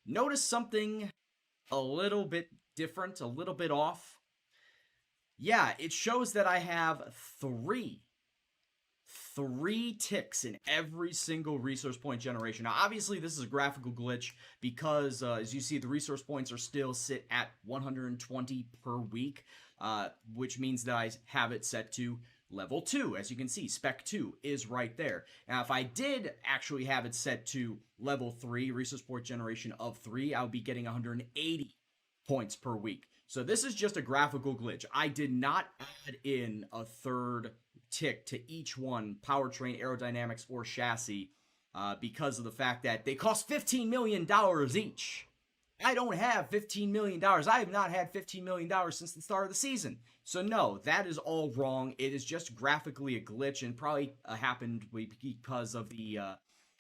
notice something a little bit different, a little bit off. Yeah, it shows that I have three ticks in every single resource point generation. Now, obviously, this is a graphical glitch because, as you see, the resource points are still sit at 120 per week, which means that I have it set to level 2. As you can see, spec 2 is right there. Now, if I did actually have it set to level 3, resource point generation of 3, I would be getting 180 points per week. So this is just a graphical glitch. I did not add in a third tick to each one, powertrain, aerodynamics, or chassis, because of the fact that they cost $15 million each. I don't have $15 million. I have not had $15 million since the start of the season. So no, that is all wrong. It is just graphically a glitch, and probably happened because of the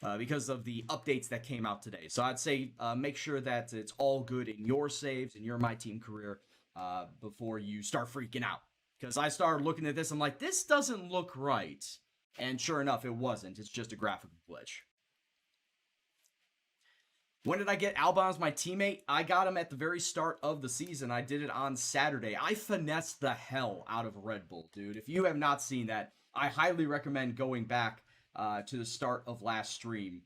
updates that came out today. So I'd say make sure that it's all good in your saves, in your My Team career, before you start freaking out. Because I started looking at this, I'm like, this doesn't look right. And sure enough, it wasn't. It's just a graphical glitch. When did I get Albon as my teammate? I got him at the very start of the season. I did it on Saturday. I finessed the hell out of Red Bull, dude. If you have not seen that, I highly recommend going back to the start of last stream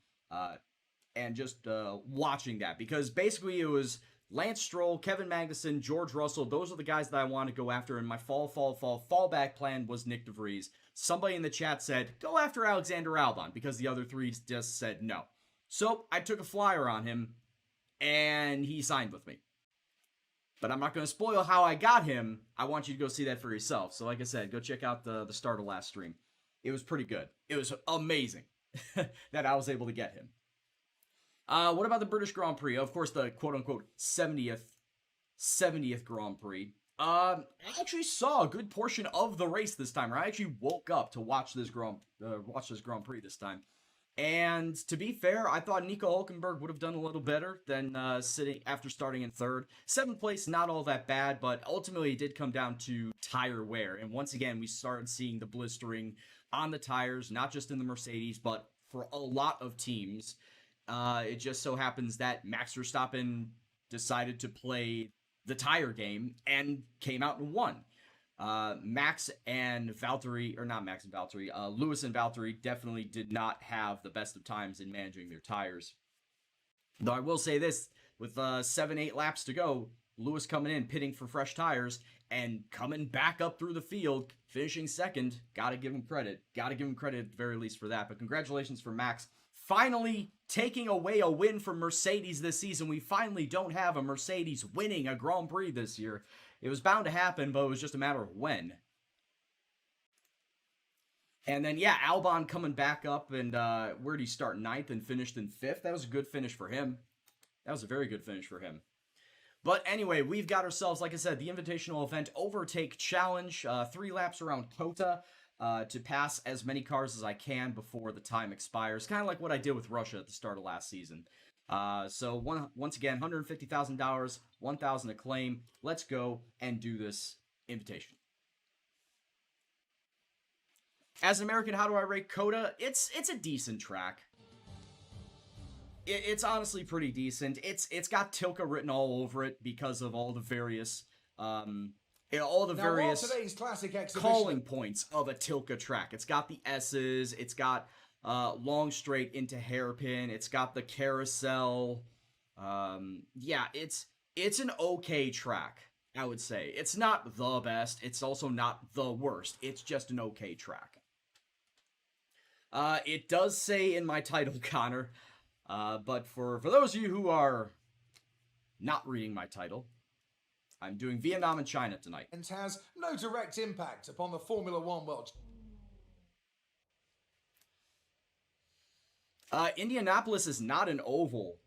and just watching that. Because basically it was Lance Stroll, Kevin Magnussen, George Russell. Those are the guys that I want to go after. And my fallback plan was Nick DeVries. Somebody in the chat said, go after Alexander Albon, because the other three just said no. So I took a flyer on him, and he signed with me. But I'm not going to spoil how I got him. I want you to go see that for yourself. So like I said, go check out the start of last stream. It was pretty good. It was amazing that I was able to get him. What about the British Grand Prix? Of course, the quote-unquote 70th Grand Prix. I actually saw a good portion of the race this time. I actually woke up to watch this Grand Prix this time. And to be fair, I thought Nico Hülkenberg would have done a little better than starting in third. 7th place, not all that bad, but ultimately it did come down to tire wear. And once again, we started seeing the blistering on the tires, not just in the Mercedes, but for a lot of teams. It just so happens that Max Verstappen decided to play the tire game and came out and won. Lewis and Valtteri definitely did not have the best of times in managing their tires. Though I will say this, with 7-8 laps to go, Lewis coming in, pitting for fresh tires, and coming back up through the field, finishing second. Gotta give him credit. Gotta give him credit at the very least for that. But congratulations for Max. Finally taking away a win from Mercedes this season. We finally don't have a Mercedes winning a Grand Prix this year. It was bound to happen, but it was just a matter of when. And then, yeah, Albon coming back up, and where did he start? 9th and finished in 5th. That was a good finish for him. That was a very good finish for him. But anyway, we've got ourselves, like I said, the Invitational Event Overtake Challenge. 3 laps around Kota to pass as many cars as I can before the time expires. Kind of like what I did with Russia at the start of last season. So once again, $150,000, 1,000 acclaim. Let's go and do this invitation. As an American, how do I rate Kota? It's a decent track. It's honestly pretty decent. It's got Tilka written all over it because of all the various calling points of a Tilka track. It's got the S's. It's got long straight into hairpin. It's got the carousel. Yeah, it's an okay track, I would say. It's not the best. It's also not the worst. It's just an okay track. It does say in my title, Connor, but for those of you who are not reading my title, I'm doing Vietnam and China tonight. And has no direct impact upon the Formula One world. Indianapolis is not an oval,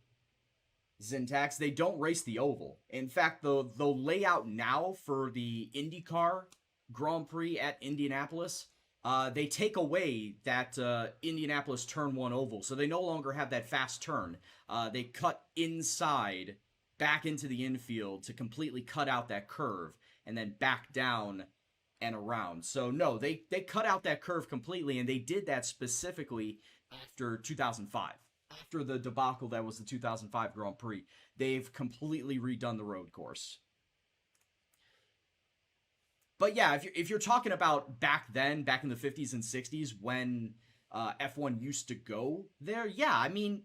Zintax. They don't race the oval. In fact, the layout now for the IndyCar Grand Prix at Indianapolis, they take away that Indianapolis Turn 1 oval, so they no longer have that fast turn. They cut inside, back into the infield to completely cut out that curve, and then back down and around. So no, they cut out that curve completely, and they did that specifically after 2005. after the debacle that was the 2005 Grand Prix. They've completely redone the road course. But yeah, if you're talking about back then, back in the 50s and 60s, when F1 used to go there, yeah, I mean,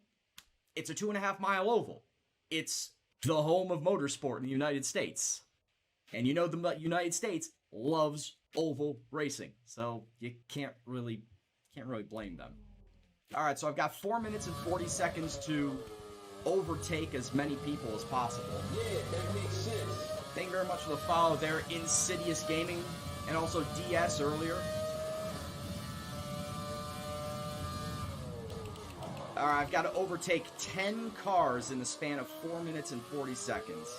it's a 2.5-mile oval. It's the home of motorsport in the United States. And you know the United States loves oval racing, so you can't really blame them. All right, so I've got 4 minutes and 40 seconds to overtake as many people as possible. Yeah, that makes sense. Thank you very much for the follow there, Insidious Gaming, and also DS earlier. Alright, I've got to overtake 10 cars in the span of 4 minutes and 40 seconds.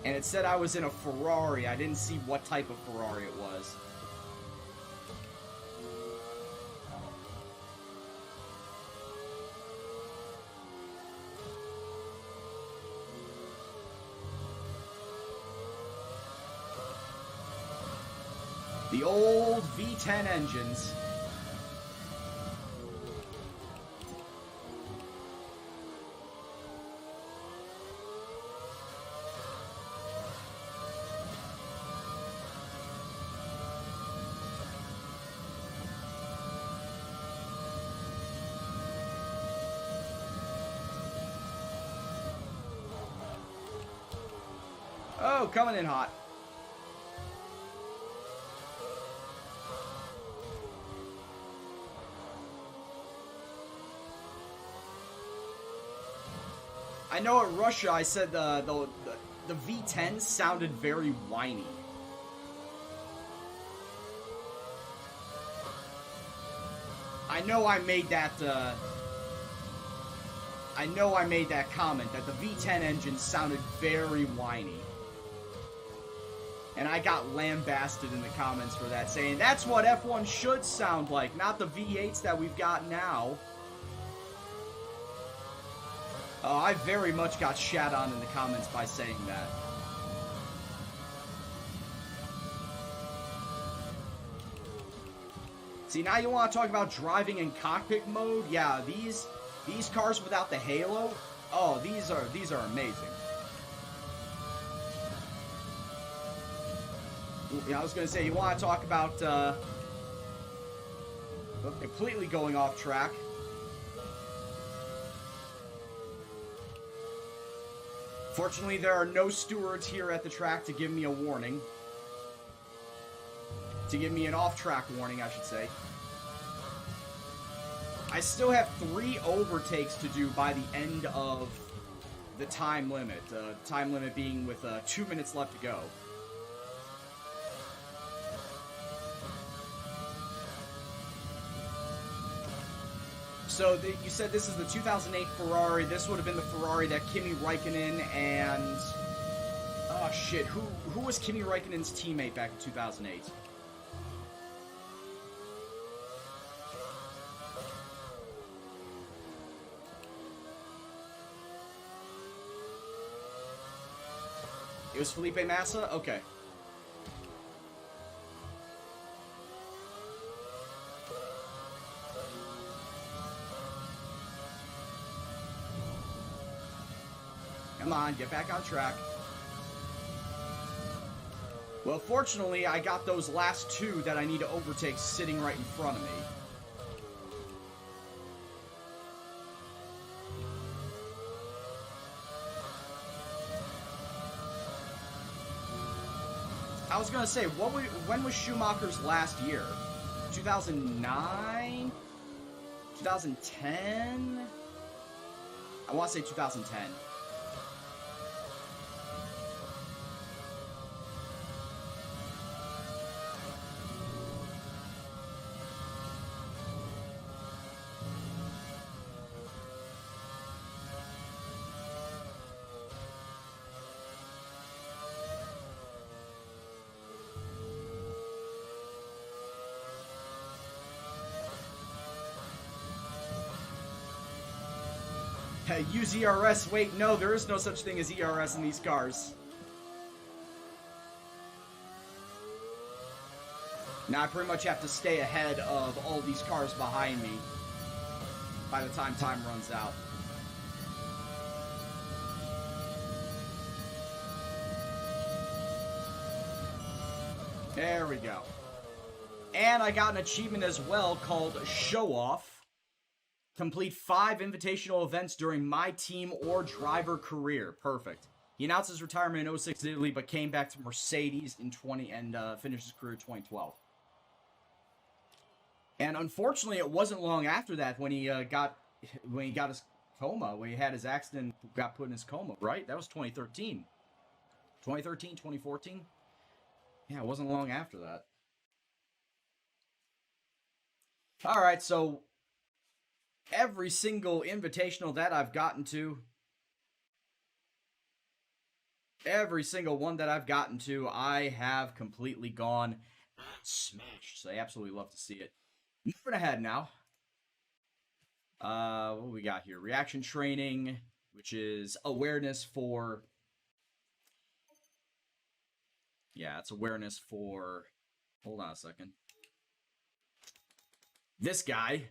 And it said I was in a Ferrari. I didn't see what type of Ferrari it was. The old V10 engines. Oh, coming in hot. I know at Russia I said the V10 sounded very whiny. I know I made that comment that the V10 engine sounded very whiny. And I got lambasted in the comments for that, saying that's what F1 should sound like, not the V8s that we've got now. I very much got shat on in the comments by saying that. See, now you want to talk about driving in cockpit mode? Yeah, these cars without the halo, oh, these are amazing. Yeah, I was going to say, you want to talk about completely going off track. Fortunately, there are no stewards here at the track to give me a warning. To give me an off-track warning, I should say. I still have 3 overtakes to do by the end of the time limit. Time limit being with 2 minutes left to go. So you said this is the 2008 Ferrari. This would have been the Ferrari that Kimi Räikkönen and... Oh, shit. Who was Kimi Räikkönen's teammate back in 2008? It was Felipe Massa? Okay. Come on, get back on track. Well, fortunately, I got those last 2 that I need to overtake sitting right in front of me. I was gonna say, when was Schumacher's last year? 2009? 2010? I want to say 2010. Use ERS. Wait, no, there is no such thing as ERS in these cars. Now I pretty much have to stay ahead of all these cars behind me by the time runs out. There we go. And I got an achievement as well called Show Off. Complete 5 invitational events during my team or driver career. Perfect. He announced his retirement in 06 in Italy, but came back to Mercedes in finished his career in 2012. And unfortunately, it wasn't long after that when he got his coma, when he had his accident, got put in his coma, right? That was 2013. 2013, 2014? Yeah, it wasn't long after that. All right, so every single invitational that I've gotten to, every single one that I've gotten to, I have completely gone smashed. So I absolutely love to see it. Moving ahead now. What do we got here? Reaction training, which is awareness for... Yeah, it's awareness for... Hold on a second. This guy,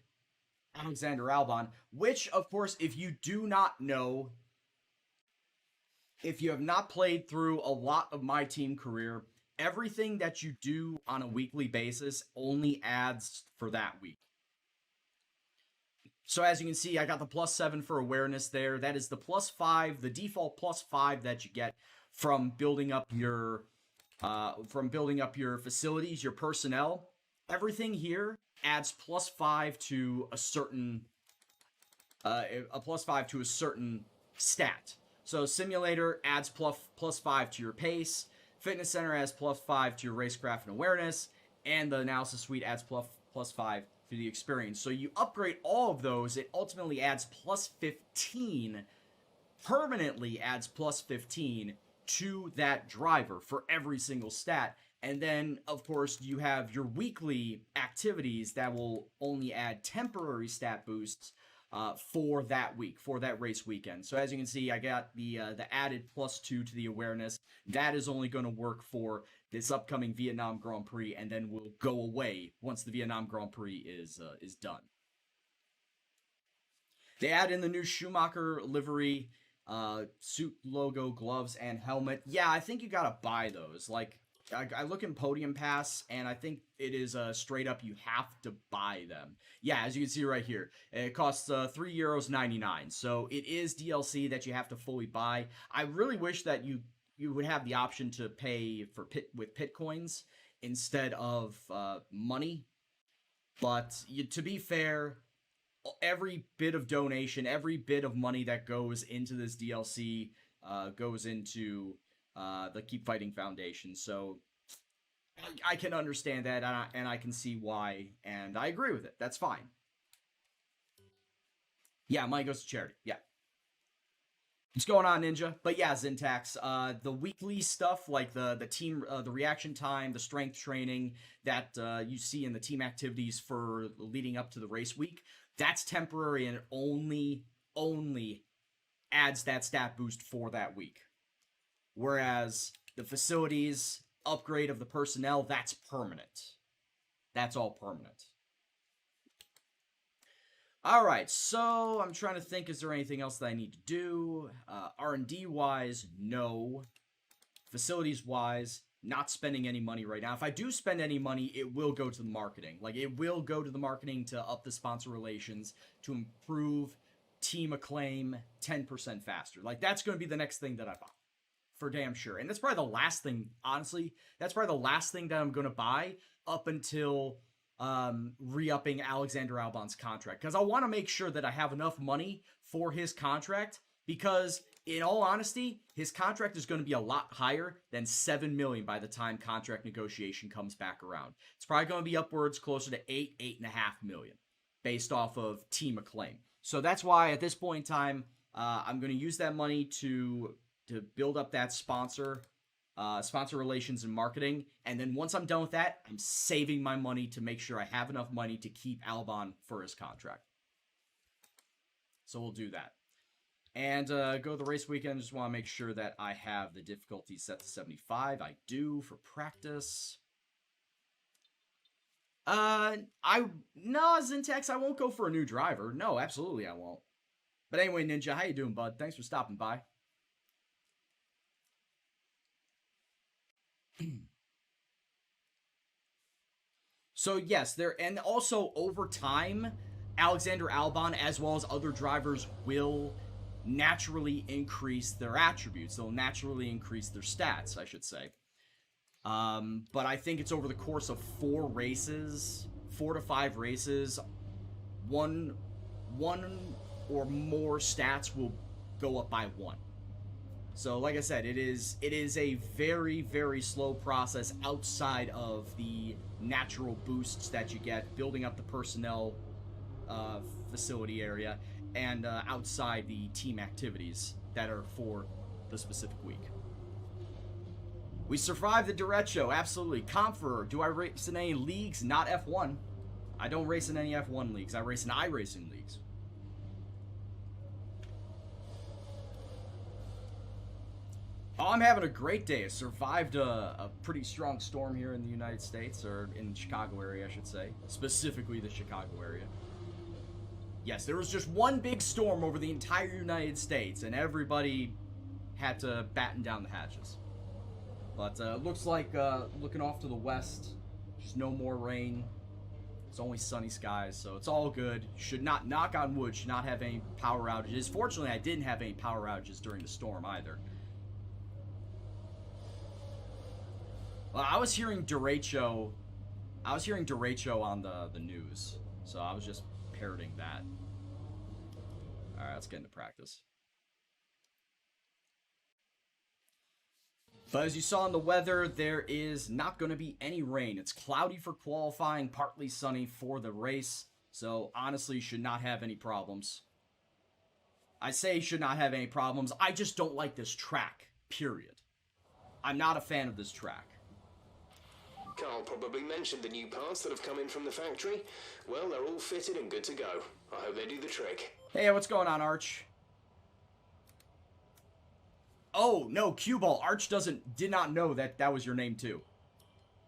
Alexander Albon, which, of course, if you do not know, if you have not played through a lot of my team career, everything that you do on a weekly basis only adds for that week. So as you can see, I got the +7 for awareness there. That is the +5, the default +5 that you get from building up your facilities, your personnel. Everything here adds +5 to a certain +5 to a certain stat. So simulator adds +5 to your pace. Fitness center adds +5 to your racecraft and awareness, and the analysis suite adds +5 to the experience. So you upgrade all of those, it ultimately adds +15, permanently adds +15 to that driver for every single stat. And then, of course, you have your weekly activities that will only add temporary stat boosts for that week, for that race weekend. So as you can see, I got the added +2 to the awareness. That is only going to work for this upcoming Vietnam Grand Prix, and then will go away once the Vietnam Grand Prix is done. They add in the new Schumacher livery, suit logo, gloves, and helmet. Yeah, I think you gotta buy those. Like, I look in Podium Pass, and I think it is straight up you have to buy them. Yeah, as you can see right here, it costs €3.99. So it is DLC that you have to fully buy. I really wish that you would have the option to pay for with pit coins instead of money. But to be fair, every bit of donation, every bit of money that goes into this DLC goes into the Keep Fighting Foundation. So I can understand that, and I can see why, and I agree with it. That's fine. Yeah, money goes to charity. Yeah. What's going on, Ninja? But yeah, Zintax, the weekly stuff like the team, the reaction time, the strength training that you see in the team activities for leading up to the race week, that's temporary, and it only adds that stat boost for that week. Whereas the facilities, upgrade of the personnel, that's permanent. That's all permanent. All right, so I'm trying to think, is there anything else that I need to do? R&D wise, no. Facilities wise, not spending any money right now. If I do spend any money, it will go to the marketing. Like, it will go to the marketing to up the sponsor relations, to improve team acclaim 10% faster. Like, that's going to be the next thing that I buy, for damn sure. And that's probably the last thing, honestly, that's probably the last thing that I'm going to buy up until re-upping Alexander Albon's contract, because I want to make sure that I have enough money for his contract, because in all honesty, his contract is going to be a lot higher than $7 million by the time contract negotiation comes back around. It's probably going to be upwards closer to $8.5 million based off of team acclaim. So that's why at this point in time, I'm going to use that money to build up that sponsor relations and marketing. And then once I'm done with that, I'm saving my money to make sure I have enough money to keep Albon for his contract. So we'll do that. And go to the race weekend. Just want to make sure that I have the difficulty set to 75. I do for practice. No, Zintex, I won't go for a new driver. No, absolutely I won't. But anyway, Ninja, how you doing, bud? Thanks for stopping by. So yes, there, and also over time, Alexander Albon as well as other drivers will naturally increase their attributes. They'll naturally increase their stats, I should say. But I think it's over the course of 4 races, 4 to 5 races, one or more stats will go up by 1. So, like I said, it is a very, very slow process outside of the natural boosts that you get building up the personnel facility area and outside the team activities that are for the specific week. We survived the derecho, absolutely. Conferor, do I race in any leagues? Not F1. I don't race in any F1 leagues. I race in iRacing leagues. Oh, I'm having a great day. I survived a pretty strong storm here in the United States, or in the Chicago area, I should say. Specifically the Chicago area. Yes, there was just one big storm over the entire United States, and everybody had to batten down the hatches. But looks like, looking off to the west, just no more rain. It's only sunny skies, so it's all good. Should not, knock on wood, should not have any power outages. Fortunately, I didn't have any power outages during the storm either. Well, I was hearing derecho on the news, so I was just parroting that. Alright, let's get into practice. But as you saw in the weather, there is not going to be any rain. It's cloudy for qualifying, partly sunny for the race, so honestly, should not have any problems. I say should not have any problems. I just don't like this track, period. I'm not a fan of this track. Carl probably mentioned the new parts that have come in from the factory. Well, they're all fitted and good to go. I hope they do the trick. Hey, what's going on, Arch? Oh, no, Cue Ball. Arch did not know that that was your name, too.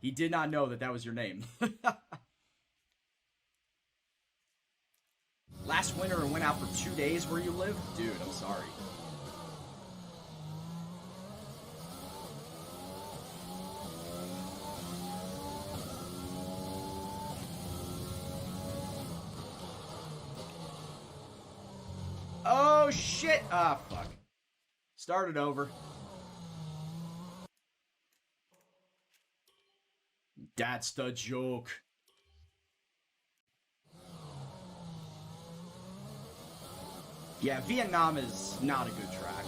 He did not know that that was your name. Last winter and went out for 2 days where you live? Dude, I'm sorry. Oh, shit! Ah, fuck. Start it over. That's the joke. Yeah, Vietnam is not a good track.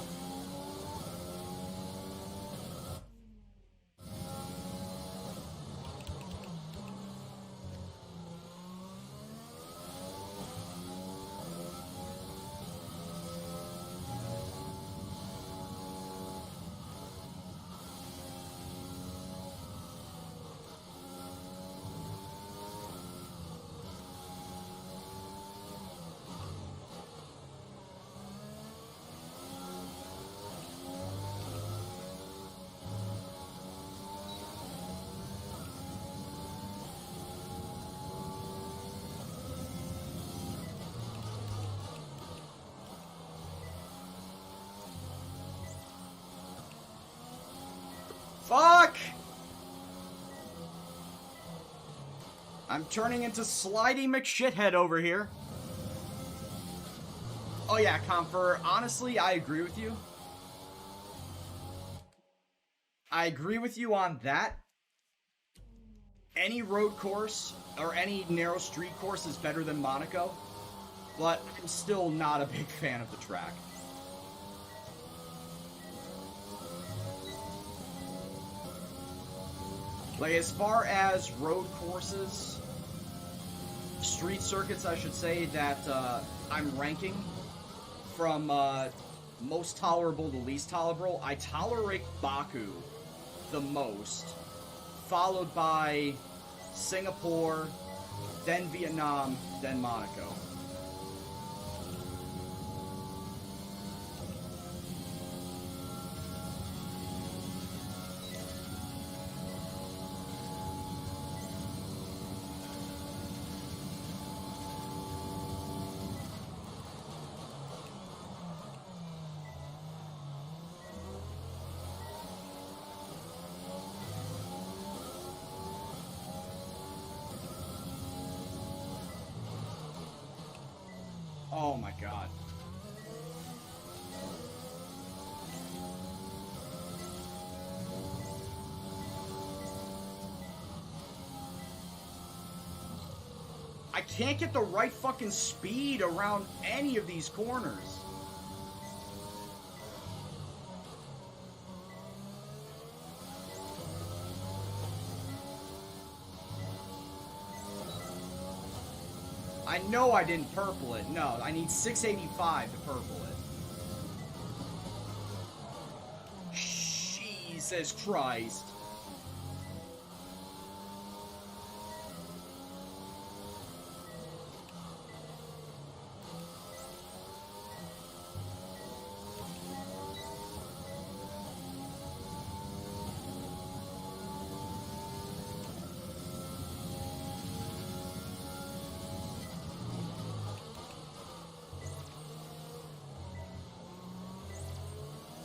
Fuck! I'm turning into Slidey McShithead over here. Oh yeah, Comfer, honestly, I agree with you. I agree with you on that. Any road course, or any narrow street course is better than Monaco. But I'm still not a big fan of the track. Like, as far as road courses, street circuits, I should say, that I'm ranking from most tolerable to least tolerable, I tolerate Baku the most, followed by Singapore, then Vietnam, then Monaco. Oh my god. I can't get the right fucking speed around any of these corners. I know I didn't purple it. No, I need 685 to purple it. Jesus Christ.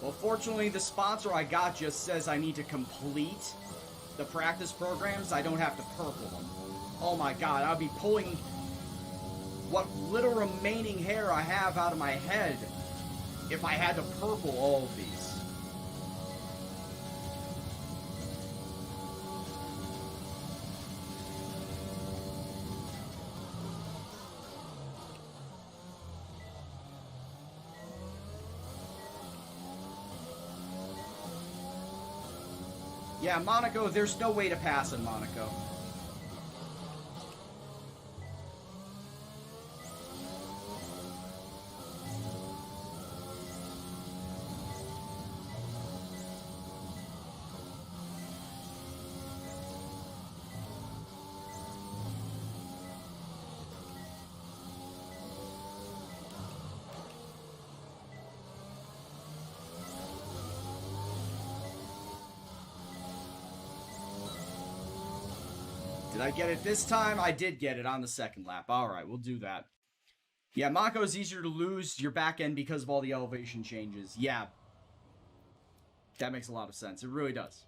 Well, fortunately, the sponsor I got just says I need to complete the practice programs. I don't have to purple them. Oh my god, I'll be pulling what little remaining hair I have out of my head if I had to purple all of these. Yeah, Monaco, there's no way to pass in Monaco. Did I get it this time? I did get it on the second lap. Alright, we'll do that. Yeah, Monaco's easier to lose your back end because of all the elevation changes. Yeah. That makes a lot of sense. It really does.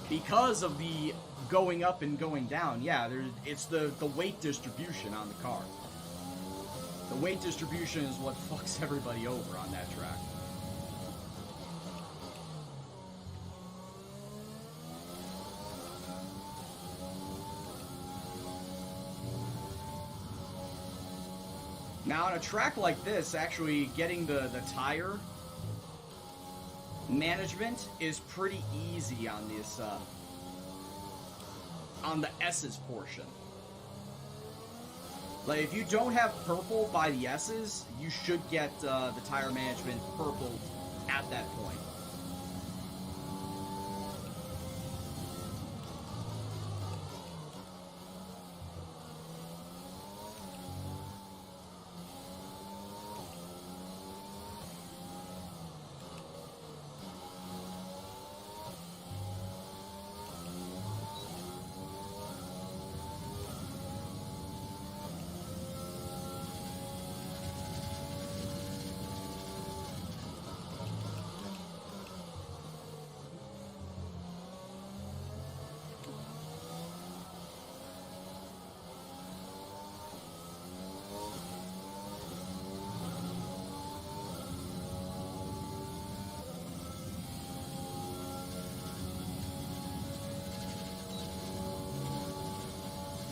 Because of the going up and going down, yeah, it's the weight distribution on the car. The weight distribution is what fucks everybody over on that track. Now, on a track like this, actually getting the tire management is pretty easy on this, on the S's portion. Like, if you don't have purple by the S's, you should get the tire management purple at that point.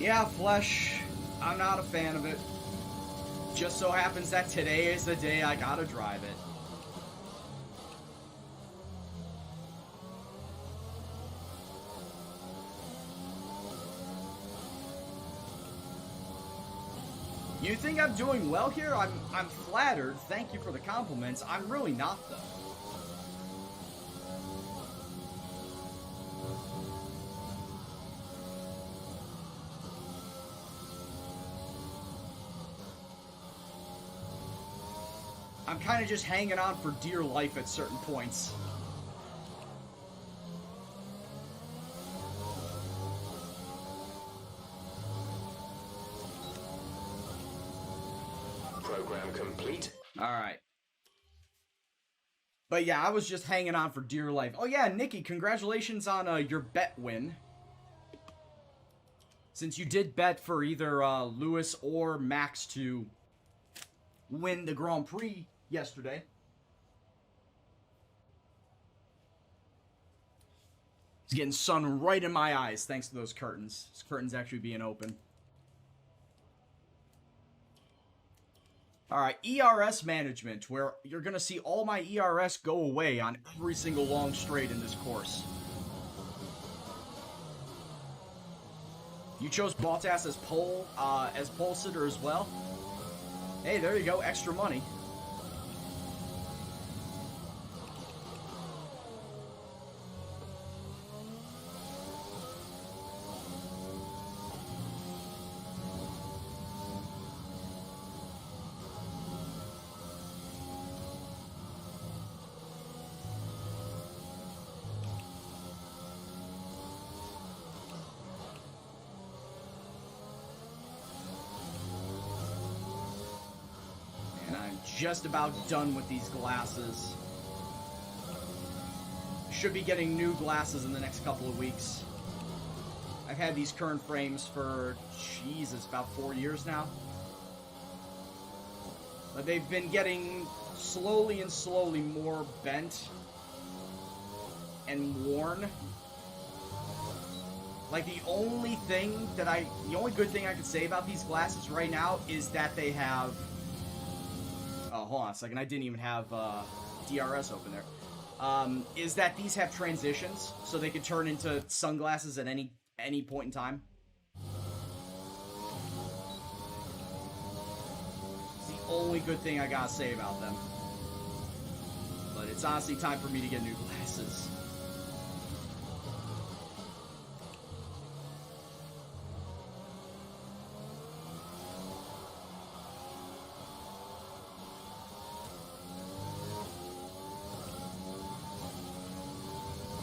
Yeah, Flesh, I'm not a fan of it. Just so happens that today is the day I gotta drive it. You think I'm doing well here? I'm flattered. Thank you for the compliments. I'm really not, though. I'm kind of just hanging on for dear life at certain points. Program complete. All right. But yeah, I was just hanging on for dear life. Oh yeah, Nikki, congratulations on your bet win. Since you did bet for either Lewis or Max to win the Grand Prix yesterday. It's getting sun right in my eyes thanks to those curtains. Those curtains actually being open. All right, ERS management, where you're going to see all my ERS go away on every single long straight in this course. You chose Bottas as pole sitter as well. Hey, there you go, extra money. Just about done with these glasses. Should be getting new glasses in the next couple of weeks. I've had these current frames for, Jesus, about 4 years now. But they've been getting slowly and slowly more bent and worn. Like the only good thing I can say about these glasses right now is that they have, oh, hold on a second. I didn't even have DRS open there. Is that these have transitions, so they can turn into sunglasses at any point in time. It's the only good thing I gotta say about them. But it's honestly time for me to get new glasses.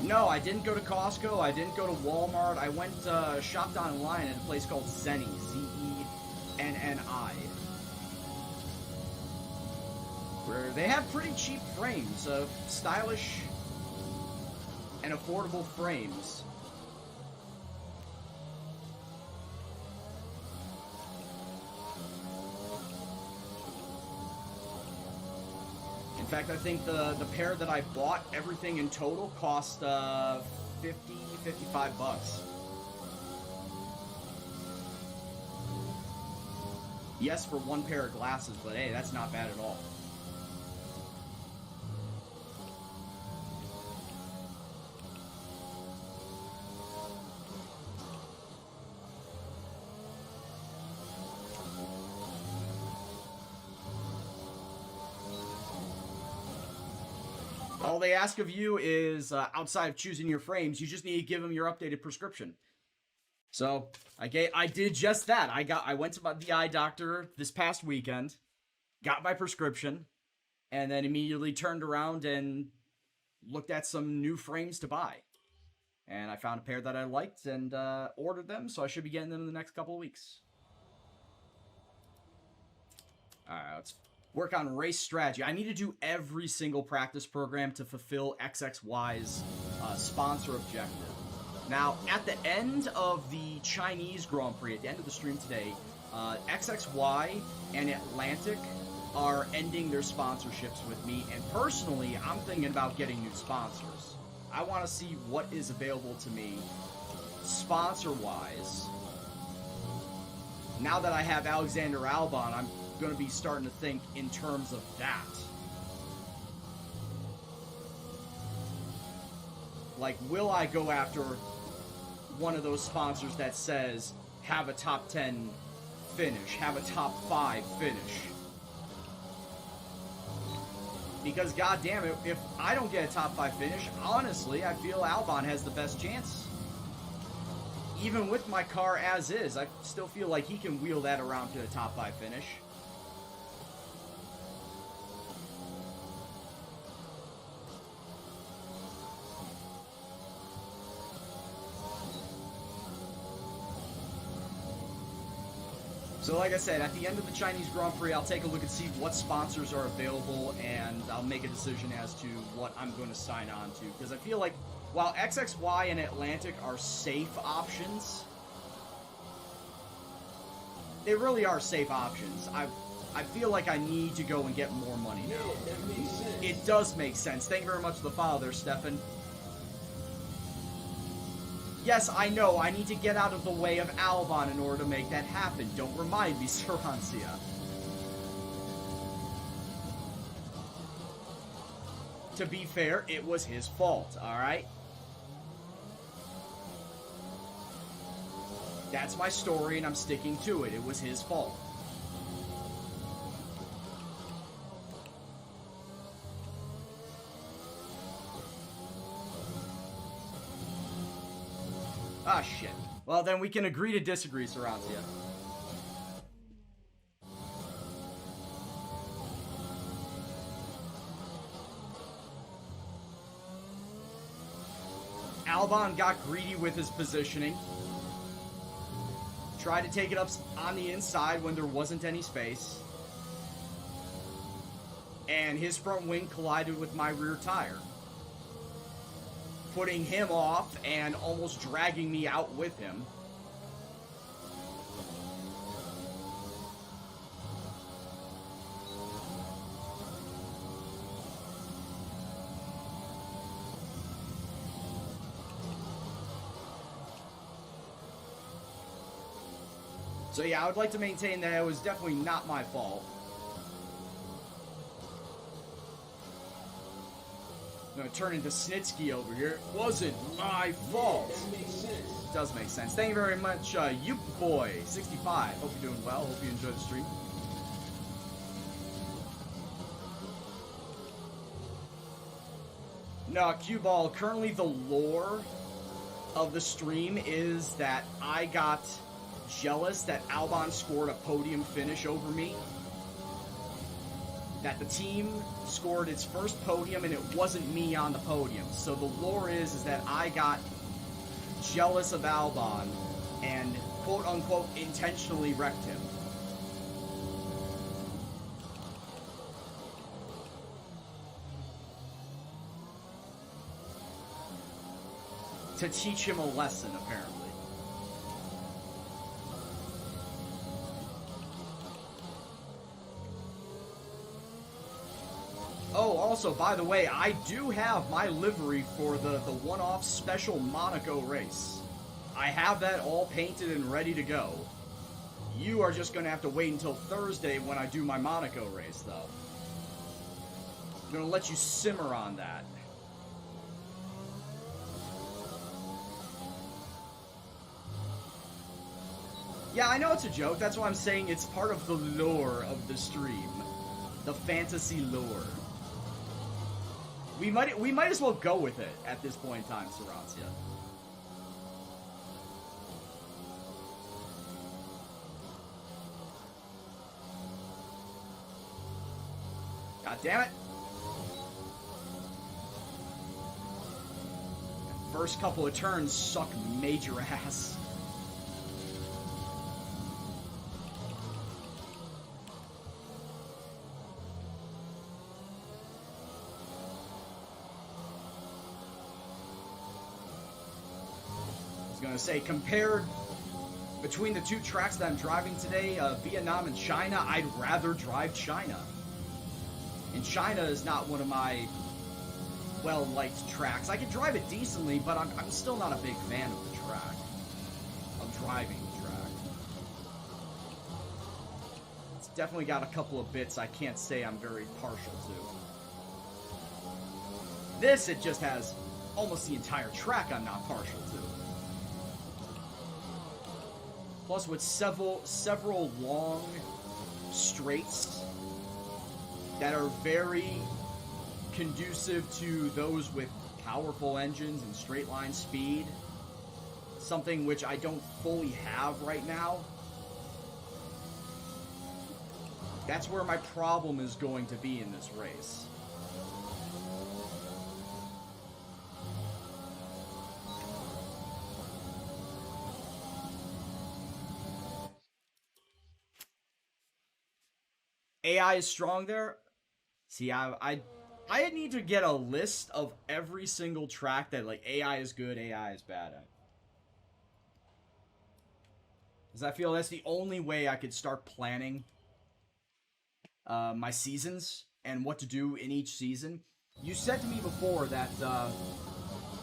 No, I didn't go to Costco. I didn't go to Walmart. I went shopped online at a place called Zenni, Z-E-N-N-I, where they have pretty cheap frames of stylish and affordable frames. In fact, I think the pair that I bought, everything in total, cost 55 bucks. Yes, for one pair of glasses, but hey, that's not bad at all. All they ask of you is, outside of choosing your frames, you just need to give them your updated prescription. So, I did just that. I went to the eye doctor this past weekend, got my prescription, and then immediately turned around and looked at some new frames to buy. And I found a pair that I liked and ordered them, so I should be getting them in the next couple of weeks. Alright, let's work on race strategy. I need to do every single practice program to fulfill XXY's sponsor objective. Now, at the end of the Chinese Grand Prix, at the end of the stream today, XXY and Atlantic are ending their sponsorships with me, and personally, I'm thinking about getting new sponsors. I want to see what is available to me sponsor-wise. Now that I have Alexander Albon, I'm going to be starting to think in terms of that. Like, will I go after one of those sponsors that says, have a top 10 finish, have a top 5 finish? Because, goddamn it, if I don't get a top 5 finish, honestly, I feel Albon has the best chance. Even with my car as is, I still feel like he can wheel that around to a top 5 finish. So like I said, at the end of the Chinese Grand Prix, I'll take a look and see what sponsors are available, and I'll make a decision as to what I'm going to sign on to. Because I feel like while XXY and Atlantic are safe options, they really are safe options. I feel like I need to go and get more money now. It does make sense. Thank you very much for the follow there, Stefan. Yes, I know, I need to get out of the way of Albon in order to make that happen. Don't remind me, Sarancia. To be fair, it was his fault, alright? That's my story, and I'm sticking to it. It was his fault. Ah, shit. Well, then we can agree to disagree, Sarancia. Albon got greedy with his positioning. Tried to take it up on the inside when there wasn't any space. And his front wing collided with my rear tire, putting him off and almost dragging me out with him. So yeah, I would like to maintain that it was definitely not my fault. I'm gonna turn into Snitsky over here. It wasn't my fault. It does make sense. Thank you very much, you boy 65. Hope you're doing well. Hope you enjoy the stream. No, Cue Ball. Currently, the lore of the stream is that I got jealous that Albon scored a podium finish over me. That the team scored its first podium and it wasn't me on the podium. So the lore is that I got jealous of Albon and quote-unquote intentionally wrecked him. To teach him a lesson, apparently. Oh, also, by the way, I do have my livery for the one-off special Monaco race. I have that all painted and ready to go. You are just going to have to wait until Thursday when I do my Monaco race, though. I'm going to let you simmer on that. Yeah, I know it's a joke. That's why I'm saying it's part of the lore of the stream. The fantasy lore. We might as well go with it at this point in time, Sarancia. God damn it. First couple of turns suck major ass. Gonna say, compared between the two tracks that I'm driving today, Vietnam and China, I'd rather drive China. And China is not one of my well-liked tracks. I can drive it decently, but I'm still not a big fan of the track. Of driving the track. It's definitely got a couple of bits I can't say I'm very partial to. This, it just has almost the entire track I'm not partial to. Plus, with several long straights that are very conducive to those with powerful engines and straight line speed, something which I don't fully have right now. That's where my problem is going to be in this race. AI is strong there. See, I need to get a list of every single track that like AI is good, AI is bad at. Because I feel that's the only way I could start planning my seasons and what to do in each season. You said to me before that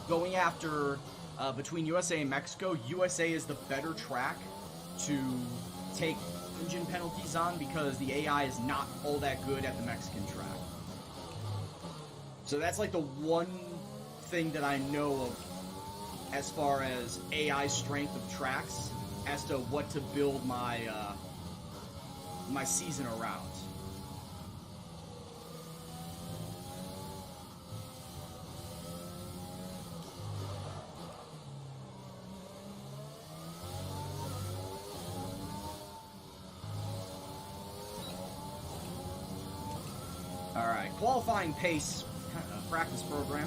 going after between USA and Mexico, USA is the better track to take engine penalties on because the AI is not all that good at the Mexican track. So that's like the one thing that I know of as far as AI strength of tracks as to what to build my my season around. Alright, qualifying pace practice program.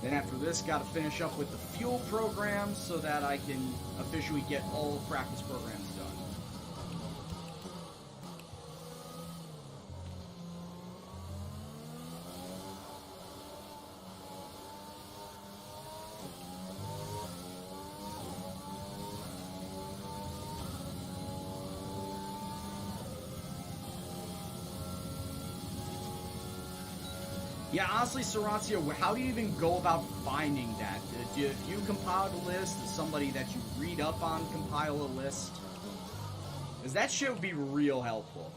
Then after this, got to finish up with the fuel program so that I can officially get all practice programs done. Yeah, honestly, Sarantia, how do you even go about finding that? If you compiled a list, is somebody that you read up on compile a list? Because that shit would be real helpful.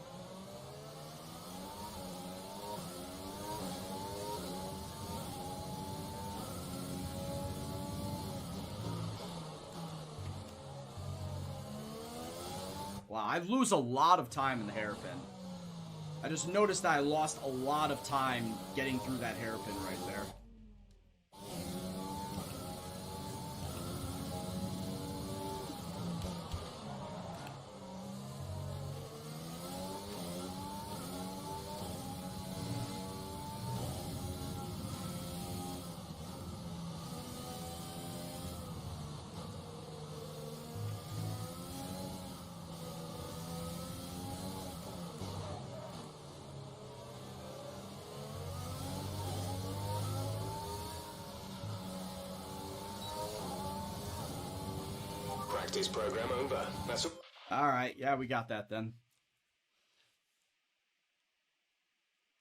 Wow, I lose a lot of time in the hairpin. I just noticed that I lost a lot of time getting through that hairpin right there. Practice program over. That's all. Alright, yeah, we got that then.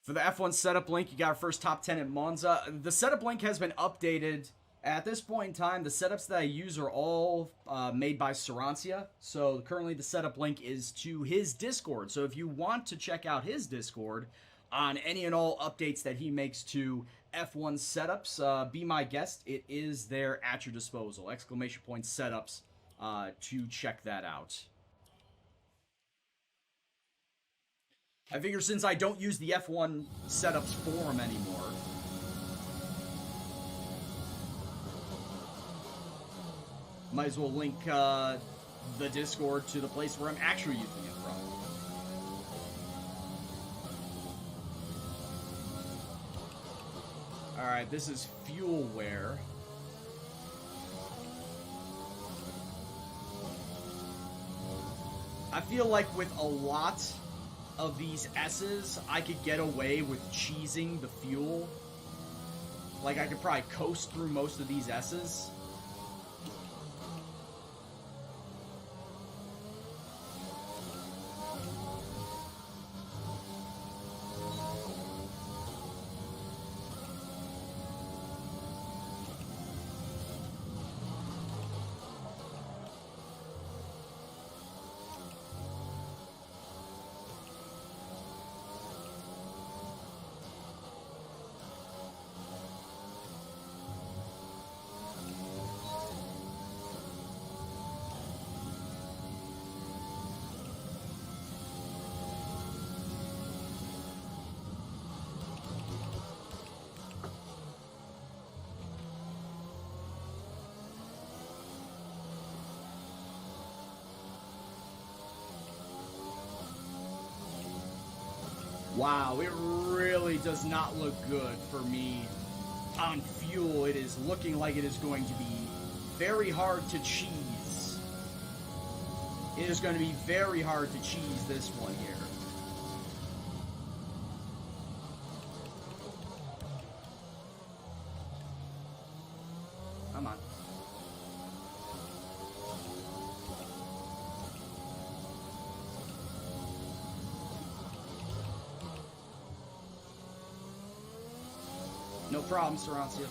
For the F1 setup link, you got our first top 10 at Monza. The setup link has been updated. At this point in time, the setups that I use are all made by Sarantia. So currently the setup link is to his Discord. So if you want to check out his Discord on any and all updates that he makes to F1 setups, be my guest. It is there at your disposal. Exclamation point setups to check that out. I figure since I don't use the F1 setups forum anymore, might as well link the Discord to the place where I'm actually using it from. Alright, this is fuel wear. I feel like with a lot of these S's, I could get away with cheesing the fuel. Like, I could probably coast through most of these S's. Wow, it really does not look good for me on fuel. It is looking like it is going to be very hard to cheese. It is going to be very hard to cheese this one here. Come on. No problem, Sarantia.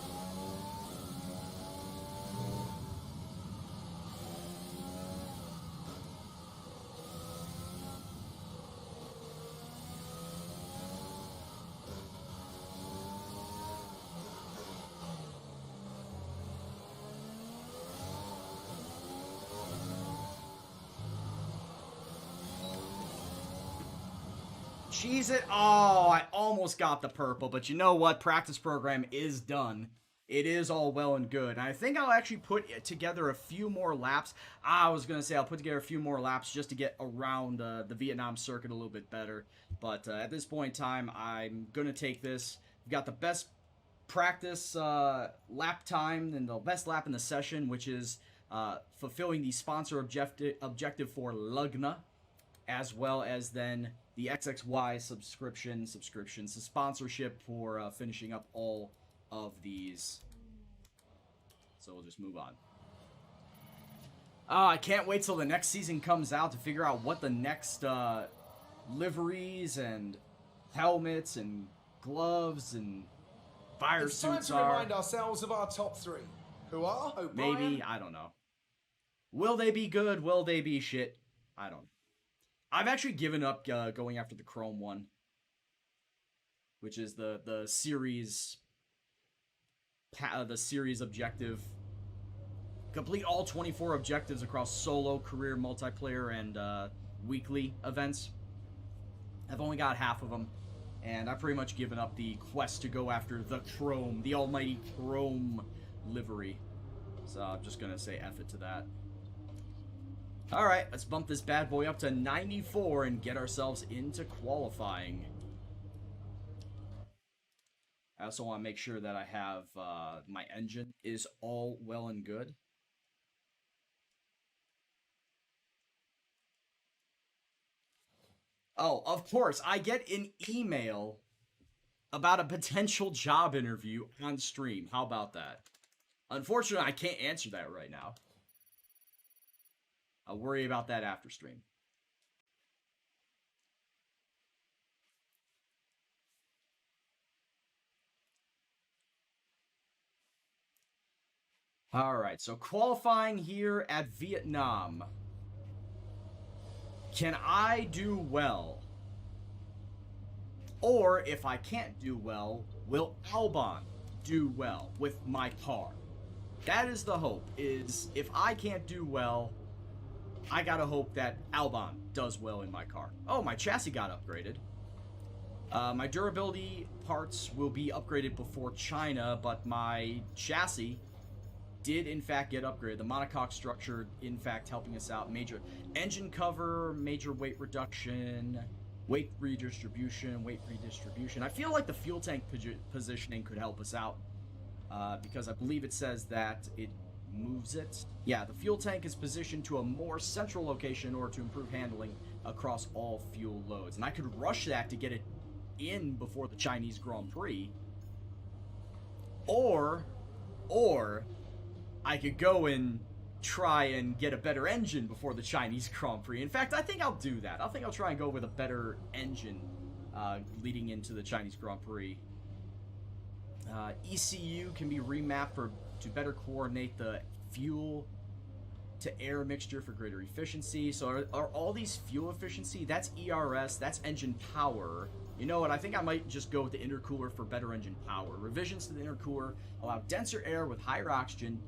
Cheese it. Oh, I almost got the purple, but you know what? Practice program is done. It is all well and good. And I think I'll actually put together a few more laps. I was going to say I'll put together a few more laps just to get around the Vietnam circuit a little bit better. But at this point in time, I'm going to take this. We've got the best practice lap time and the best lap in the session, which is fulfilling the sponsor objective for Lugna, as well as then the XXY subscriptions, the sponsorship for finishing up all of these. So we'll just move on. I can't wait till the next season comes out to figure out what the next liveries and helmets and gloves and fire It's time suits to are. remind ourselves of our top three, who are O'Brien. Maybe, I don't know. Will they be good? Will they be shit? I don't know. I've actually given up going after the Chrome one, which is the series objective. Complete all 24 objectives across solo, career, multiplayer, and weekly events. I've only got half of them, and I've pretty much given up the quest to go after the Chrome, the almighty Chrome livery. So I'm just gonna say F it to that. Alright, let's bump this bad boy up to 94 and get ourselves into qualifying. I also want to make sure that I have my engine is all well and good. Oh, of course, I get an email about a potential job interview on stream. How about that? Unfortunately, I can't answer that right now. I'll worry about that after stream. Alright, so qualifying here at Vietnam. Can I do well? Or, if I can't do well, will Albon do well with my car? That is the hope, is if I can't do well, I gotta hope that Albon does well in my car. Oh, my chassis got upgraded. My durability parts will be upgraded before China, but my chassis did in fact get upgraded. The monocoque structure, in fact, helping us out. Major engine cover, major weight reduction, weight redistribution. I feel like the fuel tank positioning could help us out, because I believe it says that it moves it. Yeah, the fuel tank is positioned to a more central location in order to improve handling across all fuel loads. And I could rush that to get it in before the Chinese Grand Prix. Or I could go and try and get a better engine before the Chinese Grand Prix. In fact, I think I'll do that. I think I'll try and go with a better engine leading into the Chinese Grand Prix. ECU can be remapped to better coordinate the fuel to air mixture for greater efficiency. So are all these fuel efficiency? That's ERS, that's engine power. You know what, I think I might just go with the intercooler for better engine power. Revisions to the intercooler allow denser air with higher oxygen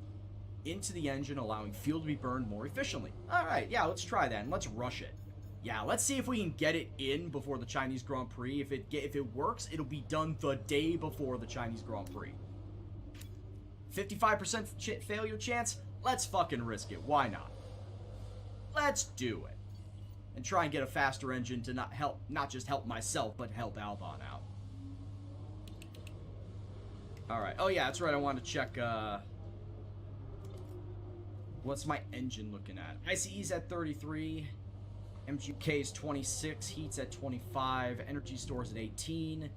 into the engine, allowing fuel to be burned more efficiently. Alright, yeah, let's try that, and let's rush it. Yeah, let's see if we can get it in before the Chinese Grand Prix. If it works, it'll be done the day before the Chinese Grand Prix. 55% failure chance? Let's fucking risk it. Why not? Let's do it. and try and get a faster engine to not just help myself, but help Albon out. Alright. Oh, yeah, that's right. I want to check, what's my engine looking at? ICE's at 33. MGK's 26. Heat's at 25. Energy Store's at 18.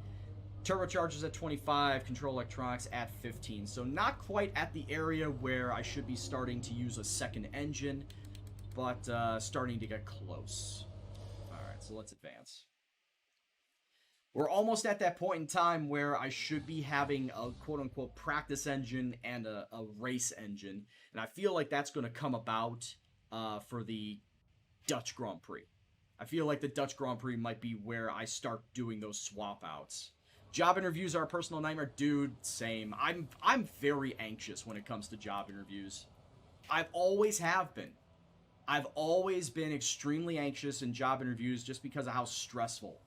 Turbochargers at 25. Control Electronics at 15. So not quite at the area where I should be starting to use a second engine, but starting to get close. Alright, so let's advance. We're almost at that point in time where I should be having a quote-unquote practice engine and a race engine. And I feel like that's going to come about for the Dutch Grand Prix. I feel like the Dutch Grand Prix might be where I start doing those swap outs. Job interviews are a personal nightmare. Dude, same. I'm very anxious when it comes to job interviews. I've always have been. I've always been extremely anxious in job interviews just because of how stressful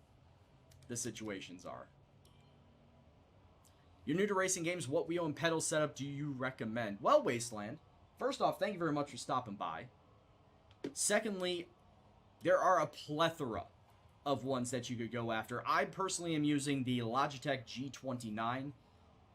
the situations are. You're new to racing games. What wheel and pedal setup do you recommend? Well, Wasteland, first off, thank you very much for stopping by. Secondly, there are a plethora of ones that you could go after. I personally am using the Logitech G29.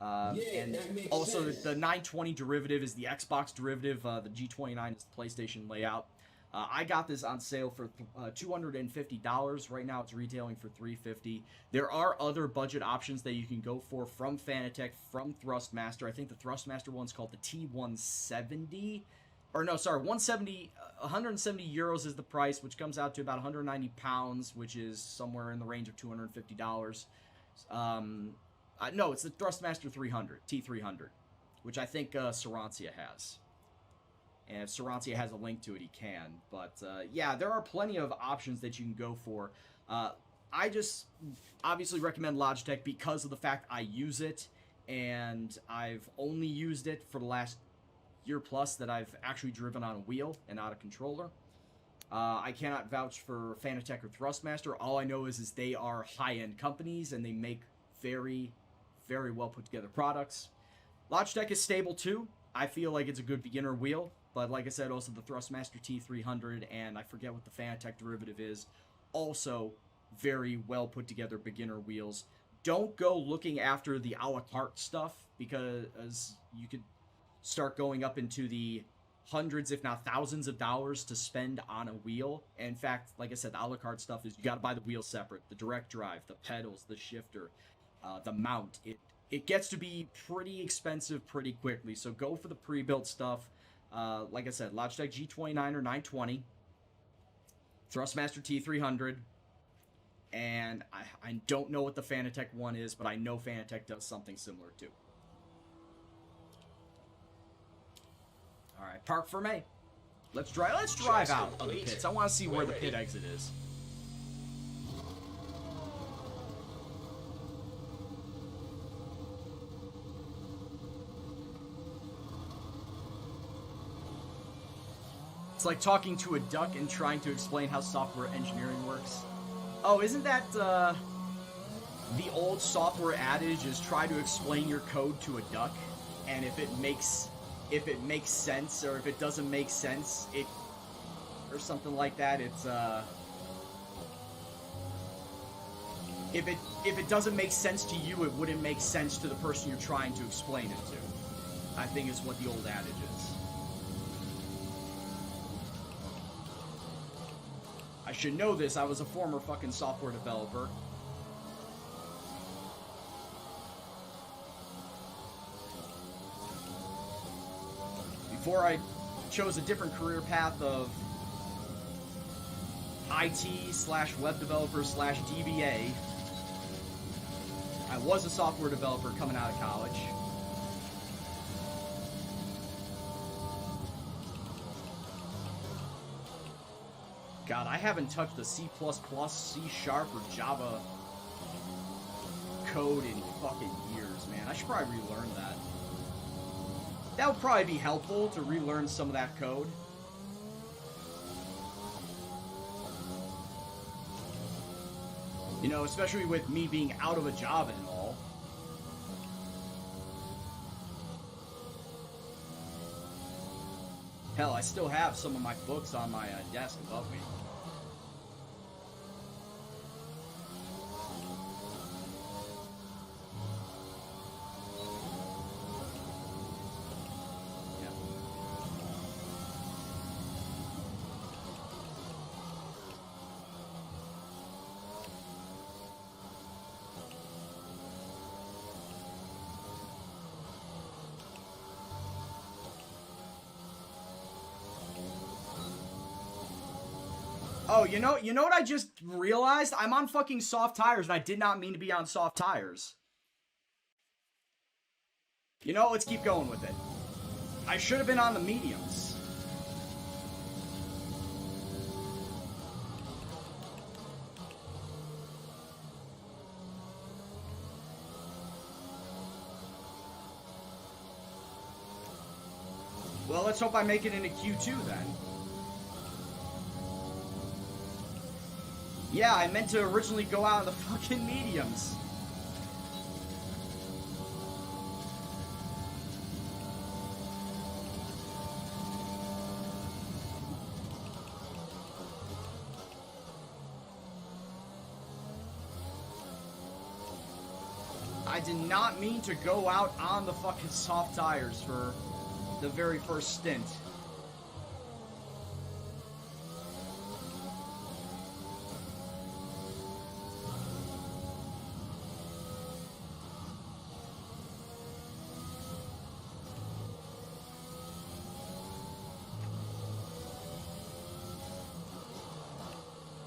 And also the 920 derivative is the Xbox derivative. The G29 is the PlayStation layout. I got this on sale for $250. Right now it's retailing for $350. There are other budget options that you can go for from Fanatec, from Thrustmaster. I think the Thrustmaster one's called the T170. Or no, sorry, 170 euros is the price, which comes out to about 190 pounds, which is somewhere in the range of $250. No, it's the Thrustmaster 300, T300, which I think Sarancia has. And if Sarancia has a link to it, he can. But, yeah, there are plenty of options that you can go for. I just obviously recommend Logitech because of the fact I use it. And I've only used it for the last year plus that I've actually driven on a wheel and not a controller. I cannot vouch for Fanatec or Thrustmaster. All I know is they are high-end companies and they make very, very well put together products. Logitech is stable too. I feel like it's a good beginner wheel. But like I said, also the Thrustmaster T300, and I forget what the Fanatec derivative is, also very well put together beginner wheels. Don't go looking after the a la carte stuff, because you could start going up into the hundreds, if not thousands of dollars to spend on a wheel. And in fact, like I said, the a la carte stuff is you got to buy the wheel separate, the direct drive, the pedals, the shifter, the mount. It gets to be pretty expensive pretty quickly, so go for the pre-built stuff. Like I said, Logitech G29 or 920, Thrustmaster T300, and I don't know what the Fanatec one is, but I know Fanatec does something similar too. Alright, park for me. Let's drive out of the pits. I want to see where the pit exit is. It's like talking to a duck and trying to explain how software engineering works. Oh, isn't that, the old software adage is try to explain your code to a duck, and if it makes sense, or if it doesn't make sense, or something like that, it's, if it doesn't make sense to you, it wouldn't make sense to the person you're trying to explain it to. I think is what the old adage is. I should know this, I was a former fucking software developer. Before I chose a different career path of IT/web developer /DBA, I was a software developer coming out of college. God, I haven't touched the C++, C# or Java code in fucking years, man. I should probably relearn that. That would probably be helpful to relearn some of that code. You know, especially with me being out of a job and all. Hell, I still have some of my books on my desk above me. Oh, you know what I just realized? I'm on fucking soft tires, and I did not mean to be on soft tires. You know, let's keep going with it. I should have been on the mediums. Well, let's hope I make it into Q2 then. Yeah, I meant to originally go out in the fucking mediums. I did not mean to go out on the fucking soft tires for the very first stint.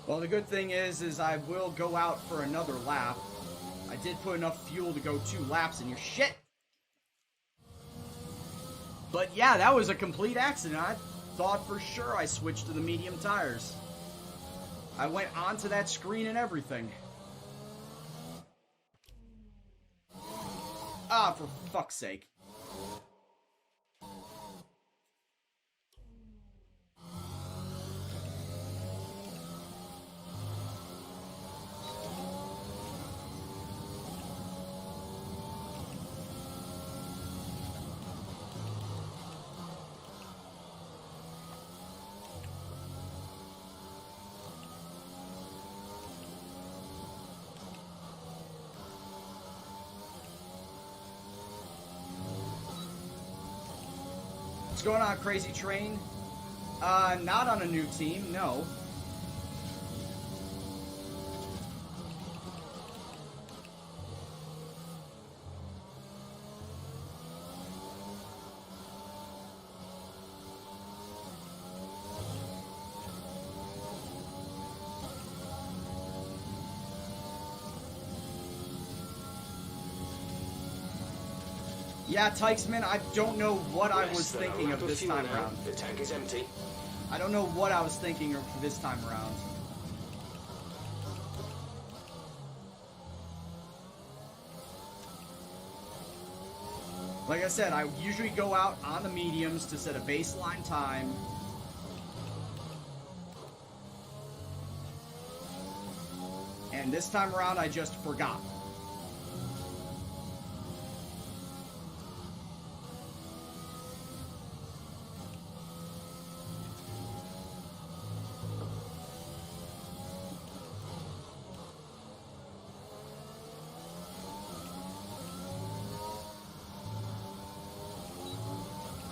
Well, the good thing is I will go out for another lap. I did put enough fuel to go 2 laps in your shit. But yeah, that was a complete accident. I thought for sure I switched to the medium tires. I went onto that screen and everything. Ah, for fuck's sake. What's going on, Crazy Train? Not on a new team, no. Yeah, Tykesman, I don't know what I was thinking of this time around. The tank is empty. I don't know what I was thinking of this time around. Like I said, I usually go out on the mediums to set a baseline time. And this time around, I just forgot.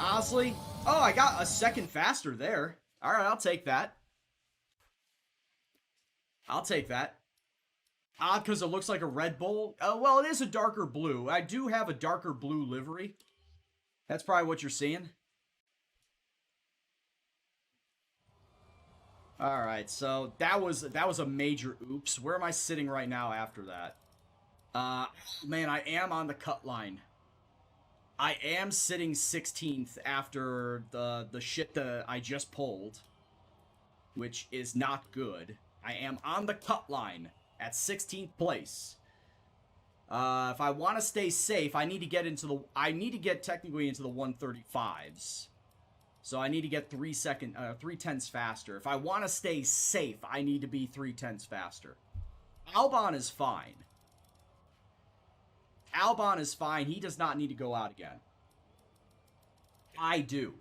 Honestly, oh, I got a second faster there. All right, I'll take that. I'll take that. Because it looks like a Red Bull. Well, it is a darker blue. I do have a darker blue livery. That's probably what you're seeing. All right, so that was a major oops. Where am I sitting right now after that? Man, I am on the cut line. I am sitting 16th after the shit that I just pulled, which is not good. I am on the cut line at 16th place. If I want to stay safe, I need to get technically into the 135s. So I need to get 3 tenths faster. If I want to stay safe, I need to be 3 tenths faster. Albon is fine. Albon is fine. He does not need to go out again. I do.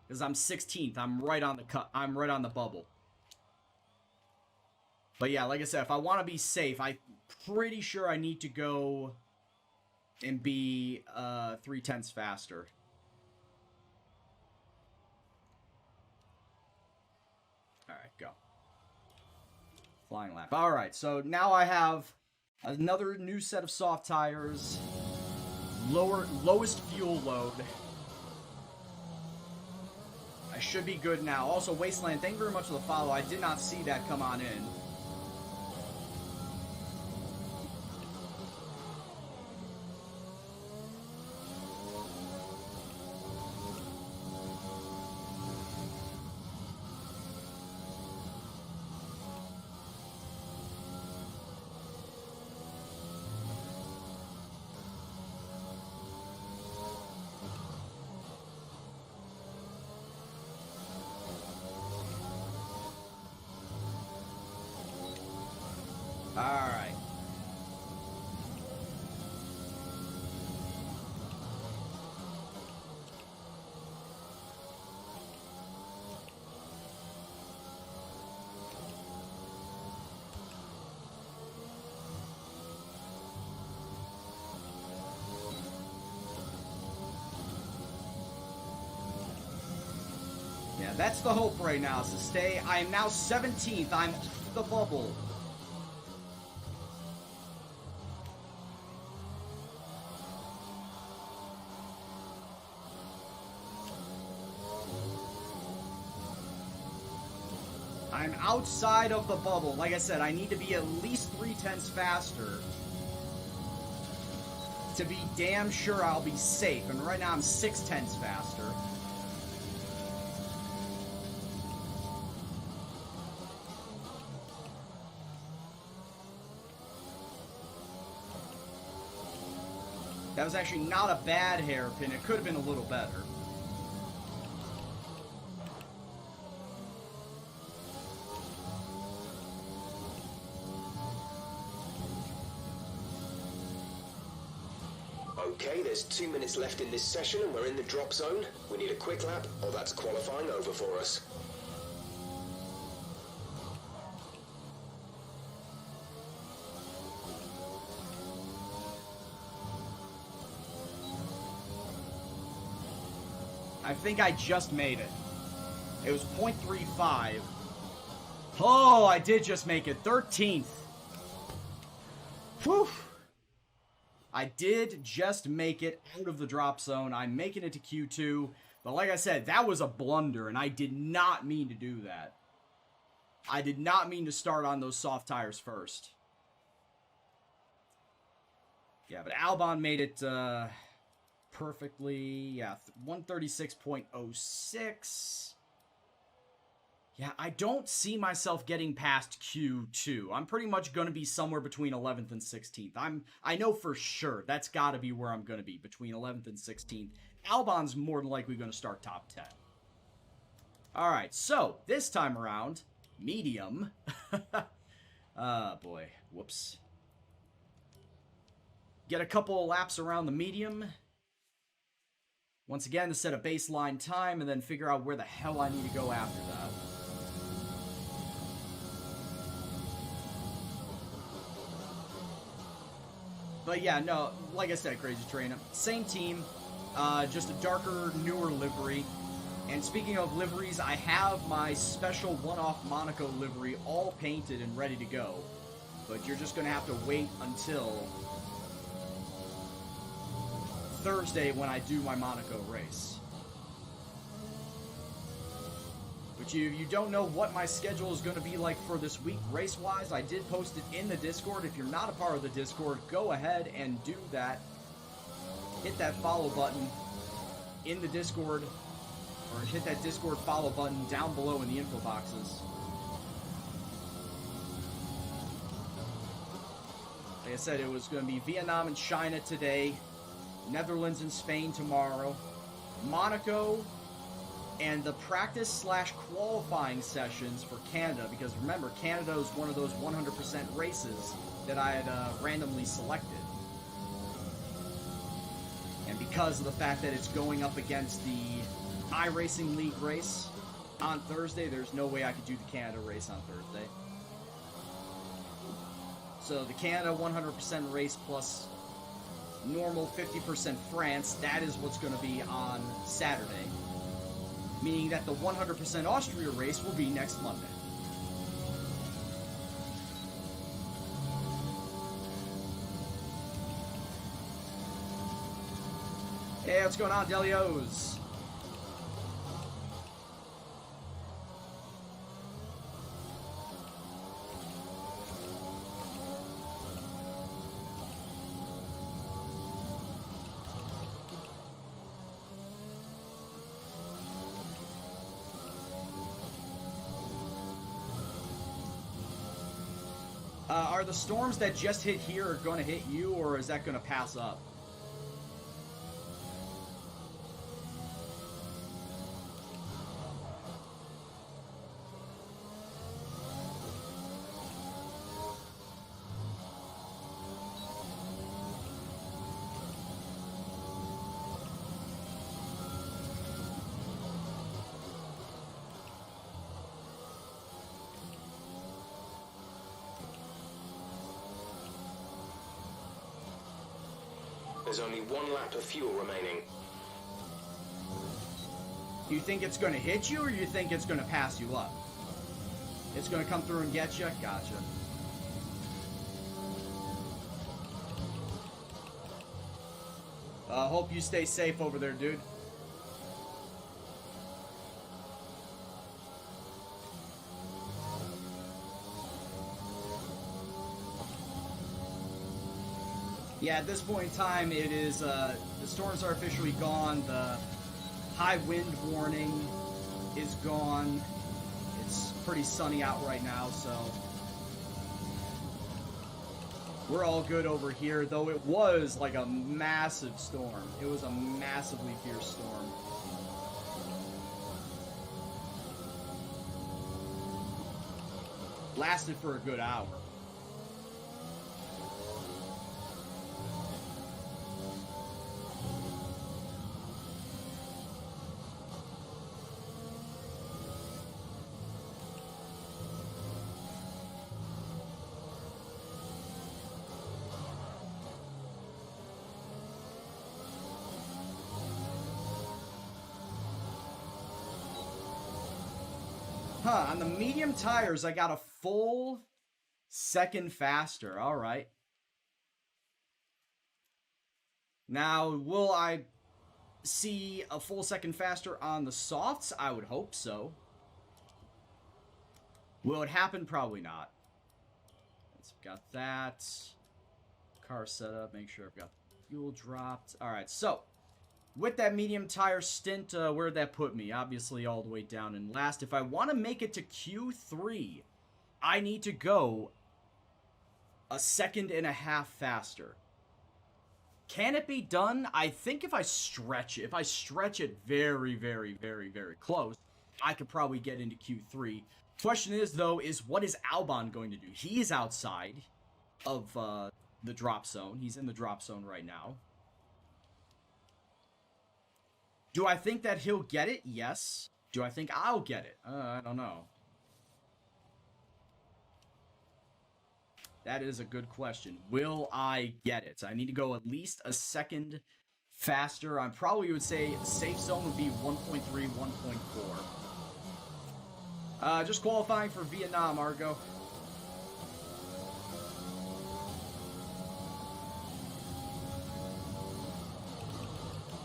Because I'm 16th. I'm right on the cut. I'm right on the bubble. But yeah, like I said, if I want to be safe, I'm pretty sure I need to go and be 3 tenths faster. Alright, go. Flying lap. Alright, so now I have another new set of soft tires. Lowest fuel load. I should be good now. Also, Wasteland, thank you very much for the follow. I did not see that come on in. Alright. Yeah, that's the hope right now, is to stay. I am now 17th. I'm off the bubble. I'm outside of the bubble. Like I said, I need to be at least 0.3 faster to be damn sure I'll be safe. And right now I'm 0.6 faster. That was actually not a bad hairpin. It could have been a little better. Okay, there's 2 minutes left in this session and we're in the drop zone. We need a quick lap, or that's qualifying over for us. I think I just made it. It was 0.35. Oh, I did just make it. 13th. Whew. I did just make it out of the drop zone. I'm making it to Q2. But like I said, that was a blunder, and I did not mean to do that. I did not mean to start on those soft tires first. Yeah, but Albon made it perfectly. Yeah, 136.06. Yeah, I don't see myself getting past Q2. I'm pretty much going to be somewhere between 11th and 16th. I know for sure that's got to be where I'm going to be, between 11th and 16th. Albon's more than likely going to start top 10. All right, so this time around, medium. Boy, whoops. Get a couple of laps around the medium. Once again, to set a baseline time and then figure out where the hell I need to go after that. But yeah, no, like I said, Crazy Train, same team, just a darker, newer livery. And speaking of liveries, I have my special one-off Monaco livery all painted and ready to go. But you're just going to have to wait until Thursday when I do my Monaco race. But you don't know what my schedule is going to be like for this week race-wise. I did post it in the Discord. If you're not a part of the Discord, go ahead and do that. Hit that follow button in the Discord, or hit that Discord follow button down below in the info boxes. Like I said, it was going to be Vietnam and China today, Netherlands and Spain tomorrow, Monaco, and the practice/qualifying sessions for Canada, because remember, Canada is one of those 100% races that I had randomly selected. And because of the fact that it's going up against the iRacing League race on Thursday, there's no way I could do the Canada race on Thursday. So the Canada 100% race plus normal 50% France, that is what's going to be on Saturday. Meaning that the 100% Austria race will be next Monday. Hey, what's going on, Delios? Are the storms that just hit here going to hit you, or is that going to pass up? There's only 1 lap of fuel remaining. You think it's going to hit you, or you think it's going to pass you up? It's going to come through and get you? Gotcha. Hope you stay safe over there, dude. Yeah, at this point in time, it is, the storms are officially gone. The high wind warning is gone. It's pretty sunny out right now, so we're all good over here, though it was like a massive storm. It was a massively fierce storm. Lasted for a good hour. Huh, on the medium tires, I got a full second faster. All right. Now, will I see a full second faster on the softs? I would hope so. Will it happen? Probably not. Let's got that. Car setup. Make sure I've got fuel dropped. All right, so with that medium tire stint, where'd that put me? Obviously all the way down in last. If I want to make it to Q3, I need to go a second and a half faster. Can it be done? I think if I stretch it very, very, very, very close, I could probably get into Q3. Question is, though, is what is Albon going to do? He is outside of the drop zone. He's in the drop zone right now. Do I think that he'll get it? Yes. Do I think I'll get it? I don't know. That is a good question. Will I get it? I need to go at least a second faster. I probably would say safe zone would be 1.3, 1.4. Just qualifying for Vietnam, Argo.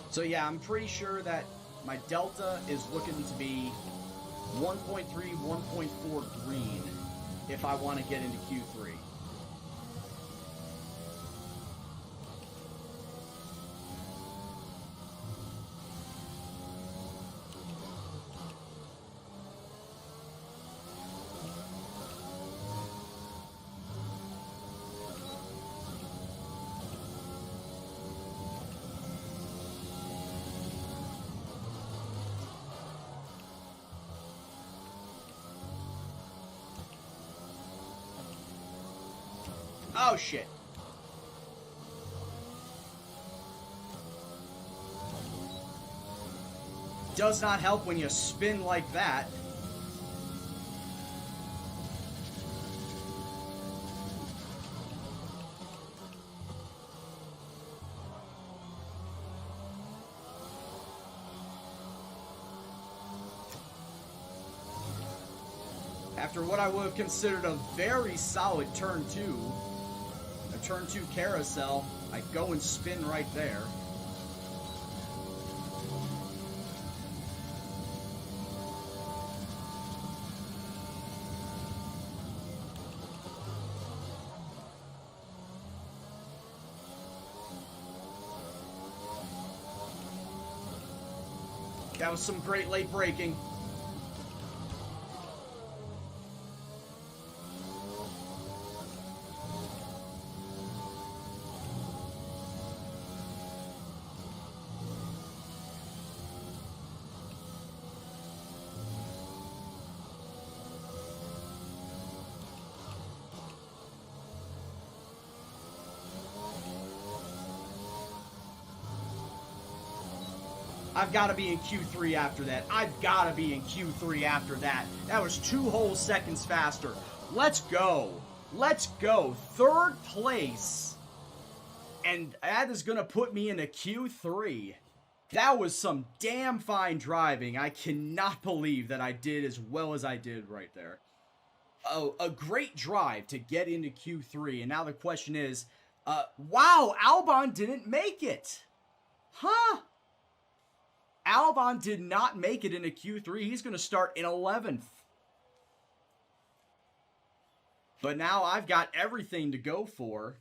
So yeah, I'm pretty sure that my delta is looking to be 1.3, 1.4 green if I want to get into Q3. Oh, shit. Does not help when you spin like that. After what I would have considered a very solid turn 2, a turn 2 carousel, I go and spin right there. That was some great late braking. I've got to be in Q3 after that. I've got to be in Q3 after that. That was 2 whole seconds faster. Let's go. Let's go. 3rd place. And that is going to put me into Q3. That was some damn fine driving. I cannot believe that I did as well as I did right there. Oh, a great drive to get into Q3. And now the question is, wow, Albon didn't make it. Huh? Albon did not make it into Q3. He's going to start in 11th. But now I've got everything to go for.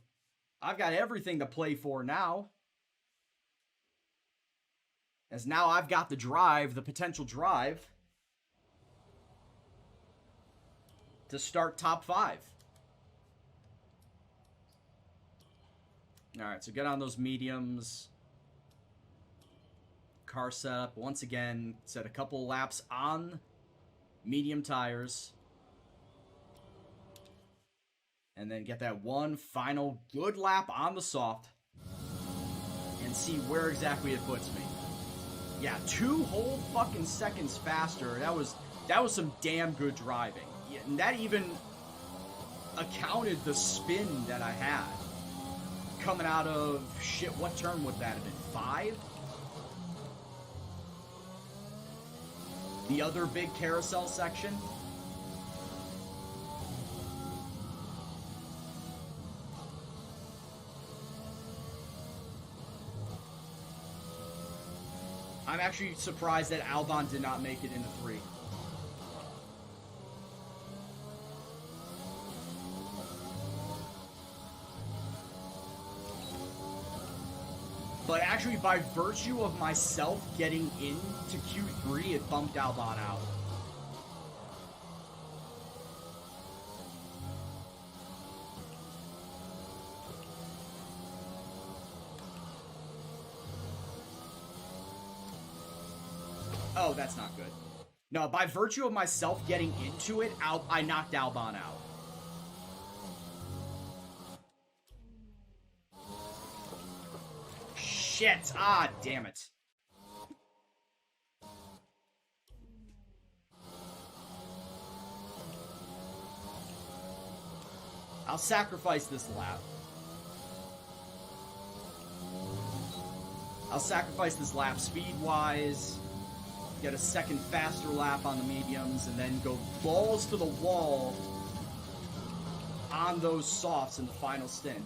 I've got everything to play for now. As now I've got the drive, the potential drive, to start top 5. Alright, so get on those mediums. Car setup. Once again, set a couple laps on medium tires. And then get that one final good lap on the soft. And see where exactly it puts me. Yeah, 2 whole fucking seconds faster. That was some damn good driving. Yeah, and that even accounted the spin that I had. Coming out of, shit, what turn would that have been? 5? The other big carousel section. I'm actually surprised that Albon did not make it into 3. But actually, by virtue of myself getting into Q3, it bumped Albon out. Oh, that's not good. No, by virtue of myself getting into it, I knocked Albon out. Shit! Ah, damn it. I'll sacrifice this lap. I'll sacrifice this lap speed-wise. Get a second faster lap on the mediums, and then go balls to the wall on those softs in the final stint.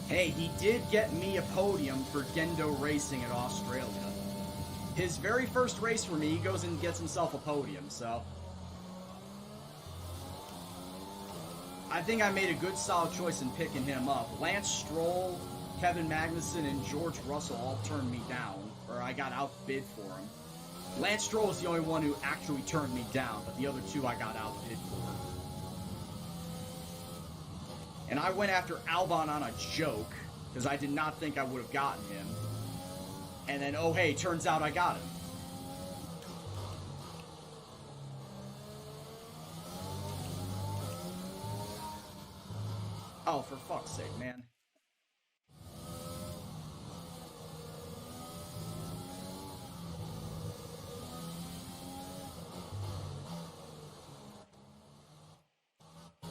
Hey, he did get me a podium for Gendo Racing at Australia. His very first race for me, he goes and gets himself a podium, so... I think I made a good solid choice in picking him up. Lance Stroll, Kevin Magnussen, and George Russell all turned me down, or I got outbid for him. Lance Stroll was the only one who actually turned me down, but the other 2 I got outbid for. And I went after Albon on a joke, because I did not think I would have gotten him. And then, oh hey, turns out I got him. Oh, for fuck's sake, man.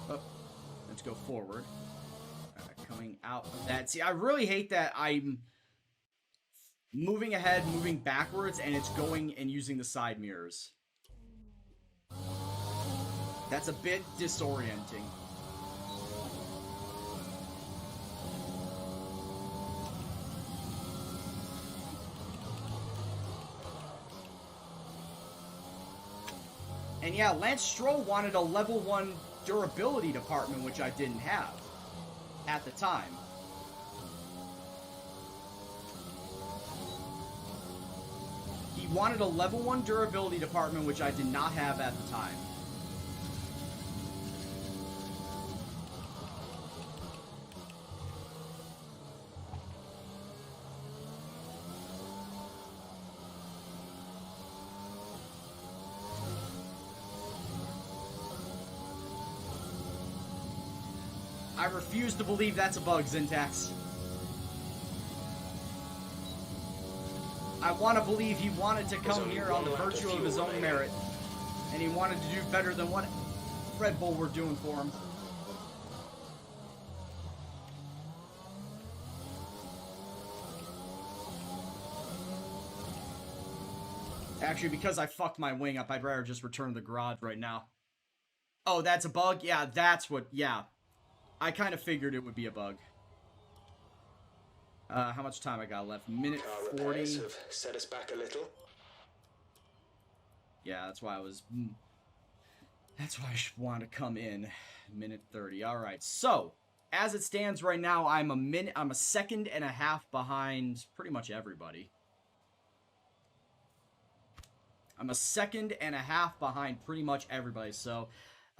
Oh. Let's go forward. Coming out of that. See, I really hate that I'm moving ahead, moving backwards, and it's going and using the side mirrors. That's a bit disorienting. And yeah, Lance Stroll wanted a level 1 durability department, which I didn't have at the time. He wanted a level 1 durability department, which I did not have at the time. I refuse to believe that's a bug, Zintax. I want to believe he wanted to come here on the virtue of his own merit. And he wanted to do better than what Red Bull were doing for him. Actually, because I fucked my wing up, I'd rather just return to the garage right now. Oh, that's a bug? Yeah, that's what... Yeah. I kind of figured it would be a bug. How much time I got left? Minute 40. Have set us back a little. Yeah, that's why I was... That's why I should want to come in. Minute 30. Alright, so... As it stands right now, I'm a second and a half behind pretty much everybody. I'm a second and a half behind pretty much everybody, so...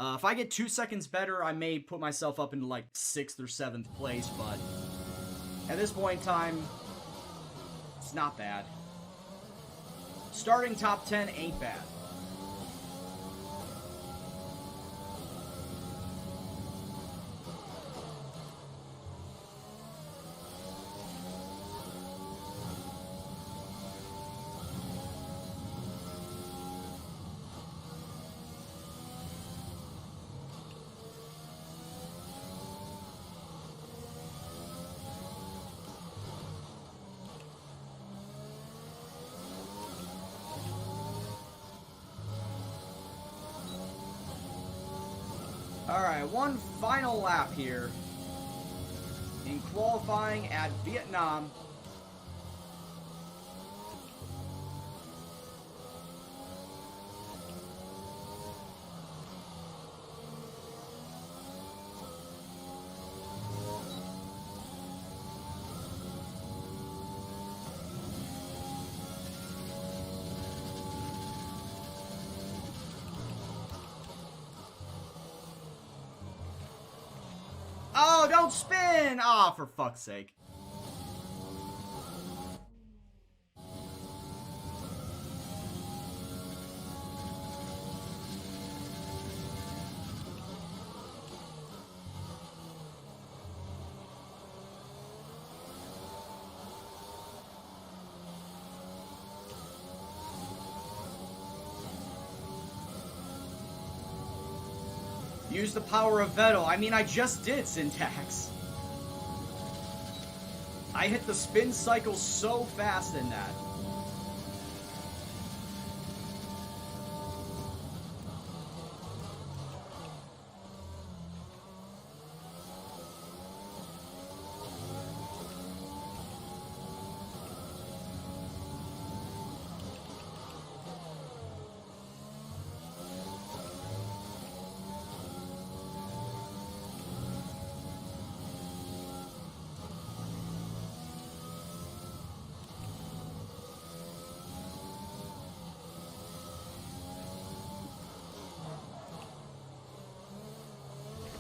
if I get 2 seconds better, I may put myself up into, like, 6th or 7th place, but... At this point in time, it's not bad. Starting top 10 ain't bad. Alright, one final lap here in qualifying at Vietnam. Oh, don't spin! Ah, for fuck's sake. Use the power of Vettel. I mean, I just did, Syntax. I hit the spin cycle so fast in that.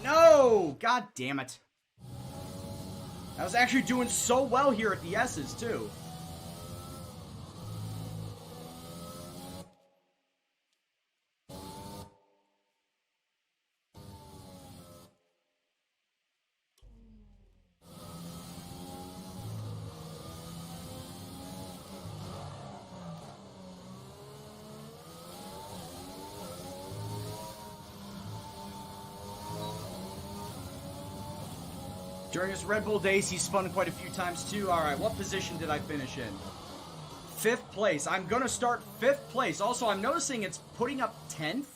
No! God damn it. I was actually doing so well here at the S's, too. During his Red Bull days, he spun quite a few times too. Alright, what position did I finish in? 5th place. I'm gonna start 5th place. Also, I'm noticing it's putting up 10th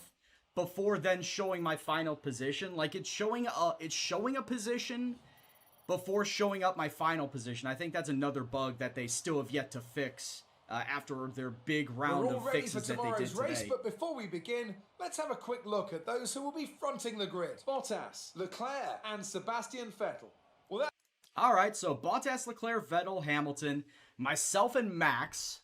before then showing my final position. Like, it's showing a position before showing up my final position. I think that's another bug that they still have yet to fix after their big round of fixes that they did today. Race, but before we begin, let's have a quick look at those who will be fronting the grid. Bottas, Leclerc, and Sebastian Vettel. Well, Alright, so Bottas, Leclerc, Vettel, Hamilton, myself and Max,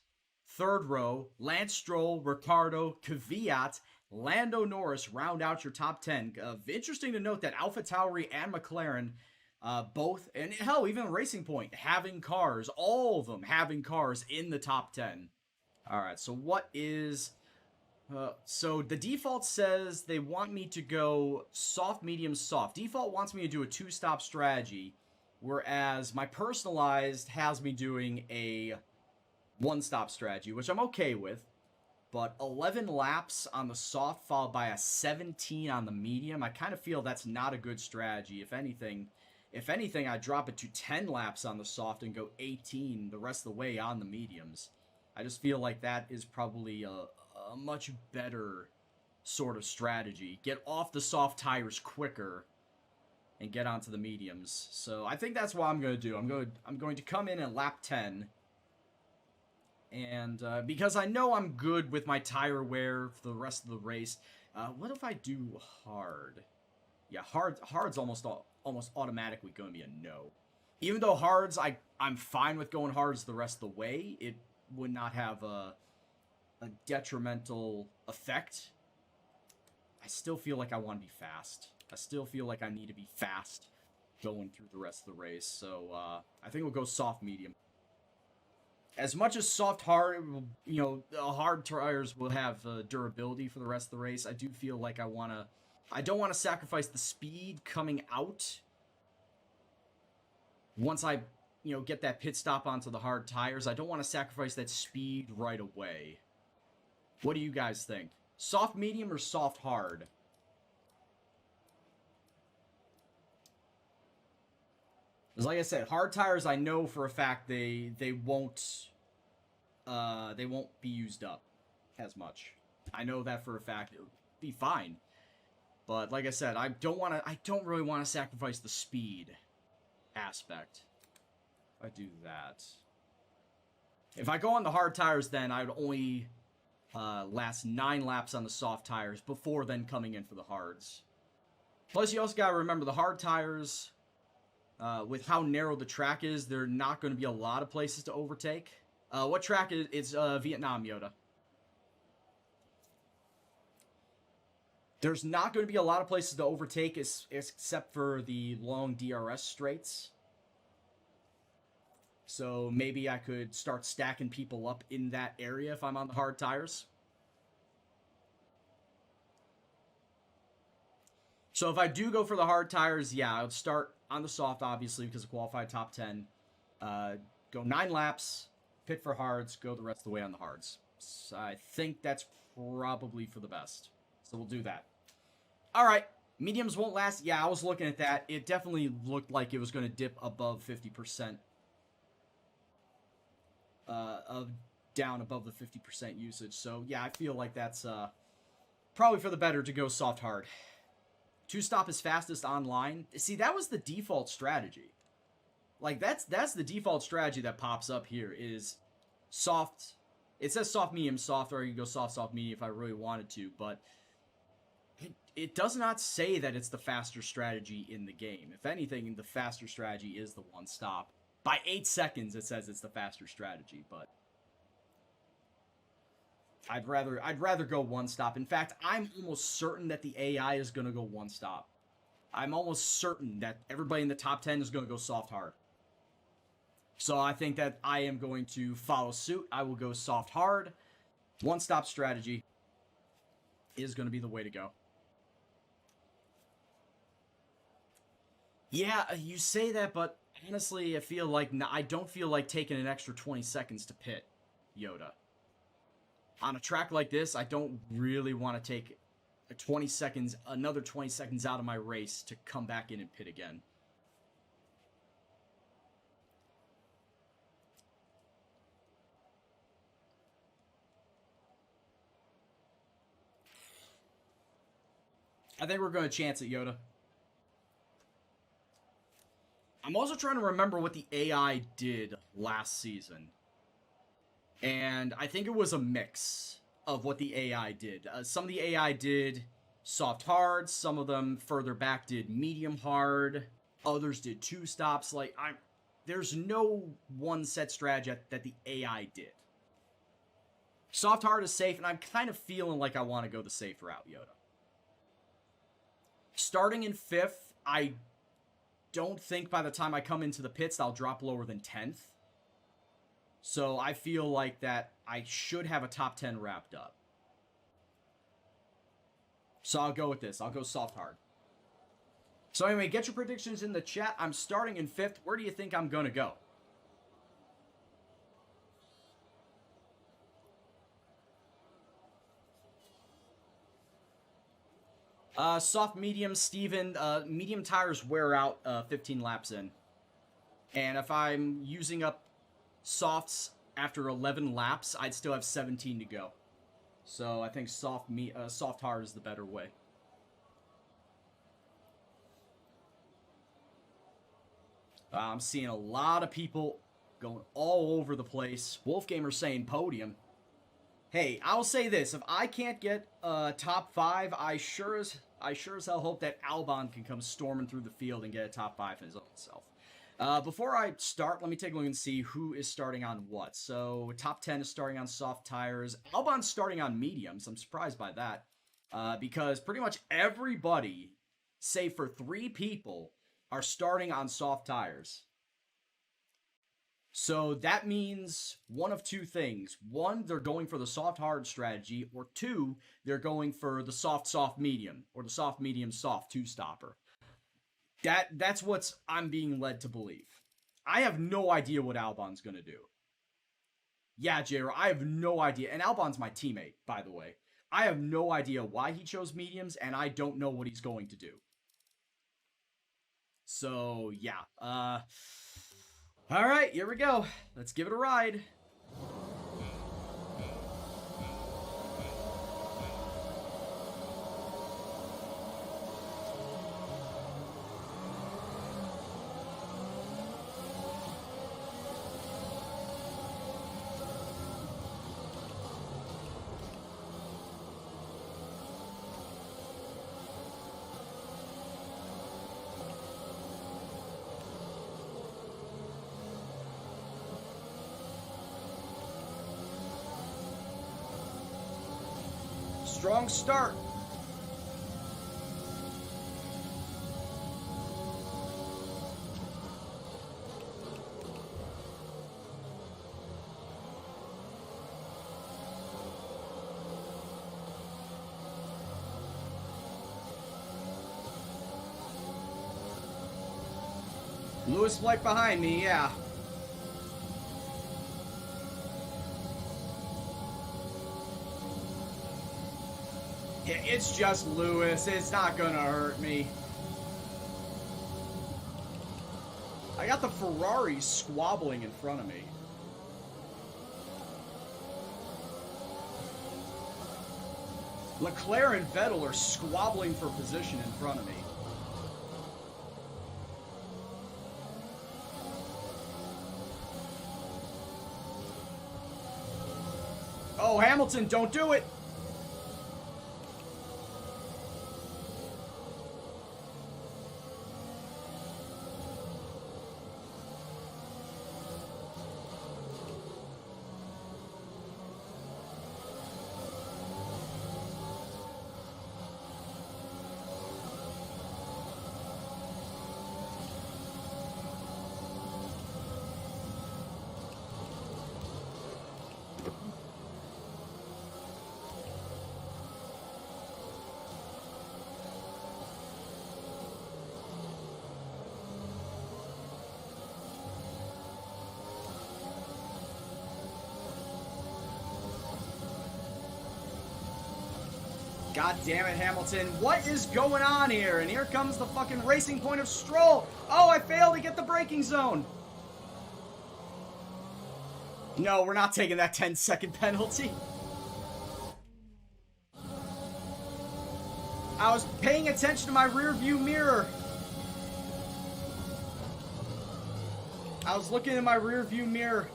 3rd row, Lance Stroll, Ricciardo, Kvyat, Lando Norris round out your top 10. Interesting to note that AlphaTauri and McLaren both, and hell, even Racing Point, having cars, all of them having cars in the top 10. Alright, so what is... So the default says they want me to go soft, medium, soft. Default wants me to do a 2-stop strategy, whereas my personalized has me doing a 1-stop strategy, which I'm okay with. But 11 laps on the soft followed by a 17 on the medium, I kind of feel that's not a good strategy. If anything, I drop it to 10 laps on the soft and go 18 the rest of the way on the mediums. I just feel like that is probably a much better sort of strategy. Get off the soft tires quicker and get onto the mediums. So I think that's what I'm going to do. I'm going to come in at lap 10. And because I know I'm good with my tire wear for the rest of the race, what if I do hard? Yeah, hard's almost automatically going to be a no. Even though hards, I'm fine with going hards the rest of the way. It would not have a detrimental effect. I still feel like I want to be fast. I still feel like I need to be fast going through the rest of the race. So I think we'll go soft medium. As much as soft hard, hard tires will have durability for the rest of the race, I do feel like I don't want to sacrifice the speed coming out. Once I, get that pit stop onto the hard tires, I don't want to sacrifice that speed right away. What do you guys think? Soft medium or soft hard? Because like I said, hard tires, I know for a fact they won't be used up as much. I know that for a fact. It'll be fine. But like I said, I don't really want to sacrifice the speed aspect. If I do that. If I go on the hard tires, then I would only last 9 laps on the soft tires before then coming in for the hards. Plus, you also gotta remember the hard tires, with how narrow the track is, there are not going to be a lot of places to overtake. What track is it's Vietnam, Yoda? There's not going to be a lot of places to overtake except for the long DRS straights. So maybe I could start stacking people up in that area if I'm on the hard tires. So if I do go for the hard tires, yeah, I would start on the soft, obviously, because of qualified top 10. Go 9 laps, pit for hards, go the rest of the way on the hards. So I think that's probably for the best. So we'll do that. All right, mediums won't last. Yeah, I was looking at that. It definitely looked like it was going to dip above 50%. Down above the 50% usage. So yeah, I feel like that's probably for the better to go soft hard. 2-stop is fastest online. See, that was the default strategy. Like that's the default strategy that pops up here is soft. It says soft, medium, soft, or you can go soft, soft, medium if I really wanted to, but it does not say that it's the faster strategy in the game. If anything, the faster strategy is the 1-stop. By 8 seconds, it says it's the faster strategy, but I'd rather go 1-stop. In fact, I'm almost certain that the AI is going to go 1-stop. I'm almost certain that everybody in the top 10 is going to go soft hard. So I think that I am going to follow suit. I will go soft hard. 1-stop strategy is going to be the way to go. Yeah, you say that, but honestly, I don't feel like taking an extra 20 seconds to pit, Yoda. On a track like this, I don't really want to take another 20 seconds out of my race to come back in and pit again. I think we're going to chance it, Yoda. I'm also trying to remember what the AI did last season. And I think it was a mix of what the AI did. Some of the AI did soft hard. Some of them further back did medium hard. Others did 2-stops. There's no one set strategy that the AI did. Soft hard is safe, and I'm kind of feeling like I want to go the safe route, Yoda. Starting in 5th, I don't think by the time I come into the pits, I'll drop lower than 10th. So I feel like that I should have a top 10 wrapped up. So I'll go with this. I'll go soft hard. So anyway, get your predictions in the chat. I'm starting in 5th. Where do you think I'm going to go? Soft medium, Steven. Medium tires wear out 15 laps in. And if I'm using up softs after 11 laps, I'd still have 17 to go. So I think soft hard is the better way. I'm seeing a lot of people going all over the place. Wolfgamer saying podium. Hey, I'll say this: if I can't get top 5, I sure as hell hope that Albon can come storming through the field and get a top 5 in his own self. Before I start, let me take a look and see who is starting on what. So, top 10 is starting on soft tires. Albon's starting on mediums. I'm surprised by that. Because pretty much everybody, save for 3 people, are starting on soft tires. So that means one of 2 things. 1, they're going for the soft hard strategy, or 2, they're going for the soft medium, or the soft medium soft 2-stopper. That's what I'm being led to believe. I have no idea what Albon's going to do. Yeah, J-Ro, I have no idea. And Albon's my teammate, by the way. I have no idea why he chose mediums, and I don't know what he's going to do. So, yeah. All right, here we go. Let's give it a ride. Strong start. Lewis Flight behind me, yeah. Yeah, it's just Lewis. It's not gonna hurt me. I got the Ferrari squabbling in front of me. Leclerc and Vettel are squabbling for position in front of me. Oh, Hamilton, don't do it! God damn it, Hamilton. What is going on here? And here comes the fucking racing point of Stroll. Oh, I failed to get the braking zone. No, we're not taking that 10-second penalty. I was paying attention to my rear view mirror. I was looking in my rear view mirror.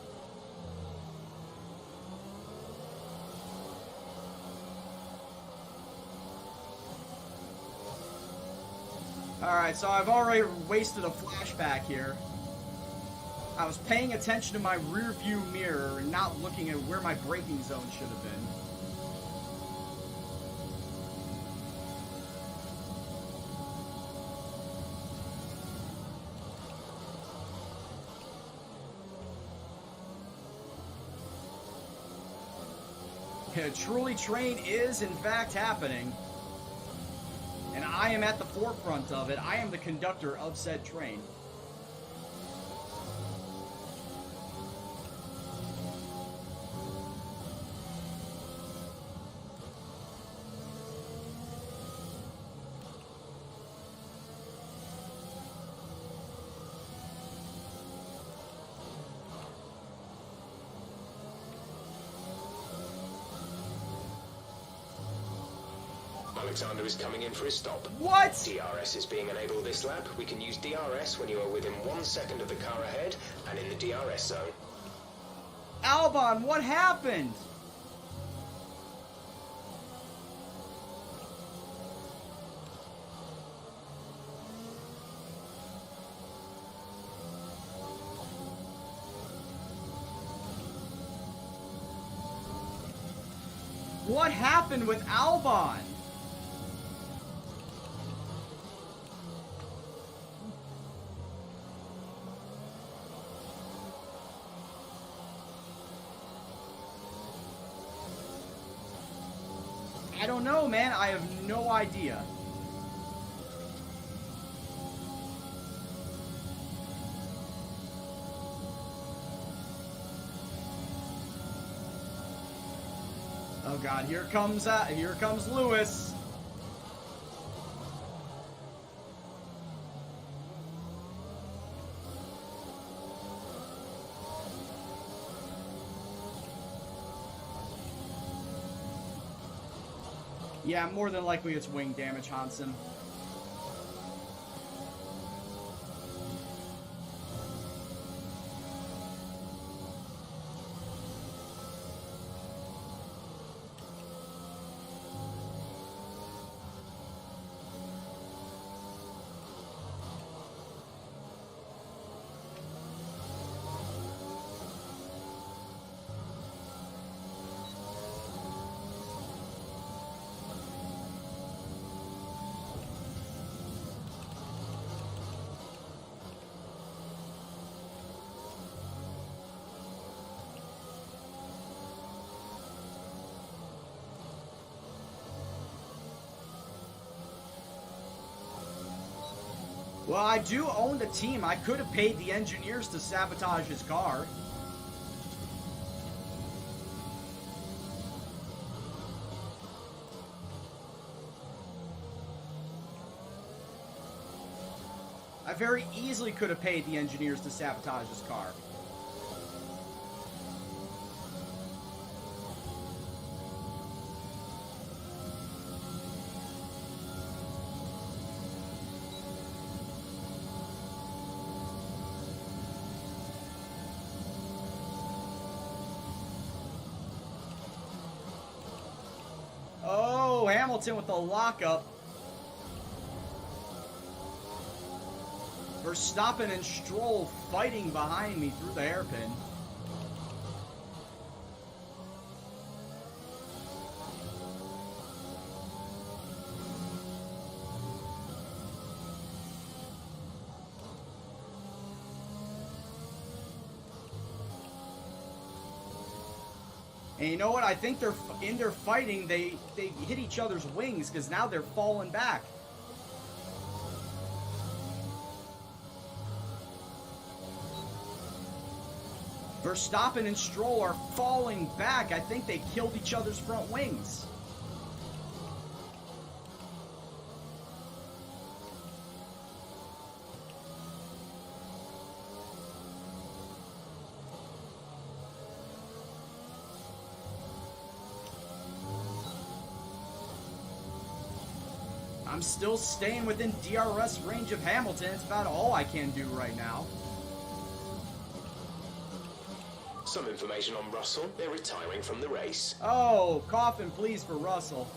Alright, so I've already wasted a flashback here. I was paying attention to my rear view mirror and not looking at where my braking zone should have been. Yeah, Truly Train is in fact happening. I am at the forefront of it. I am the conductor of said train. Alexander is coming in for his stop. What? DRS is being enabled this lap. We can use DRS when you are within 1 second of the car ahead and in the DRS zone. Albon, what happened? What happened with Albon? I don't know, man. I have no idea. Oh God, here comes Lewis. Yeah, more than likely it's wing damage, Hansen. Well, I do own the team. I could have paid the engineers to sabotage his car. I very easily could have paid the engineers to sabotage his car. Oh, Hamilton with the lockup. Verstappen and Stroll fighting behind me through the hairpin. And you know what? I think they're in their fighting. They hit each other's wings because now they're falling back. Verstappen and Stroll are falling back. I think they killed each other's front wings. I'm still staying within DRS range of Hamilton. It's about all I can do right now. Some information on Russell. They're retiring from the race. Oh, coffin please for Russell.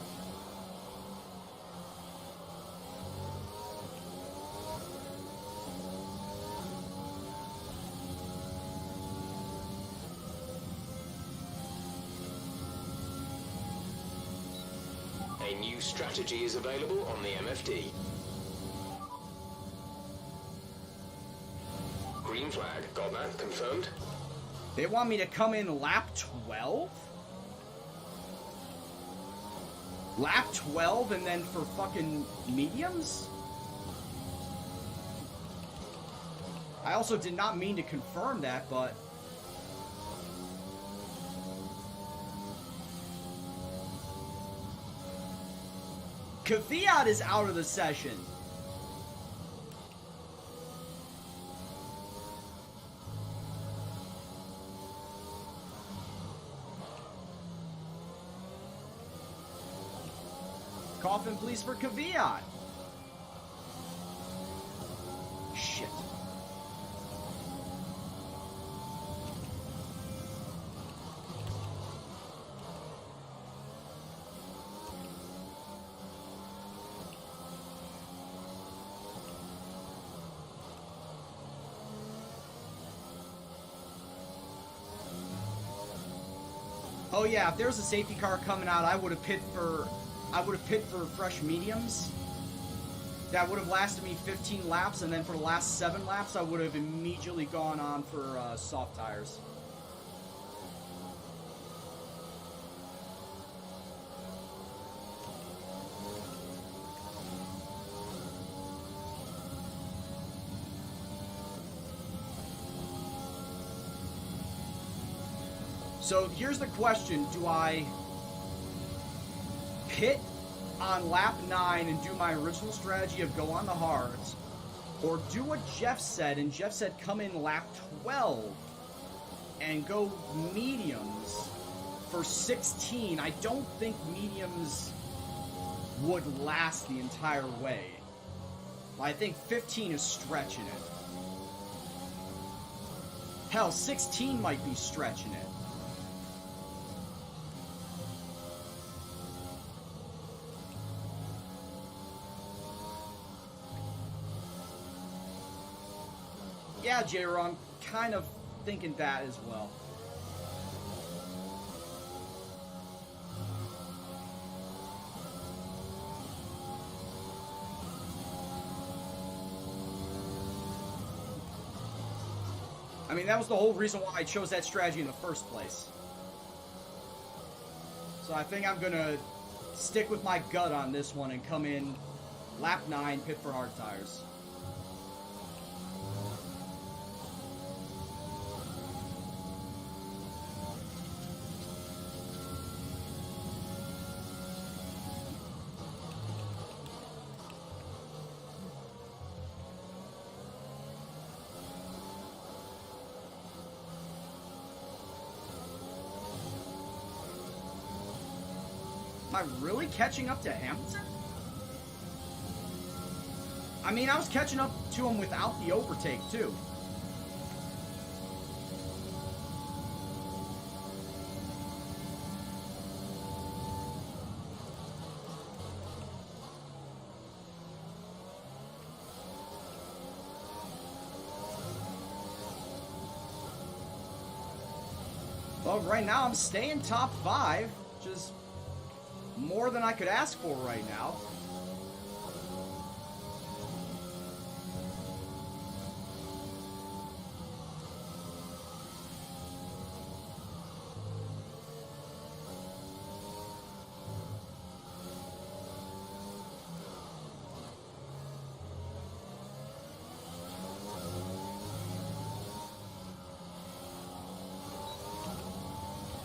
A new strategy is available on the MFD. Green flag. Got that confirmed? They want me to come in lap 12? Lap 12 and then for fucking mediums? I also did not mean to confirm that, but... Kvyat is out of the session. Coffin, please, for Kvyat. Shit. Oh yeah, if there was a safety car coming out, I would have pit for fresh mediums. That would have lasted me 15 laps, and then for the last 7 laps, I would have immediately gone on for soft tires. So here's the question, do I pit on lap 9 and do my original strategy of go on the hards, or do what Jeff said, and Jeff said come in lap 12 and go mediums for 16. I don't think mediums would last the entire way. I think 15 is stretching it. Hell, 16 might be stretching it. Yeah, J-Ro, I'm kind of thinking that as well. I mean, that was the whole reason why I chose that strategy in the first place. So I think I'm gonna stick with my gut on this one and come in lap 9, pit for hard tires. Am I really catching up to Hamilton? I mean, I was catching up to him without the overtake, too. Well, right now I'm staying top 5, which is more than I could ask for right now.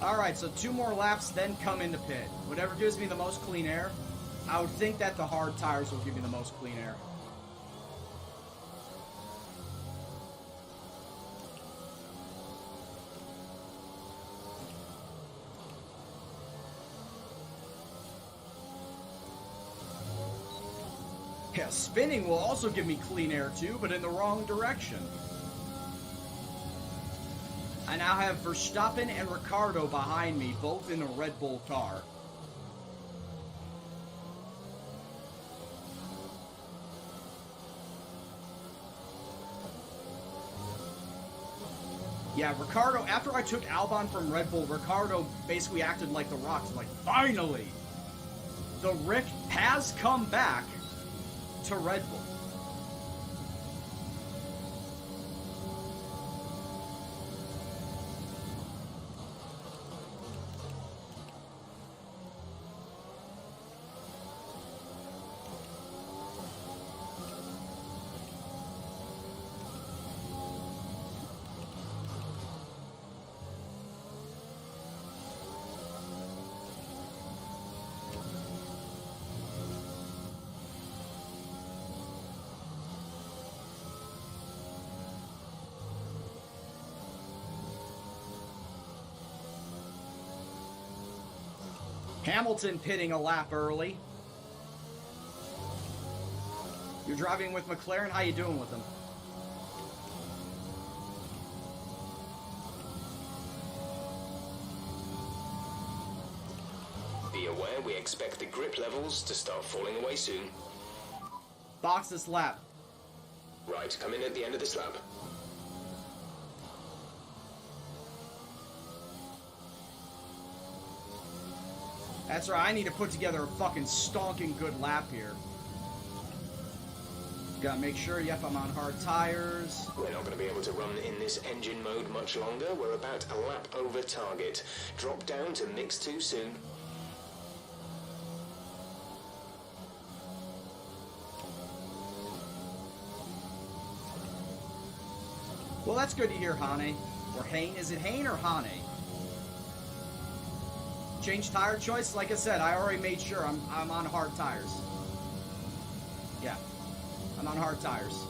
Alright, so 2 more laps, then come into pit. Whatever gives me the most clean air. I would think that the hard tires will give me the most clean air. Yeah, spinning will also give me clean air too, but in the wrong direction. I now have Verstappen and Ricciardo behind me, both in a Red Bull car. Yeah, Ricciardo, after I took Albon from Red Bull, Ricciardo basically acted like the Rock. Like, finally! The Rick has come back to Red Bull. Hamilton pitting a lap early. You're driving with McLaren. How you doing with them? Be aware we expect the grip levels to start falling away soon. Box this lap. Right, come in at the end of this lap. That's right, I need to put together a fucking stonking good lap here. Gotta make sure, yep, I'm on hard tires. We're not going to be able to run in this engine mode much longer. We're about a lap over target. Drop down to mix 2 soon. Well, that's good to hear, Hane. Or Hane. Is it Hane or Hane? Change tire choice? Like I said, I already made sure I'm on hard tires. Yeah. I'm on hard tires.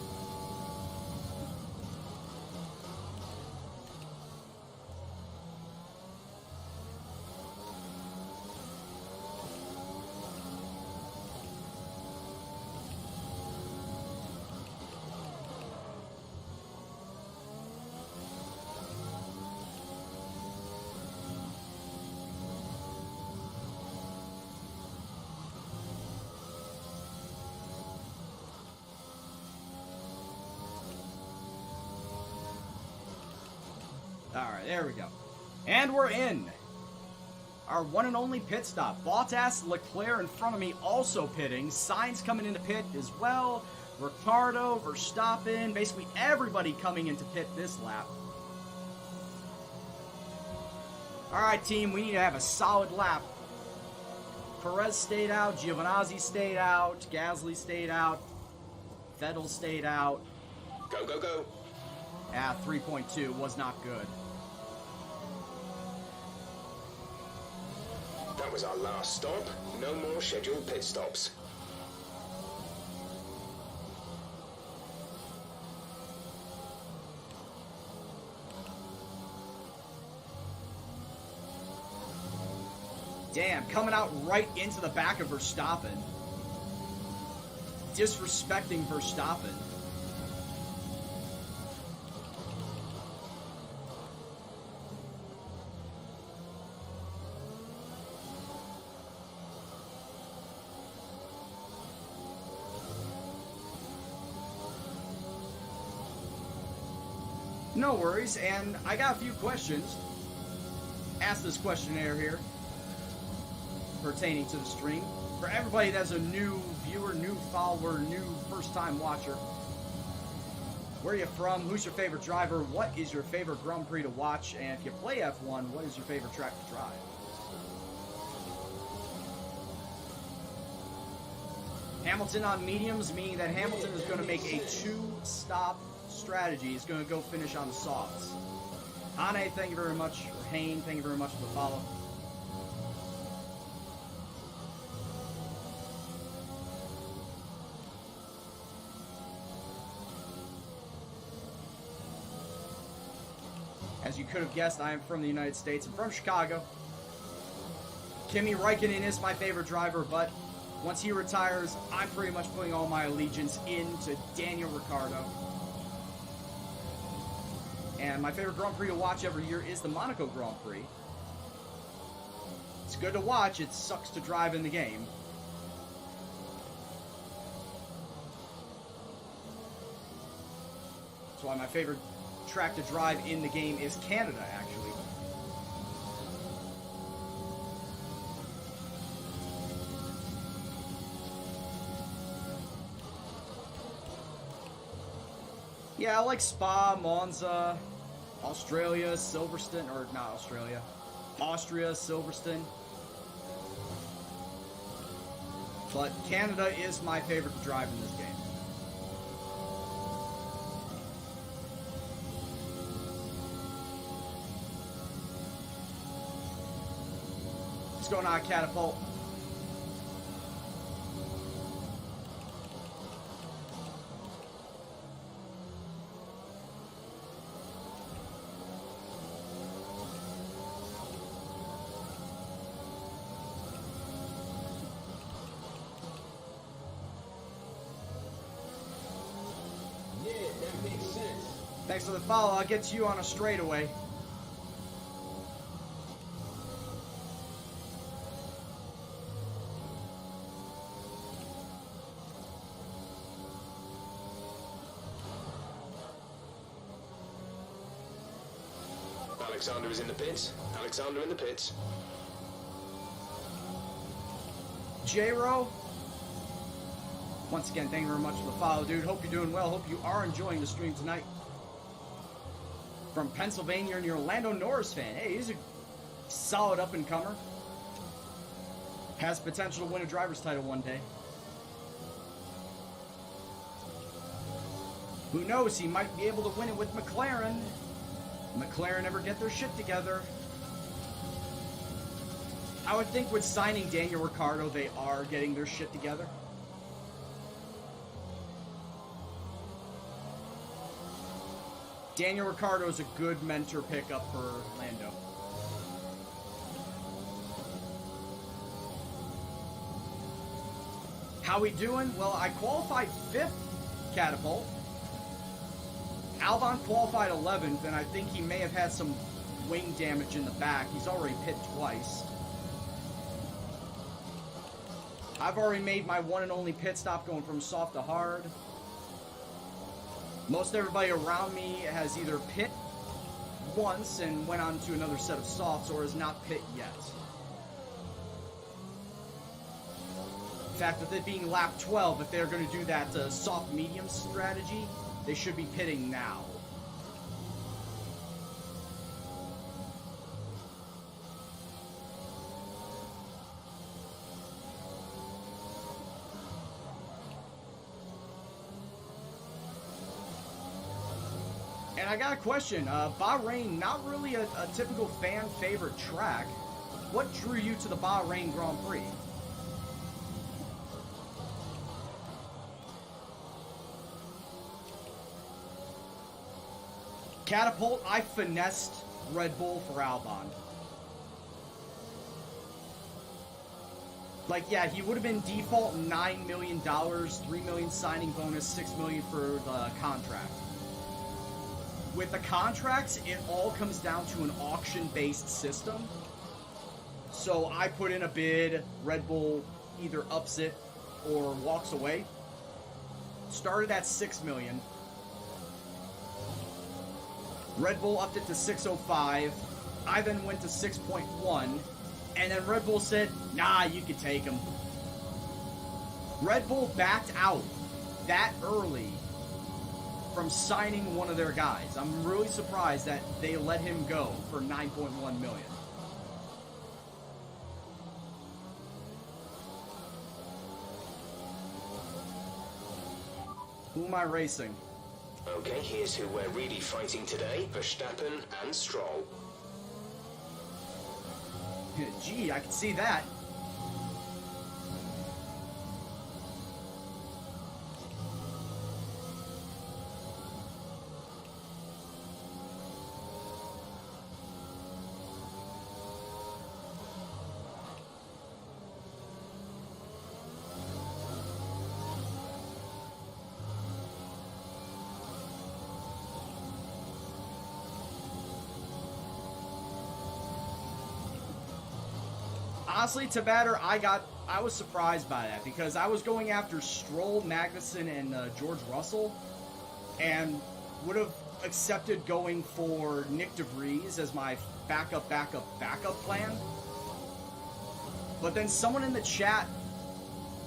Alright, there we go. And we're in. Our one and only pit stop. Bottas, Leclerc in front of me also pitting. Sainz coming into pit as well. Ricciardo, Verstappen. Basically everybody coming into pit this lap. Alright, team, we need to have a solid lap. Perez stayed out. Giovinazzi stayed out. Gasly stayed out. Vettel stayed out. Go, go, go. 3.2 was not good. That was our last stop. No more scheduled pit stops. Damn, coming out right into the back of Verstappen. Disrespecting Verstappen. No worries, and I got a few questions. Ask this questionnaire here pertaining to the stream. For everybody that's a new viewer, new follower, new first-time watcher. Where are you from? Who's your favorite driver? What is your favorite Grand Prix to watch? And if you play F1, what is your favorite track to drive? Hamilton on mediums, meaning that Hamilton is going to make a two-stop strategy. He's going to go finish on the softs. Hane, thank you very much. Or Hane, thank you very much for the follow. As you could have guessed, I am from the United States. I'm from Chicago. Kimi Räikkönen is my favorite driver, but once he retires, I'm pretty much putting all my allegiance into Daniel Ricciardo. And my favorite Grand Prix to watch every year is the Monaco Grand Prix. It's good to watch, it sucks to drive in the game. That's why my favorite track to drive in the game is Canada, actually. Yeah, I like Spa, Monza, Australia, Silverstone, or not Australia, Austria, Silverstone. But Canada is my favorite to drive in this game. What's going on, Catapult? Thanks for the follow. I'll get you on a straightaway. Alexander is in the pits. Alexander in the pits. J-Ro. Once again, thank you very much for the follow, dude. Hope you're doing well. Hope you are enjoying the stream tonight. From Pennsylvania and you're an Orlando Norris fan. Hey, he's a solid up-and-comer. Has potential to win a driver's title one day. Who knows? He might be able to win it with McLaren. McLaren never get their shit together. I would think with signing Daniel Ricciardo, they are getting their shit together. Daniel Ricciardo is a good mentor pickup for Lando. How we doing? Well, I qualified 5th catapult. Albon qualified 11th, and I think he may have had some wing damage in the back. He's already pit twice. I've already made my one and only pit stop going from soft to hard. Most everybody around me has either pit once and went on to another set of softs or has not pit yet. In fact, with it being lap 12, if they're going to do that soft medium strategy, they should be pitting now. And I got a question. Bahrain, not really a typical fan favorite track. What drew you to the Bahrain Grand Prix? Catapult, I finessed Red Bull for Albon. Like, yeah, he would have been default $9 million, $3 million signing bonus, $6 million for the contract. With the contracts, it all comes down to an auction-based system. So I put in a bid, Red Bull either ups it or walks away. Started at $6 million. Red Bull upped it to 605. I then went to 6.1. And then Red Bull said, nah, you can take him. Red Bull backed out that early from signing one of their guys. I'm really surprised that they let him go for $9.1 million. Who am I racing? Okay, here's who we're really fighting today. Verstappen and Stroll. Gee, I can see that. Honestly, Tabatter, I was surprised by that because I was going after Stroll, Magnussen, and George Russell, and would have accepted going for Nick DeVries as my backup plan. But then someone in the chat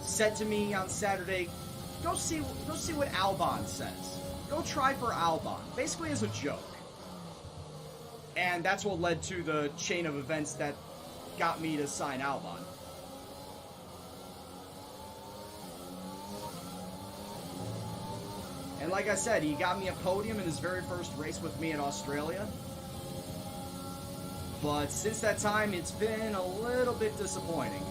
said to me on Saturday, go see what Albon says. Go try for Albon, basically as a joke. And that's what led to the chain of events that got me to sign Albon. And like I said, he got me a podium in his very first race with me in Australia. But since that time, it's been a little bit disappointing.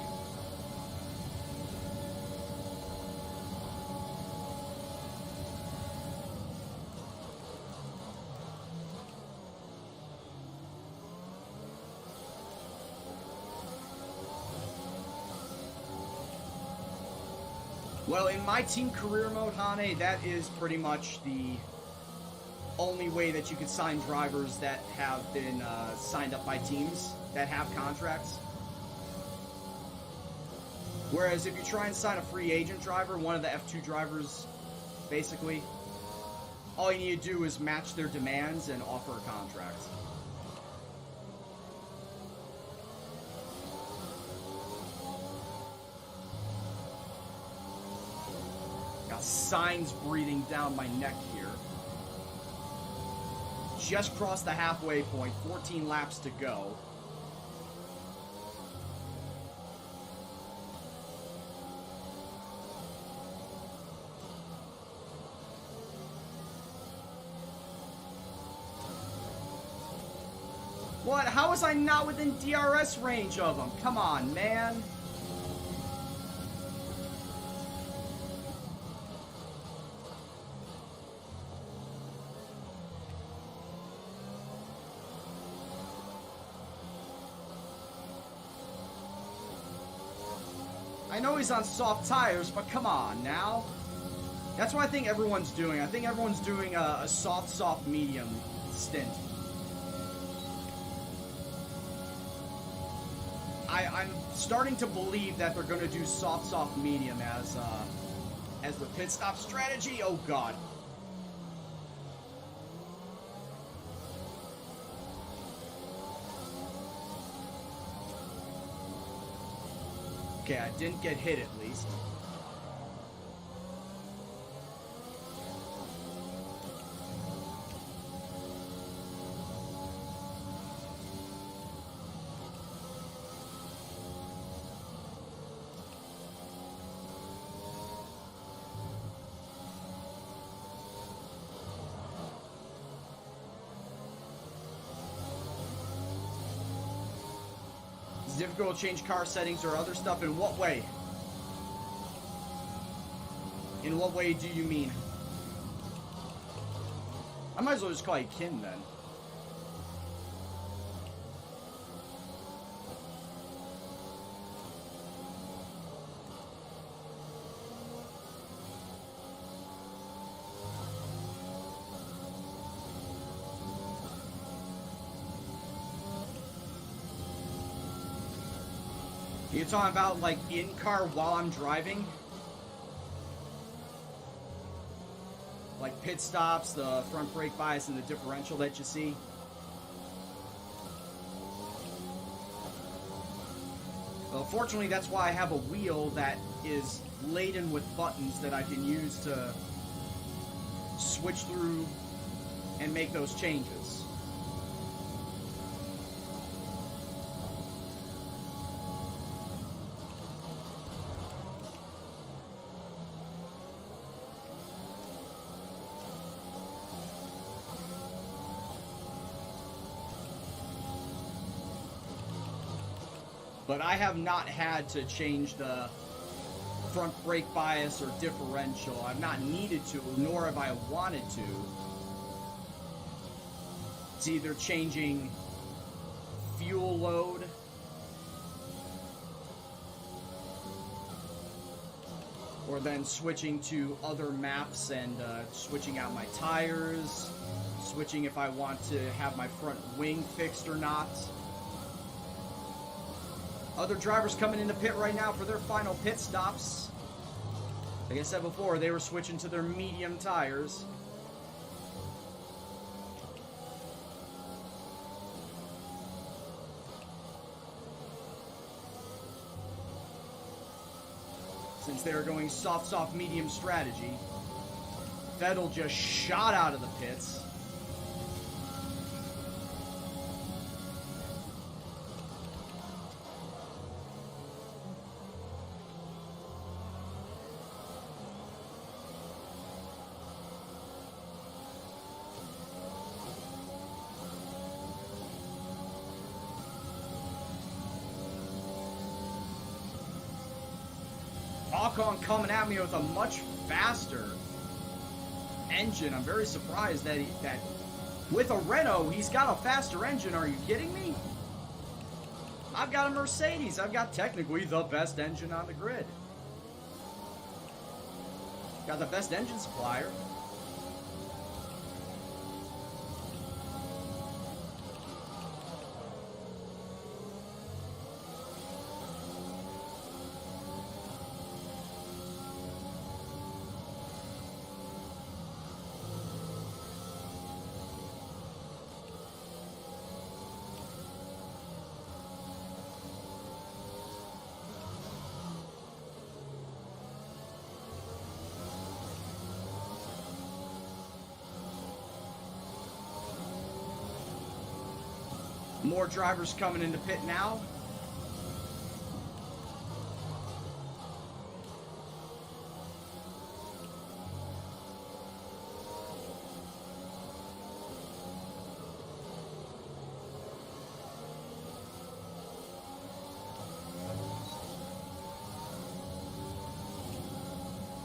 Well, in my team career mode, Hane, that is pretty much only way that you could sign drivers that have been signed up by teams that have contracts. Whereas if you try and sign a free agent driver, one of the F2 drivers, basically, all you need to do is match their demands and offer a contract. Got signs breathing down my neck here. Just crossed the halfway point, 14 laps to go. What? How was I not within DRS range of them? Come on, man. I know he's on soft tires, but come on now. That's what I think everyone's doing. I think everyone's doing a soft, medium stint. I'm starting to believe that they're going to do soft, medium as the pit stop strategy. Oh, God. Okay, I didn't get hit at least. It's difficult to change car settings or other stuff. In what way? In what way do you mean? I might as well just call you Kin then. You're talking about, like, in-car while I'm driving? Like pit stops, the front brake bias, and the differential that you see? Well, fortunately, that's why I have a wheel that is laden with buttons that I can use to switch through and make those changes. But I have not had to change the front brake bias or differential. I've not needed to, nor have I wanted to. It's either changing fuel load or then switching to other maps and switching out my tires, switching if I want to have my front wing fixed or not. Other drivers coming into pit right now for their final pit stops. Like I said before, they were switching to their medium tires. Since they were going soft, medium strategy, Vettel just shot out of the pits. Ocon coming at me with a much faster engine. I'm very surprised that with a Renault, he's got a faster engine. Are you kidding me? I've got a Mercedes. I've got technically the best engine on the grid. Got the best engine supplier. More drivers coming into pit now.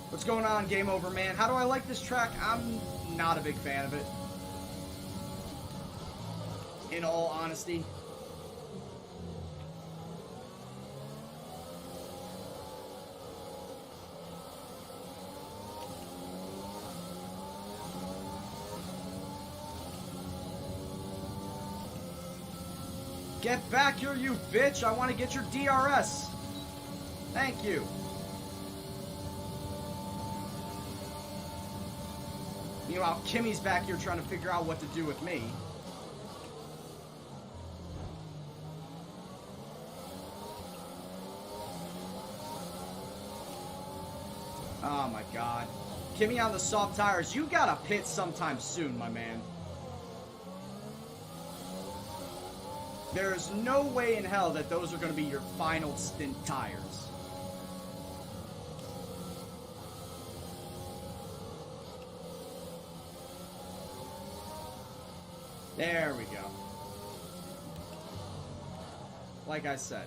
What's going on, Game Over Man? How do I like this track? I'm not a big fan of it. In all honesty. Get back here, you bitch! I want to get your DRS. Thank you. Meanwhile, Kimmy's back here trying to figure out what to do with me. Oh my god. Kimmy on the soft tires. You gotta pit sometime soon, my man. There's no way in hell that those are gonna be your final stint tires. There we go. Like I said.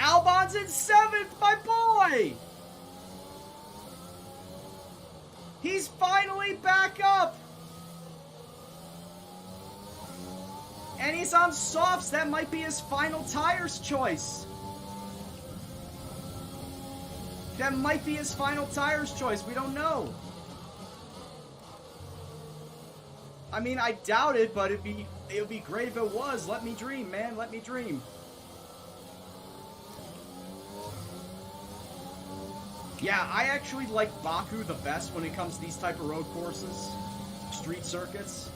Albon's in 7th, my boy! He's finally back up! And he's on softs. That might be his final tires choice. That might be his final tires choice. We don't know. I mean, I doubt it, but it would be great if it was. Let me dream, man. Let me dream. Yeah, I actually like Baku the best when it comes to these type of road courses. Street circuits.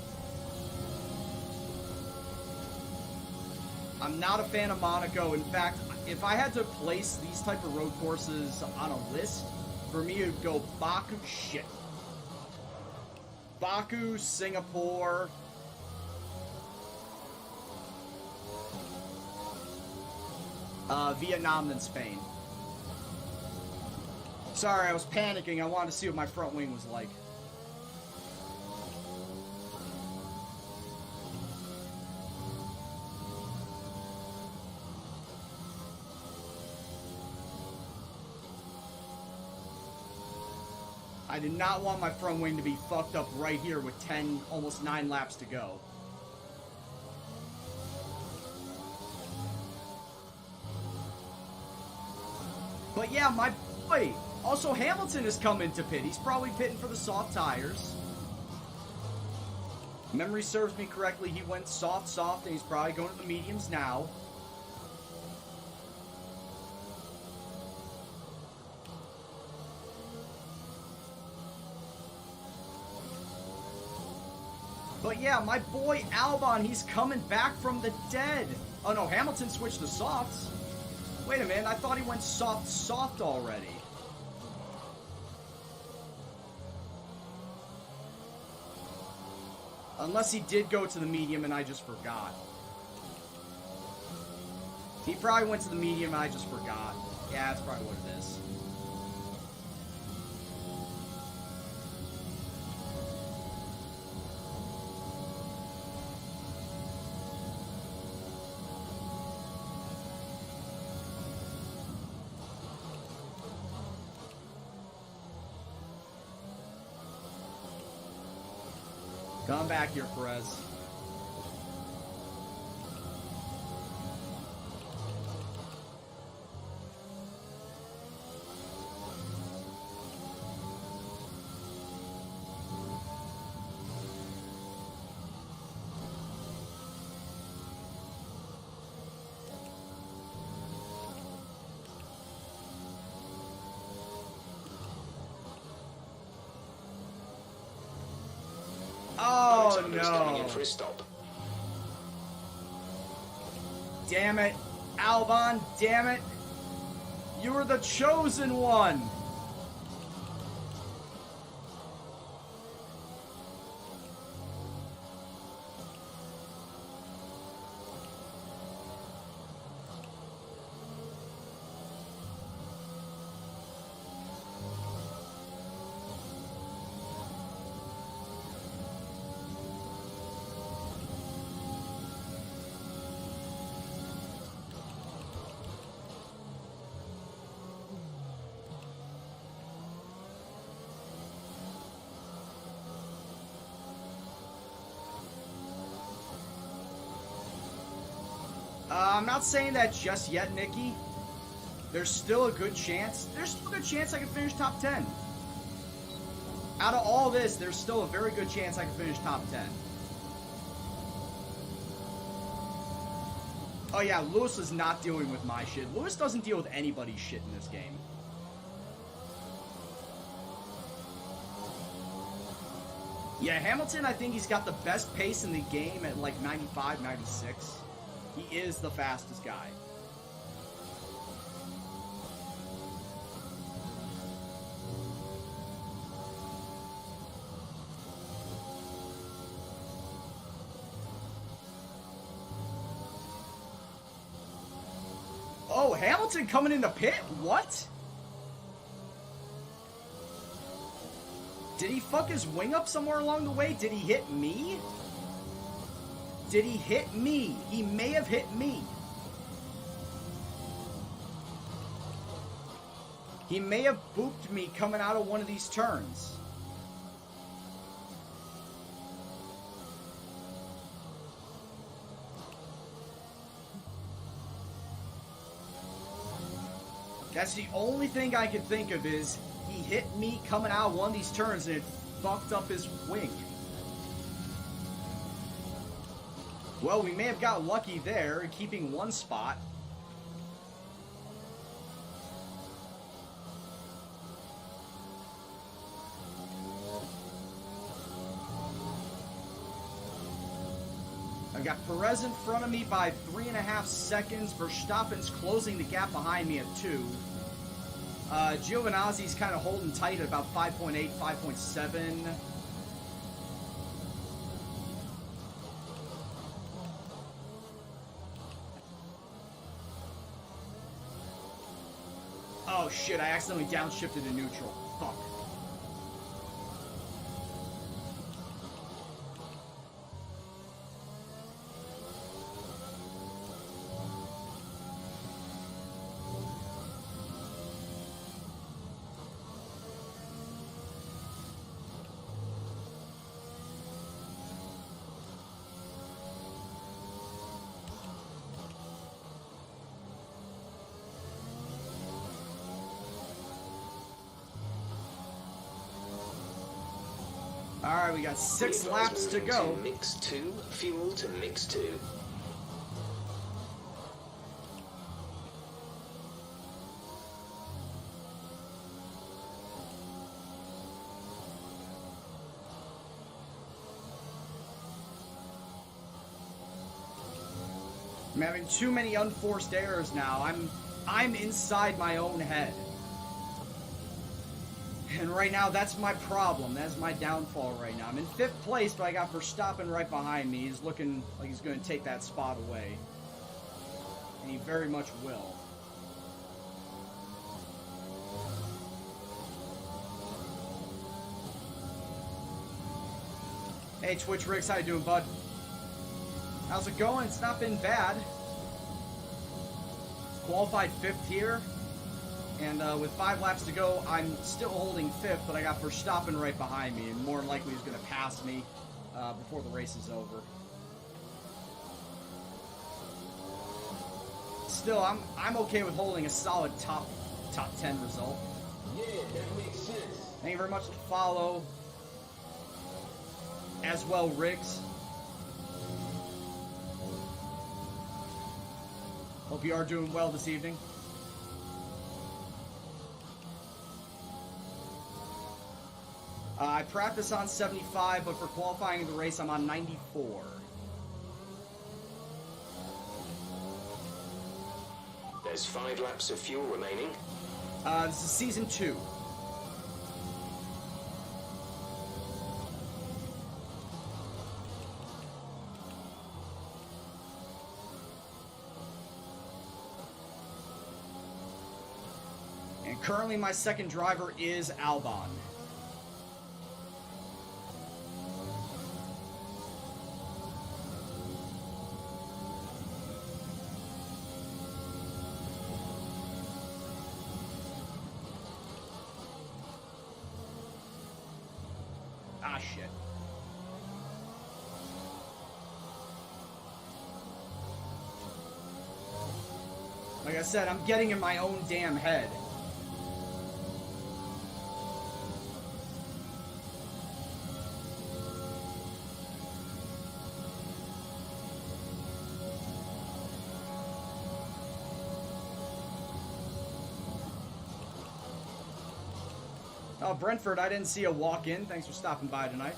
I'm not a fan of Monaco. In fact, if I had to place these type of road courses on a list, for me it would go Baku, shit. Baku, Singapore. Vietnam, and Spain. Sorry, I was panicking. I wanted to see what my front wing was like. I did not want my front wing to be fucked up right here with 10, almost 9 laps to go. But yeah, my boy. Also, Hamilton has come into pit. He's probably pitting for the soft tires. Memory serves me correctly. He went soft, and he's probably going to the mediums now. But yeah, my boy Albon, he's coming back from the dead. Oh no, Hamilton switched to softs. Wait a minute, I thought he went soft already. Unless he did go to the medium and I just forgot. He probably went to the medium and I just forgot. Yeah, that's probably what it is. Come back here, Perez. Alexander's coming in for his stop. Damn it. Albon, damn it. You were the chosen one. I'm not saying that just yet, Nikki. There's still a good chance. There's still a good chance I can finish top 10. Out of all this, there's still a very good chance I can finish top 10. Oh yeah, Lewis is not dealing with my shit. Lewis doesn't deal with anybody's shit in this game. Yeah, Hamilton, I think he's got the best pace in the game at like 95, 96. He is the fastest guy. Oh, Hamilton coming into pit? What? Did he fuck his wing up somewhere along the way? Did he hit me? Did he hit me? He may have hit me. He may have booped me coming out of one of these turns. That's the only thing I can think of is he hit me coming out of one of these turns and it fucked up his wing. Well, we may have got lucky there, keeping one spot. I've got Perez in front of me by 3.5 seconds. Verstappen's closing the gap behind me at 2. Giovinazzi's kind of holding tight at about 5.8, 5.7. Oh shit, I accidentally downshifted to neutral. Fuck. Alright, we got 6 laps to go. Mix 2, fuel to mix 2. I'm having too many unforced errors now. I'm inside my own head. And right now, that's my problem. That's my downfall right now. I'm in 5th place, but I got Verstappen right behind me. He's looking like he's going to take that spot away. And he very much will. Hey, Twitch Riggs, how you doing, bud? How's it going? It's not been bad. Qualified 5th here. And with 5 laps to go, I'm still holding 5th, but I got Verstappen right behind me, and more than likely he's going to pass me before the race is over. Still, I'm okay with holding a solid top 10 result. Yeah, that makes sense. Thank you very much to follow. As well, Riggs. Hope you are doing well this evening. I practice on 75, but for qualifying the race, I'm on 94. There's 5 laps of fuel remaining. This is season 2. And currently my second driver is Albon. Ah, shit. Like I said, I'm getting in my own damn head. Oh, Brentford, I didn't see a walk-in. Thanks for stopping by tonight.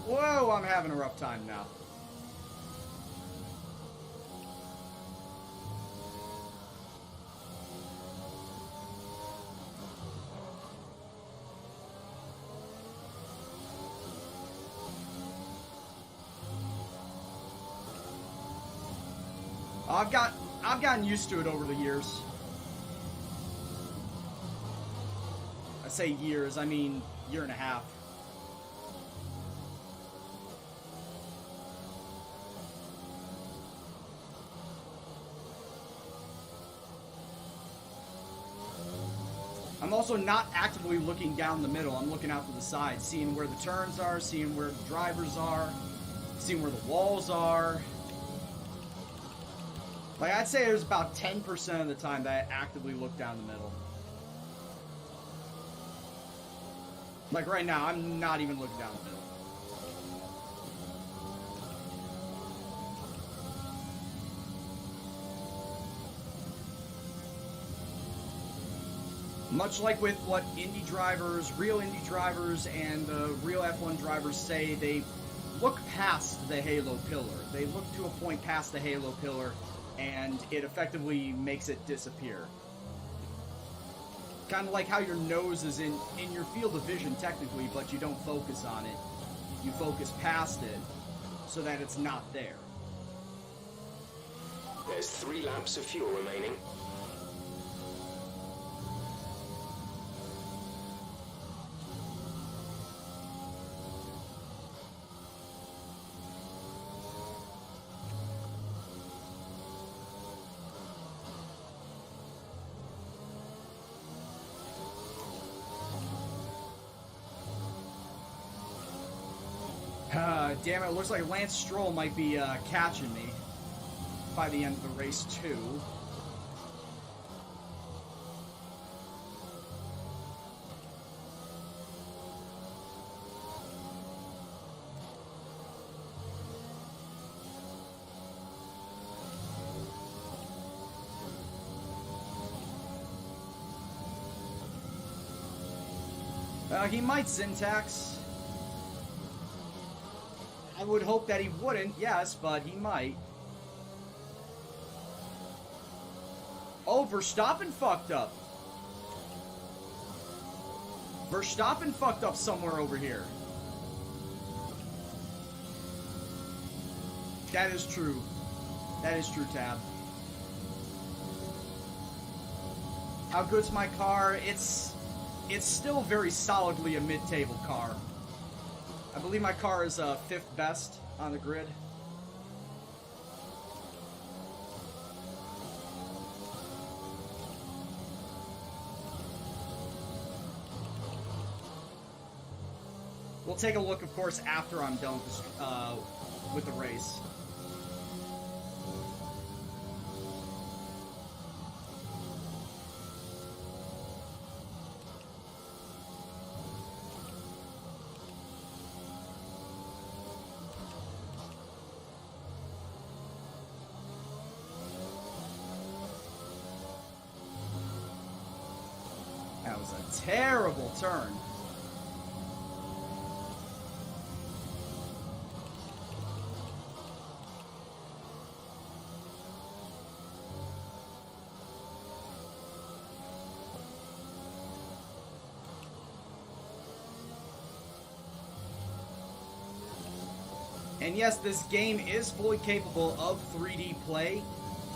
Whoa, I'm having a rough time now. I've gotten used to it over the years. I say years, I mean year and a half. I'm also not actively looking down the middle. I'm looking out to the side, seeing where the turns are, seeing where the drivers are, seeing where the walls are. Like, I'd say there's about 10% of the time that I actively look down the middle. Like right now, I'm not even looking down the middle. Much like with what Indy drivers, real Indy drivers, and real F1 drivers say, they look past the halo pillar. They look to a point past the halo pillar, and it effectively makes it disappear. Kind of like how your nose is in your field of vision technically, but you don't focus on it. You focus past it so that it's not there. There's 3 laps of fuel remaining. Damn it, looks like Lance Stroll might be catching me by the end of the race, too. He might syntax. I would hope that he wouldn't, yes, but he might. Oh, Verstappen fucked up. Verstappen fucked up somewhere over here. That is true. That is true, Tab. How good's my car? It's still very solidly a mid-table car. I believe my car is 5th best on the grid. We'll take a look, of course, after I'm done with the race. was a terrible turn. And yes, this game is fully capable of 3D play,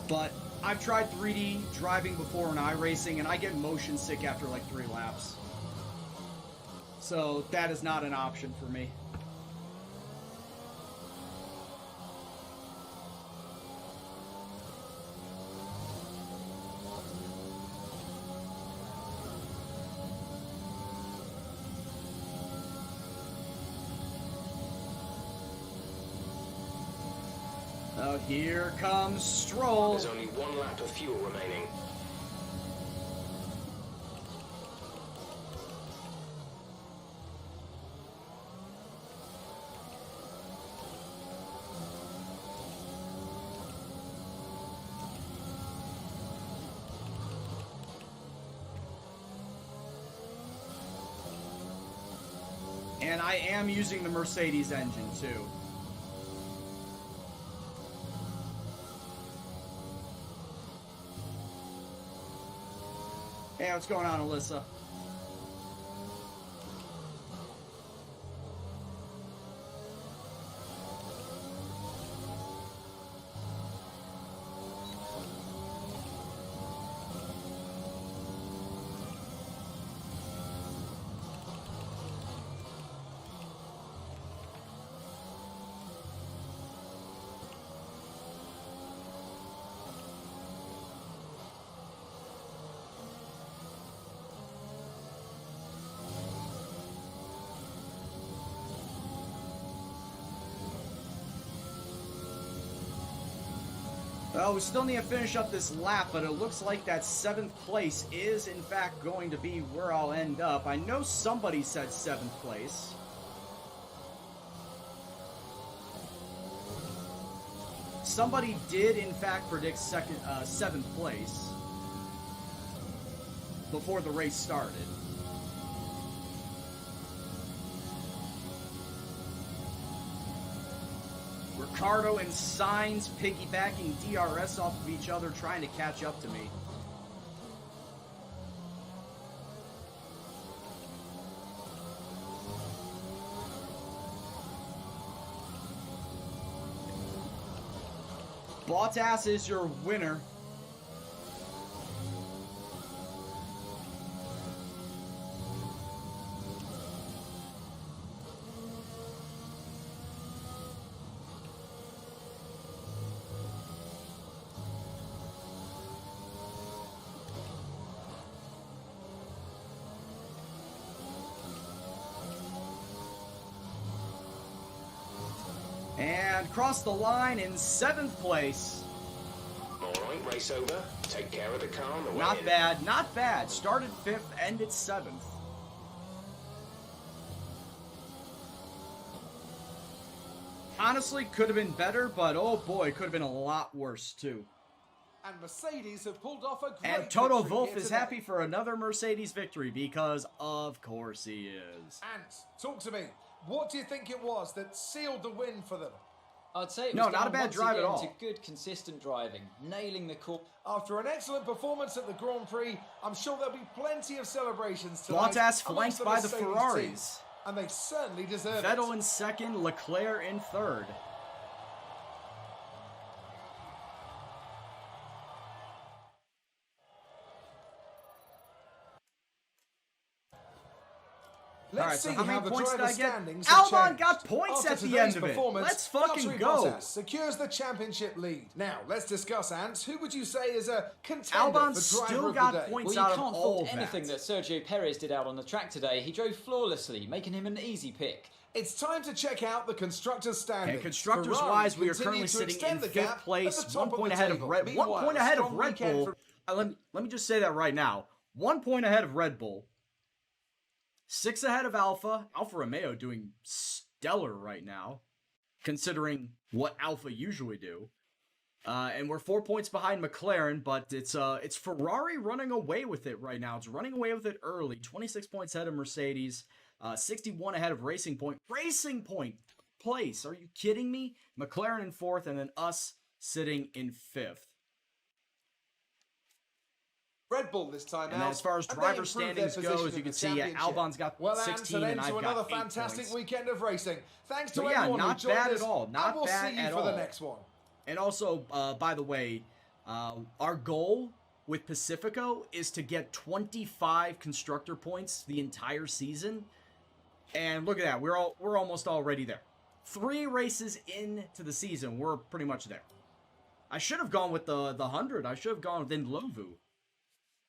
but I've tried 3D driving before in iRacing, and I get motion sick after like 3 laps. So that is not an option for me. Oh, here comes Stroll. There's only 1 lap of fuel remaining. And I am using the Mercedes engine too. Hey, what's going on, Alyssa? Well, we still need to finish up this lap, but it looks like that 7th place is, in fact, going to be where I'll end up. I know somebody said 7th place. Somebody did, in fact, predict 7th place before the race started. Ricardo and Sainz piggybacking DRS off of each other, trying to catch up to me. Bottas is your winner. And crossed the line in 7th place. Alright, race over. Take care of the car on the way Not in. bad, not bad. Started 5th, ended 7th. Honestly, could have been better, but oh boy, could have been a lot worse too. And Mercedes have pulled off a great And Toto victory Wolff here is today. happy for another Mercedes victory because of course he is. Ant, talk to me. What do you think it was that sealed the win for them? I'd say it No, was not a down bad once drive at again all. to good, consistent driving, nailing the course. After an excellent performance at the Grand Prix, I'm sure there'll be plenty of celebrations tonight. Bottas amongst flanked by the Mercedes team. Ferraris. And they certainly deserve Vettel it. in 2nd, Leclerc in 3rd. Let's Alright, see so how many the points did driver I get? standings have Albon changed. got points After at the today's end of it. performance, Let's fucking Valtteri go. Bottas secures the championship lead. Now, let's discuss, Ant. Who would you say is a contender Albon for still driver of got the day? points Well, out you of can't all fault of anything that Sergio Perez did out on the track today. He drove flawlessly, making him an easy pick. It's time to check out the constructors' standings. And constructors Ferrari wise, we are continue currently to sitting extend in the 5th gap place, at the top 1 of point the ahead of table. Red. 1 Meanwhile, point ahead of strong Red weekend Bull. for- Let me just say that right now. 1 point ahead of Red Bull. 6 ahead of Alpha. Alfa Romeo doing stellar right now, considering what Alpha usually do. And we're 4 points behind McLaren, but it's Ferrari running away with it right now. It's running away with it early. 26 points ahead of Mercedes, 61 ahead of Racing Point. Racing Point place. Are you kidding me? McLaren in 4th, and then us sitting in 5th. Red Bull this time And out. as far as driver standings go, as you can see, Albon's got 16 and I've got 8 another fantastic points. weekend of racing. Thanks to So yeah, everyone who not joined bad us, at all. Not and we'll bad see you at for all. the next one. And also, by the way, our goal with Pacifico is to get 25 constructor points the entire season. And look at that, we're almost already there. 3 races into the season, we're pretty much there. I should have gone with the 100. I should have gone with Ndlovu,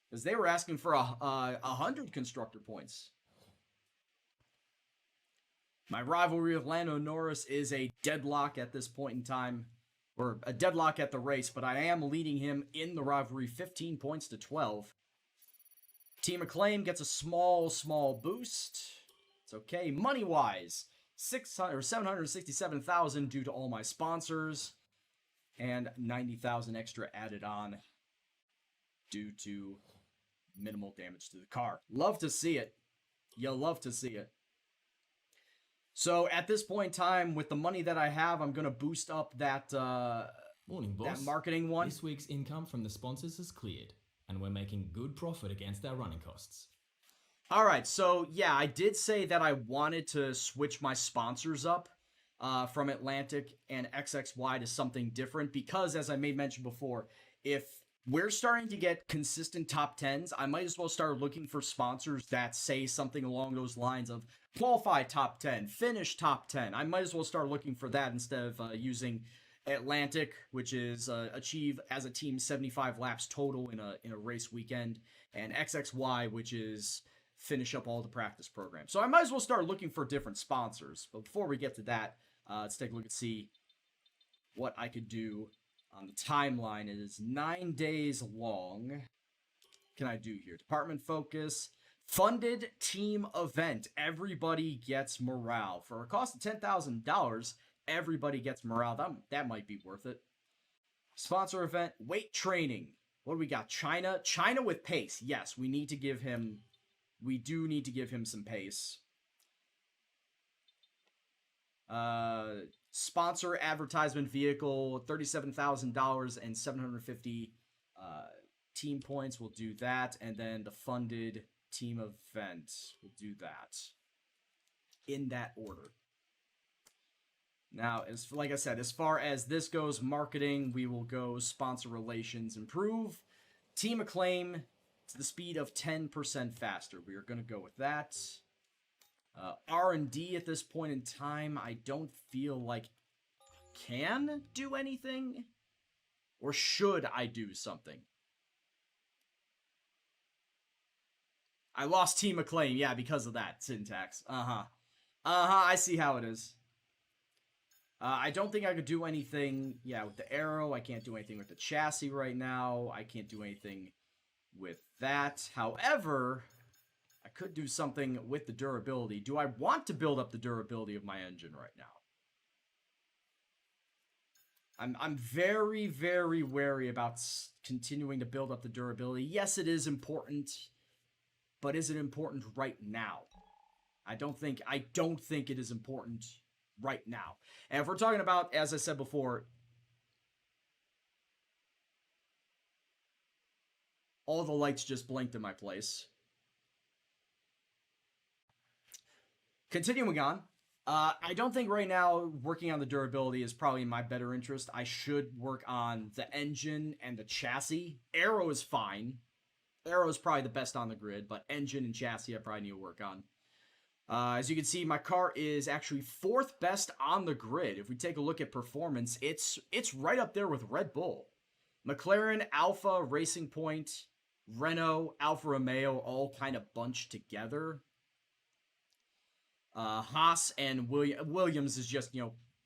because they were asking for 100 constructor points. My rivalry with Lando Norris is a deadlock at this point in time. Or a deadlock at the race, but I am leading him in the rivalry 15 points to 12. Team Acclaim gets a small boost. It's okay. Money-wise, 767,000 due to all my sponsors, and 90,000 extra added on due to minimal damage to the car. Love to see it. You'll love to see it. So at this point in time, with the money that I have, I'm going to boost up that Morning, boss. that marketing one. This week's income from the sponsors has cleared, and we're making good profit against our running costs. All right, so yeah, I did say that I wanted to switch my sponsors up from Atlantic and XXY to something different because, as I may mention before, if we're starting to get consistent top 10s, I might as well start looking for sponsors that say something along those lines of qualify top 10, finish top 10. I might as well start looking for that instead of using Atlantic, which is achieve as a team 75 laps total in a race weekend, and XXY, which is finish up all the practice programs. So I might as well start looking for different sponsors. But before we get to that, let's take a look and see what I could do on the timeline. It is 9 days long. What can I do here? Department focus. Funded team event. Everybody gets morale. For a cost of $10,000, everybody gets morale. That might be worth it. Sponsor event. Weight training. What do we got? China. China with pace. Yes, we need to give him... We do need to give him some pace. Sponsor advertisement vehicle, $37,000 and 750 team points. We'll do that. And then the funded team event. We'll do that. In that order. Now, like I said, as far as this goes, marketing, we will go sponsor relations improve. Team Acclaim to the speed of 10% faster. We are going to go with that. R&D at this point in time, I don't feel like can do anything. Or should I do something? I lost Team Acclaim, yeah, because of that syntax. I see how it is. I don't think I could do anything, yeah, with the arrow. I can't do anything with the chassis right now. I can't do anything with that. However, I could do something with the durability. Do I want to build up the durability of my engine right now? I'm very, very wary about continuing to build up the durability. Yes, it is important, but is it important right now? I don't think it is important right now. And if we're talking about, as I said before, all the lights just blinked in my place. Continuing on, I don't think right now working on the durability is probably in my better interest. I should work on the engine and the chassis. Aero is fine. Aero is probably the best on the grid, but engine and chassis I probably need to work on. As you can see, my car is actually 4th best on the grid. If we take a look at performance, it's right up there with Red Bull. McLaren, Alpha, Racing Point, Renault, Alfa Romeo, all kind of bunched together. Haas and Williams is just,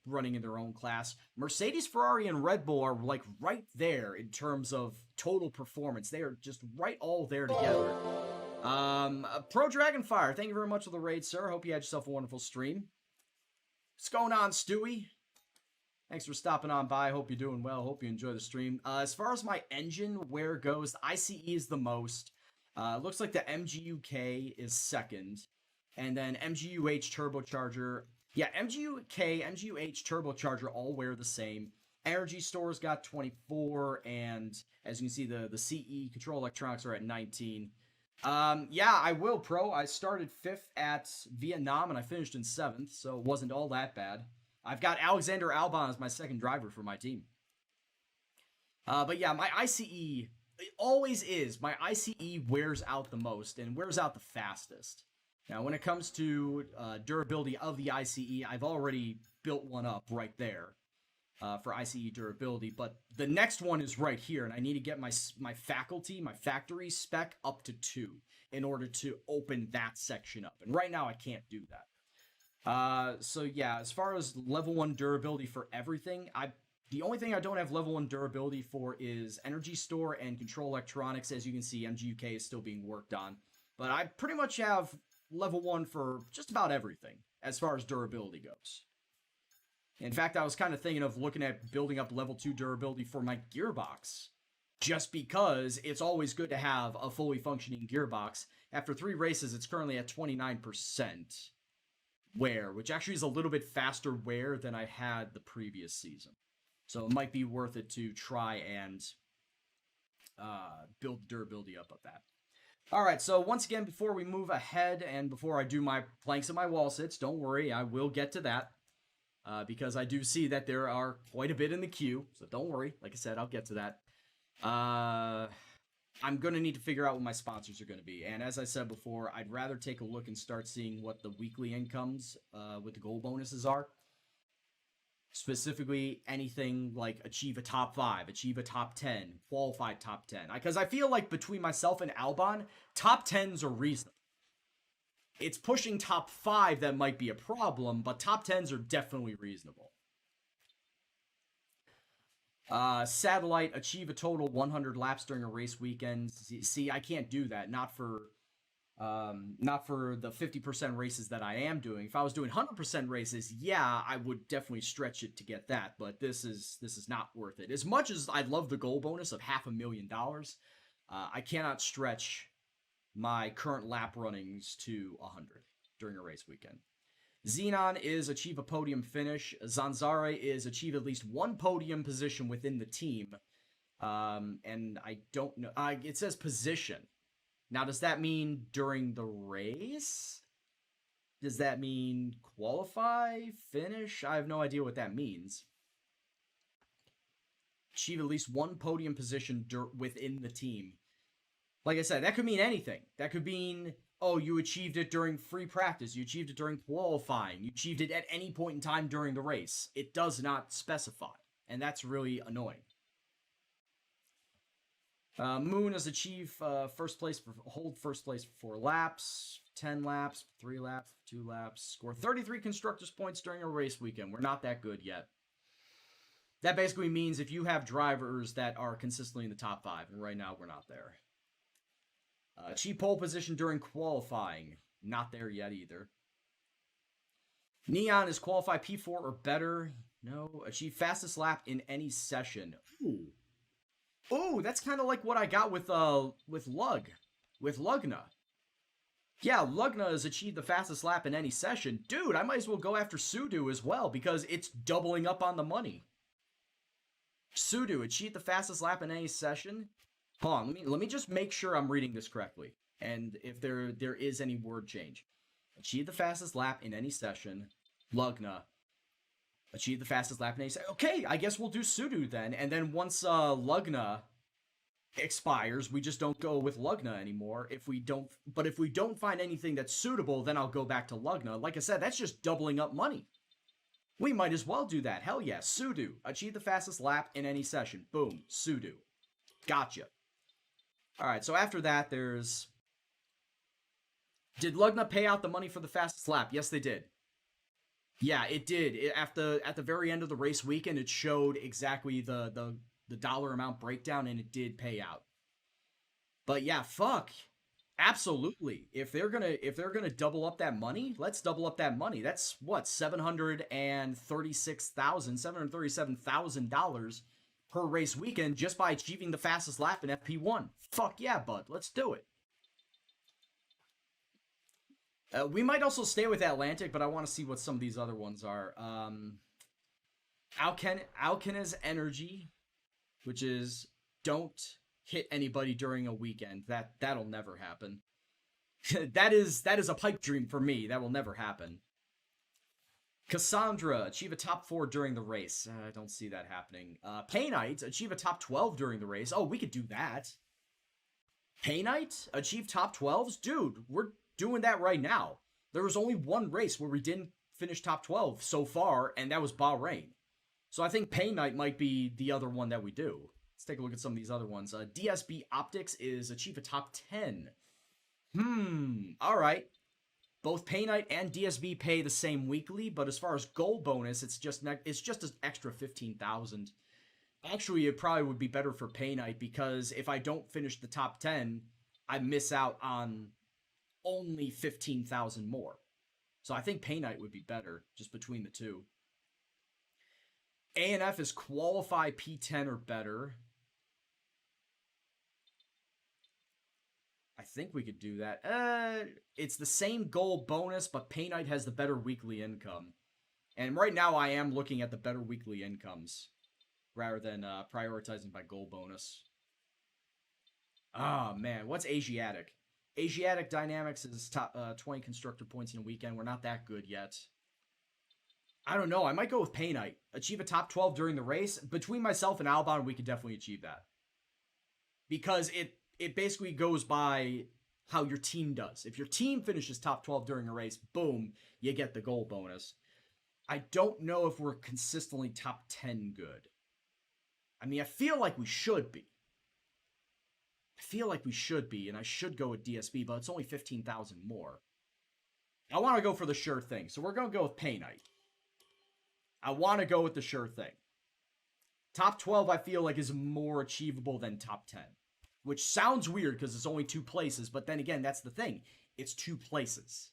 running in their own class. Mercedes, Ferrari, and Red Bull are like right there in terms of total performance. They are just right all there together. Pro Dragonfire, thank you very much for the raid, sir. Hope you had yourself a wonderful stream. What's going on, Stewie? Thanks for stopping on by. Hope you're doing well. Hope you enjoy the stream. As far as my engine wear goes, the ICE is the most. Looks like the MGUK is second. And then MGUH turbocharger. Yeah, MGUK, MGUH turbocharger all wear the same. Energy Store's got 24, and as you can see, the CE control electronics are at 19. Yeah, I will, pro. I started 5th at Vietnam, and I finished in 7th, so it wasn't all that bad. I've got Alexander Albon as my second driver for my team. But yeah, my ICE, it always is. My ICE wears out the most and wears out the fastest. Now, when it comes to durability of the ICE, I've already built one up right there for ICE durability, but the next one is right here, and I need to get my factory spec up to 2 in order to open that section up. And right now, I can't do that. So yeah, as far as level 1 durability for everything, the only thing I don't have level 1 durability for is Energy Store and Control Electronics. As you can see, MGUK is still being worked on. But I pretty much have level 1 for just about everything as far as durability goes. In fact, I was kind of thinking of looking at building up level 2 durability for my gearbox, just because it's always good to have a fully functioning gearbox. After 3 races, it's currently at 29% wear, which actually is a little bit faster wear than I had the previous season. So it might be worth it to try and build the durability up of that. All right, so once again, before we move ahead and before I do my planks and my wall sits, don't worry, I will get to that. Because I do see that there are quite a bit in the queue, so don't worry. Like I said, I'll get to that. I'm going to need to figure out what my sponsors are going to be. And as I said before, I'd rather take a look and start seeing what the weekly incomes with the gold bonuses are. Specifically, anything like achieve a top 5, achieve a top 10, qualified top 10. Because I feel like between myself and Albon, top 10s are reasonable. It's pushing top 5 that might be a problem, but top 10s are definitely reasonable. Satellite, achieve a total 100 laps during a race weekend. See, I can't do that. Not for the 50% races that I am doing. If I was doing 100% races, yeah, I would definitely stretch it to get that. But this is not worth it. As much as I'd love the goal bonus of $500,000, I cannot stretch my current lap runnings to 100 during a race weekend. Xenon is achieve a podium finish. Zanzare is achieve at least 1 podium position within the team. And I don't know. It says position. Now, does that mean during the race? Does that mean qualify, finish? I have no idea what that means. Achieve at least 1 podium position within the team. Like I said, that could mean anything. That could mean, oh, you achieved it during free practice. You achieved it during qualifying. You achieved it at any point in time during the race. It does not specify, and that's really annoying. Moon has achieved hold first place for 4 laps, 10 laps, 3 laps, 2 laps, score 33 constructors points during a race weekend. We're not that good yet. That basically means if you have drivers that are consistently in the top 5, and right now we're not there. Achieve pole position during qualifying. Not there yet either. Neon is qualify P4 or better. No. Achieve fastest lap in any session. Ooh. Ooh, that's kind of like what I got with Lugna. Yeah, Lugna has achieved the fastest lap in any session. Dude, I might as well go after Sudo as well because it's doubling up on the money. Sudo, achieve the fastest lap in any session. Hold on, let me just make sure I'm reading this correctly. And if there is any word change. Achieve the fastest lap in any session. Lugna. Achieve the fastest lap in any session. Okay, I guess we'll do Sudo then. And then once Lugna expires, we just don't go with Lugna anymore. If we don't find anything that's suitable, then I'll go back to Lugna. Like I said, that's just doubling up money. We might as well do that. Hell yeah. Sudo. Achieve the fastest lap in any session. Boom. Sudo. Gotcha. Alright, so after that, there's... Did Lugna pay out the money for the fastest lap? Yes, they did. Yeah, it did. At the very end of the race weekend, it showed exactly the dollar amount breakdown, and it did pay out. But yeah, fuck. Absolutely. If they're gonna double up that money, let's double up that money. That's what, $737,000 per race weekend just by achieving the fastest lap in FP1. Fuck yeah, bud. Let's do it. We might also stay with Atlantic, but I want to see what some of these other ones are. Alkena's Energy, which is don't hit anybody during a weekend. That'll never happen. that is a pipe dream for me. That will never happen. Cassandra, achieve a top 4 during the race. I don't see that happening. Paynite, achieve a top 12 during the race. Oh, we could do that. Paynite, achieve top 12s? Dude, we're doing that right now. There was only one race where we didn't finish top 12 so far, and that was Bahrain. So I think Paynite might be the other one that we do. Let's take a look at some of these other ones. DSB Optics is achieve a top 10. All right. Both Paynite and DSB pay the same weekly, but as far as gold bonus, it's just an extra 15,000. Actually, it probably would be better for Paynite because if I don't finish the top 10, I miss out on only 15,000 more. So I think Paynite would be better just between the two. ANF is qualify P10 or better. I think we could do that. It's the same goal bonus, but Paynite has the better weekly income. And right now I am looking at the better weekly incomes rather than prioritizing by goal bonus. Ah, man. What's Asiatic? Asiatic Dynamics is top 20 constructor points in a weekend. We're not that good yet. I don't know. I might go with Paynite. Achieve a top 12 during the race. Between myself and Albon, we could definitely achieve that. Because it basically goes by how your team does. If your team finishes top 12 during a race, boom, you get the goal bonus. I don't know if we're consistently top 10 good. I mean, I feel like we should be. And I should go with DSB, but it's only 15,000 more. I want to go for the sure thing, so we're going to go with Paynite. I want to go with the sure thing. Top 12, I feel like, is more achievable than top 10. Which sounds weird because it's only 2 places, but then again, that's the thing. It's 2 places.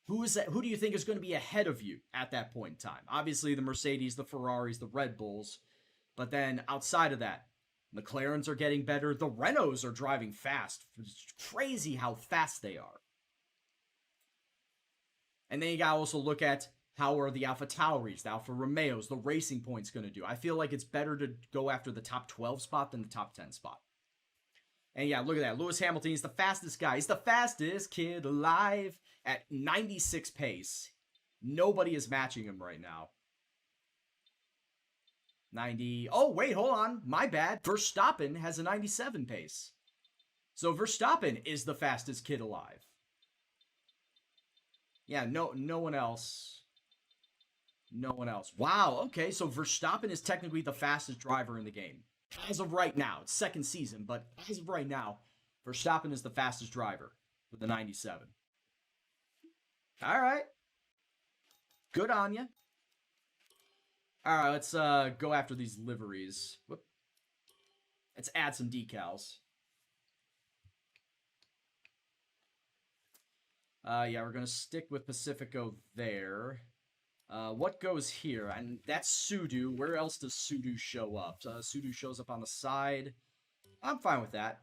Who do you think is going to be ahead of you at that point in time? Obviously, the Mercedes, the Ferraris, the Red Bulls. But then outside of that, McLarens are getting better. The Renaults are driving fast. It's crazy how fast they are. And then you got to also look at how are the Alpha Tauris, the Alfa Romeos, the Racing Point's going to do. I feel like it's better to go after the top 12 spot than the top 10 spot. And yeah, look at that. Lewis Hamilton, he's the fastest guy. He's the fastest kid alive at 96 pace. Nobody is matching him right now. 90. Oh, wait, hold on. My bad. Verstappen has a 97 pace. So Verstappen is the fastest kid alive. Yeah, no one else. No one else. Wow, okay, so Verstappen is technically the fastest driver in the game. As of right now. It's second season, but as of right now, Verstappen is the fastest driver with the 97. All right. Good on you. All right, let's go after these liveries. Whoop. Let's add some decals. Yeah, we're going to stick with Pacifico there. What goes here? And that's Sudo. Where else does Sudo show up? Sudo shows up on the side. I'm fine with that.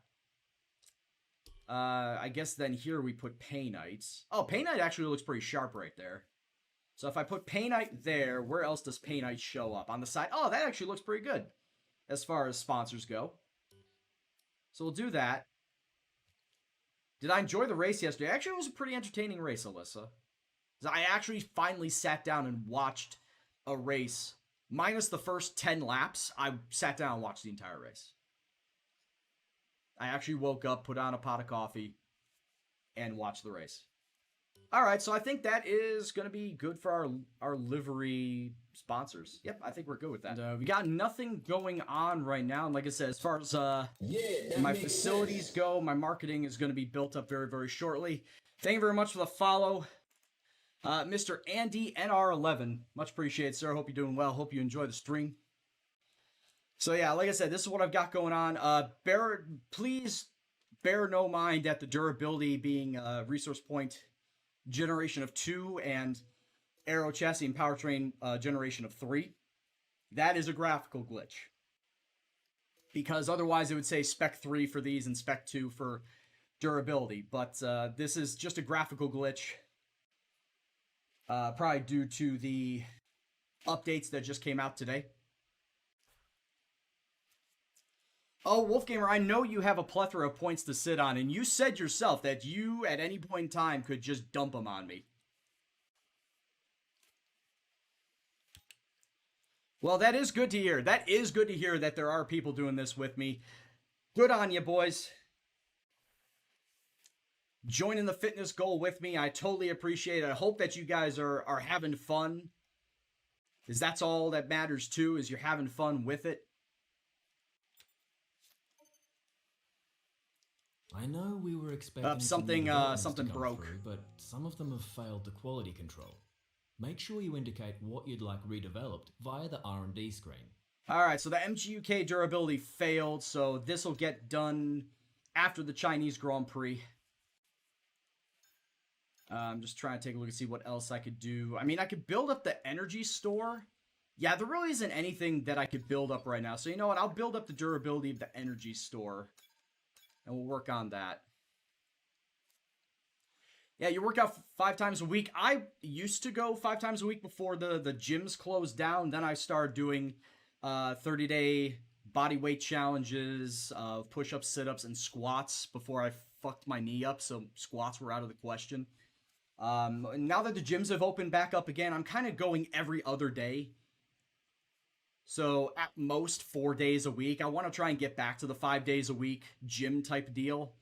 I guess then here we put Paynite. Oh, Paynite actually looks pretty sharp right there. So if I put Paynite there, where else does Paynite show up? On the side. Oh, that actually looks pretty good as far as sponsors go. So we'll do that. Did I enjoy the race yesterday? Actually, it was a pretty entertaining race, Alyssa. I actually finally sat down and watched a race. Minus the first 10 laps, I sat down and watched the entire race. I actually woke up, put on a pot of coffee, and watched the race. All right, so I think that is going to be good for our livery sponsors. Yep, I think we're good with that. And, we got nothing going on right now. And like I said, as far as my facilities go, my marketing is going to be built up very, very shortly. Thank you very much for the follow. Mr. Andy NR11, much appreciated, sir. Hope you're doing well. Hope you enjoy the stream. So yeah, like I said, this is what I've got going on. Please bear no mind at the durability being resource point generation of 2 and aero chassis and powertrain generation of 3. That is a graphical glitch. Because otherwise it would say spec 3 for these and spec 2 for durability. But this is just a graphical glitch. Probably due to the updates that just came out today. Oh, Wolfgamer, I know you have a plethora of points to sit on, and you said yourself that you, at any point in time, could just dump them on me. Well, that is good to hear. That is good to hear that there are people doing this with me. Good on you, boys. Joining the fitness goal with me, I totally appreciate it. I hope that you guys are having fun, because that's all that matters too, is you're having fun with it. I know we were expecting something something broke. through, but some of them have failed the quality control. Make sure you indicate what you'd like redeveloped via the R&D screen. All right, so the MGUK durability failed, so this will get done after the Chinese Grand Prix. I'm just trying to take a look and see what else I could do. I mean, I could build up the energy store. Yeah, there really isn't anything that I could build up right now. So you know what? I'll build up the durability of the energy store. And we'll work on that. Yeah, you work out 5 times a week. I used to go 5 times a week before the gyms closed down. Then I started doing 30-day body weight challenges of push-ups, sit-ups, and squats before I fucked my knee up. So squats were out of the question. Now that the gyms have opened back up again, I'm kind of going every other day. So at most 4 days a week. I want to try and get back to the 5 days a week gym type deal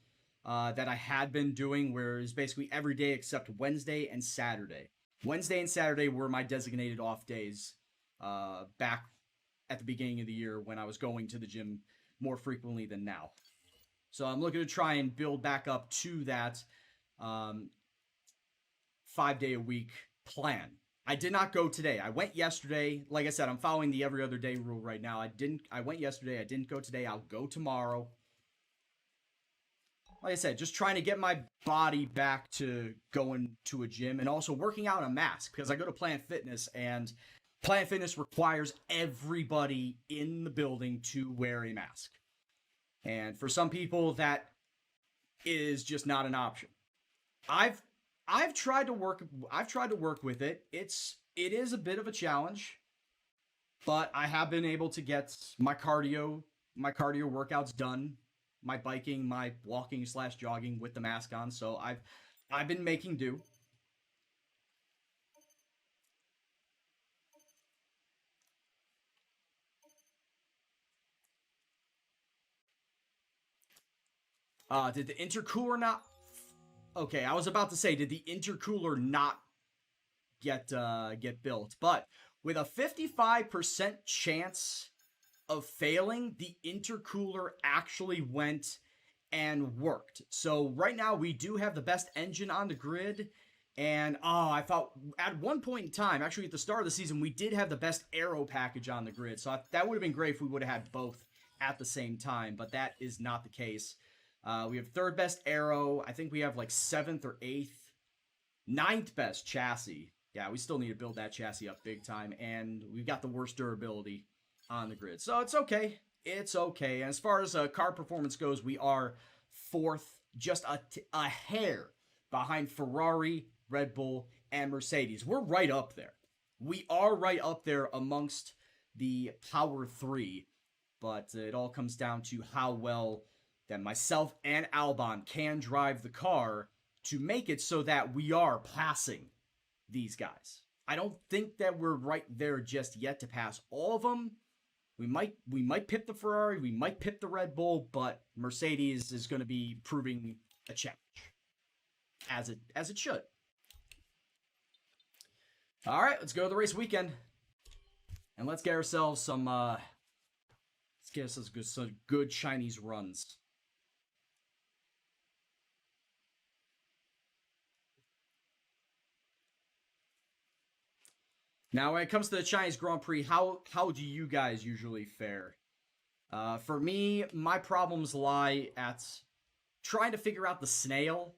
that I had been doing, where it's basically every day except Wednesday and Saturday. Wednesday and Saturday were my designated off days back at the beginning of the year when I was going to the gym more frequently than now. So I'm looking to try and build back up to that 5 day a week plan. I did not go today. I went yesterday. Like I said, I'm following the every other day rule right now. I went yesterday. I didn't go today. I'll go tomorrow. Like I said, just trying to get my body back to going to a gym and also working out in a mask, because I go to Planet Fitness and Planet Fitness requires everybody in the building to wear a mask. And for some people, that is just not an option. I've tried to work with it. It is a bit of a challenge, but I have been able to get my cardio workouts done, my biking, my walking / jogging with the mask on. So I've been making do. Did the intercooler not? Okay, I was about to say, did the intercooler not get built? But with a 55% chance of failing, the intercooler actually went and worked. So right now we do have the best engine on the grid. And I thought at one point in time, actually at the start of the season, we did have the best aero package on the grid. So that would have been great if we would have had both at the same time, but that is not the case. We have 3rd best aero. I think we have like 7th or 8th. 9th best chassis. Yeah, we still need to build that chassis up big time. And we've got the worst durability on the grid. So it's okay. It's okay. And as far as car performance goes, we are 4th, just a hair behind Ferrari, Red Bull, and Mercedes. We're right up there. We are right up there amongst the Power 3. But it all comes down to how well that myself and Albon can drive the car to make it so that we are passing these guys. I don't think that we're right there just yet to pass all of them. We might pip the Ferrari, we might pip the Red Bull, but Mercedes is going to be proving a challenge, as it should. All right, let's go to the race weekend, and let's get ourselves some good Chinese runs. Now, when it comes to the Chinese Grand Prix, how do you guys usually fare? For me, my problems lie at trying to figure out the snail.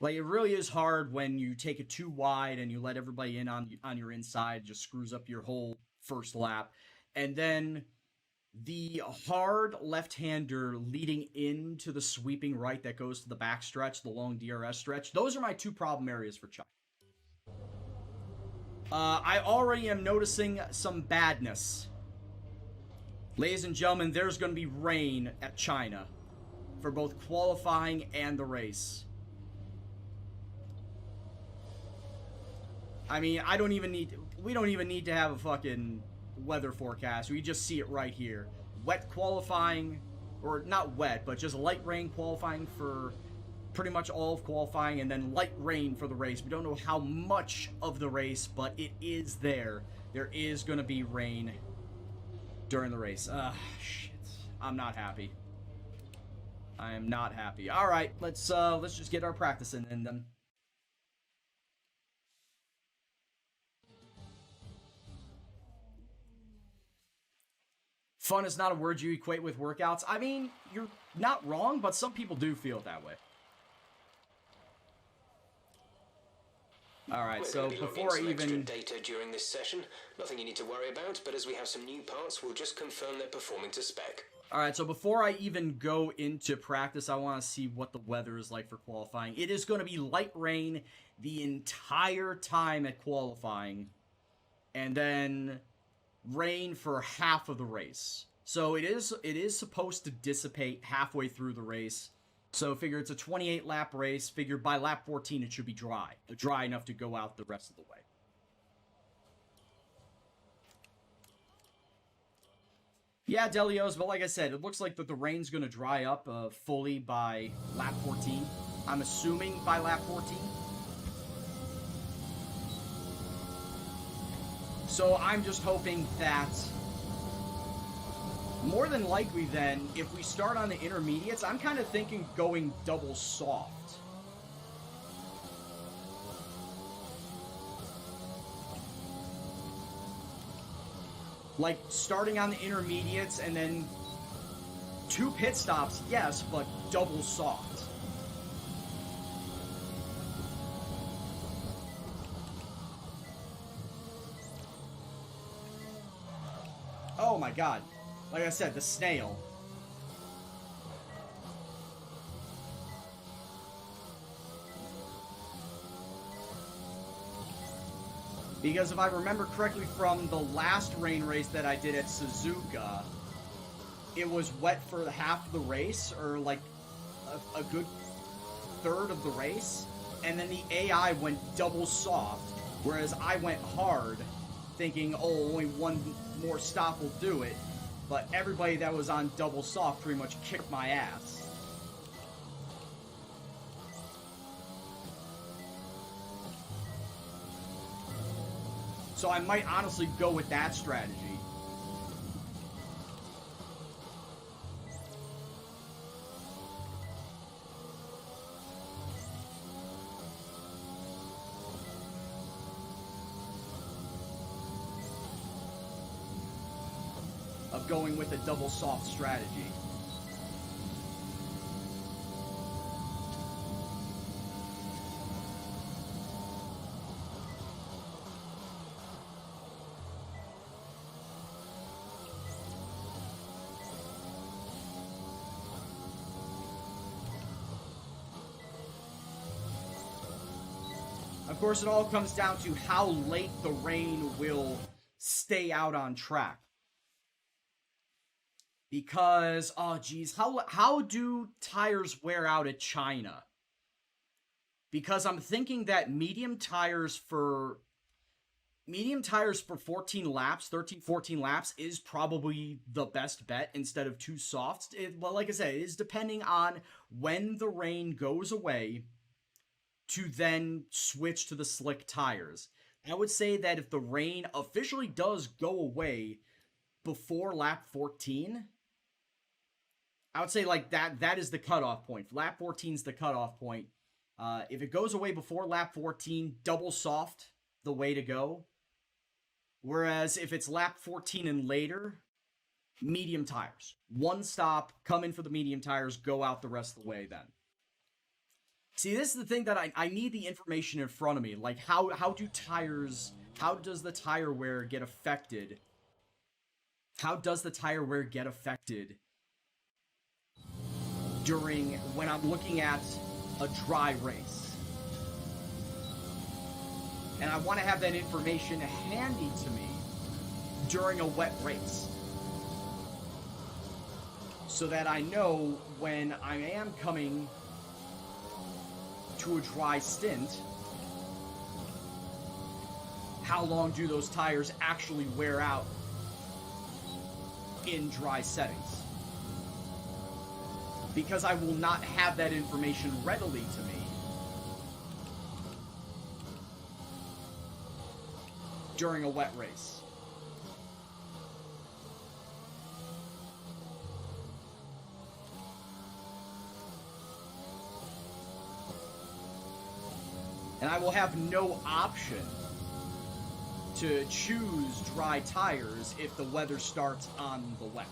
Like, it really is hard when you take it too wide and you let everybody in on your inside. It just screws up your whole first lap. And then the hard left-hander leading into the sweeping right that goes to the back stretch, the long DRS stretch. Those are my two problem areas for China. I already am noticing some badness. Ladies and gentlemen, there's going to be rain at China for both qualifying and the race. I mean, we don't even need to have a fucking weather forecast. We just see it right here. Wet qualifying, or not wet, but just light rain qualifying for pretty much all of qualifying, and then light rain for the race. We don't know how much of the race, but it is there. There is going to be rain during the race. Shit. I'm not happy. I am not happy. All right, let's just get our practice in then. Fun is not a word you equate with workouts. I mean, you're not wrong, but some people do feel it that way. All right, so before I even extra data during this session, nothing you need to worry about. But as we have some new parts, we'll just confirm they're performing to spec. All right, so before I even go into practice, I want to see what the weather is like for qualifying. It is going to be light rain the entire time at qualifying, and then rain for half of the race. So it is supposed to dissipate halfway through the race. So figure it's a 28 lap race. Figure by lap 14 it should be dry enough to go out the rest of the way. Yeah, Delios, but like I said, it looks like that the rain's going to dry up fully by lap 14. I'm assuming by lap 14. So I'm just hoping that, more than likely then, if we start on the intermediates, I'm kind of thinking going double soft. Like, starting on the intermediates and then 2 pit stops, yes, but double soft. Oh my god. Like I said, the snail. Because if I remember correctly from the last rain race that I did at Suzuka, it was wet for half of the race, or like a good third of the race, and then the AI went double soft, whereas I went hard, thinking, oh, only one more stop will do it, but everybody that was on double soft pretty much kicked my ass. So I might honestly go with that strategy. Of going with a double soft strategy. Of course, it all comes down to how late the rain will stay out on track. Because, oh geez, how do tires wear out at China? Because I'm thinking that medium tires for 14 laps, 13, 14 laps is probably the best bet instead of 2 softs. Well, like I said, it is depending on when the rain goes away to then switch to the slick tires. I would say that if the rain officially does go away before lap 14, I would say like that is the cutoff point. Lap 14 is the cutoff point. If it goes away before lap 14, double soft, the way to go. Whereas if it's lap 14 and later, medium tires. One stop, come in for the medium tires, go out the rest of the way then. See, this is the thing that I need the information in front of me. Like, how does the tire wear get affected? How does the tire wear get affected when I'm looking at a dry race? And I want to have that information handy to me during a wet race, so that I know when I am coming to a dry stint, how long do those tires actually wear out in dry settings? Because I will not have that information readily to me during a wet race. And I will have no option to choose dry tires if the weather starts on the wet.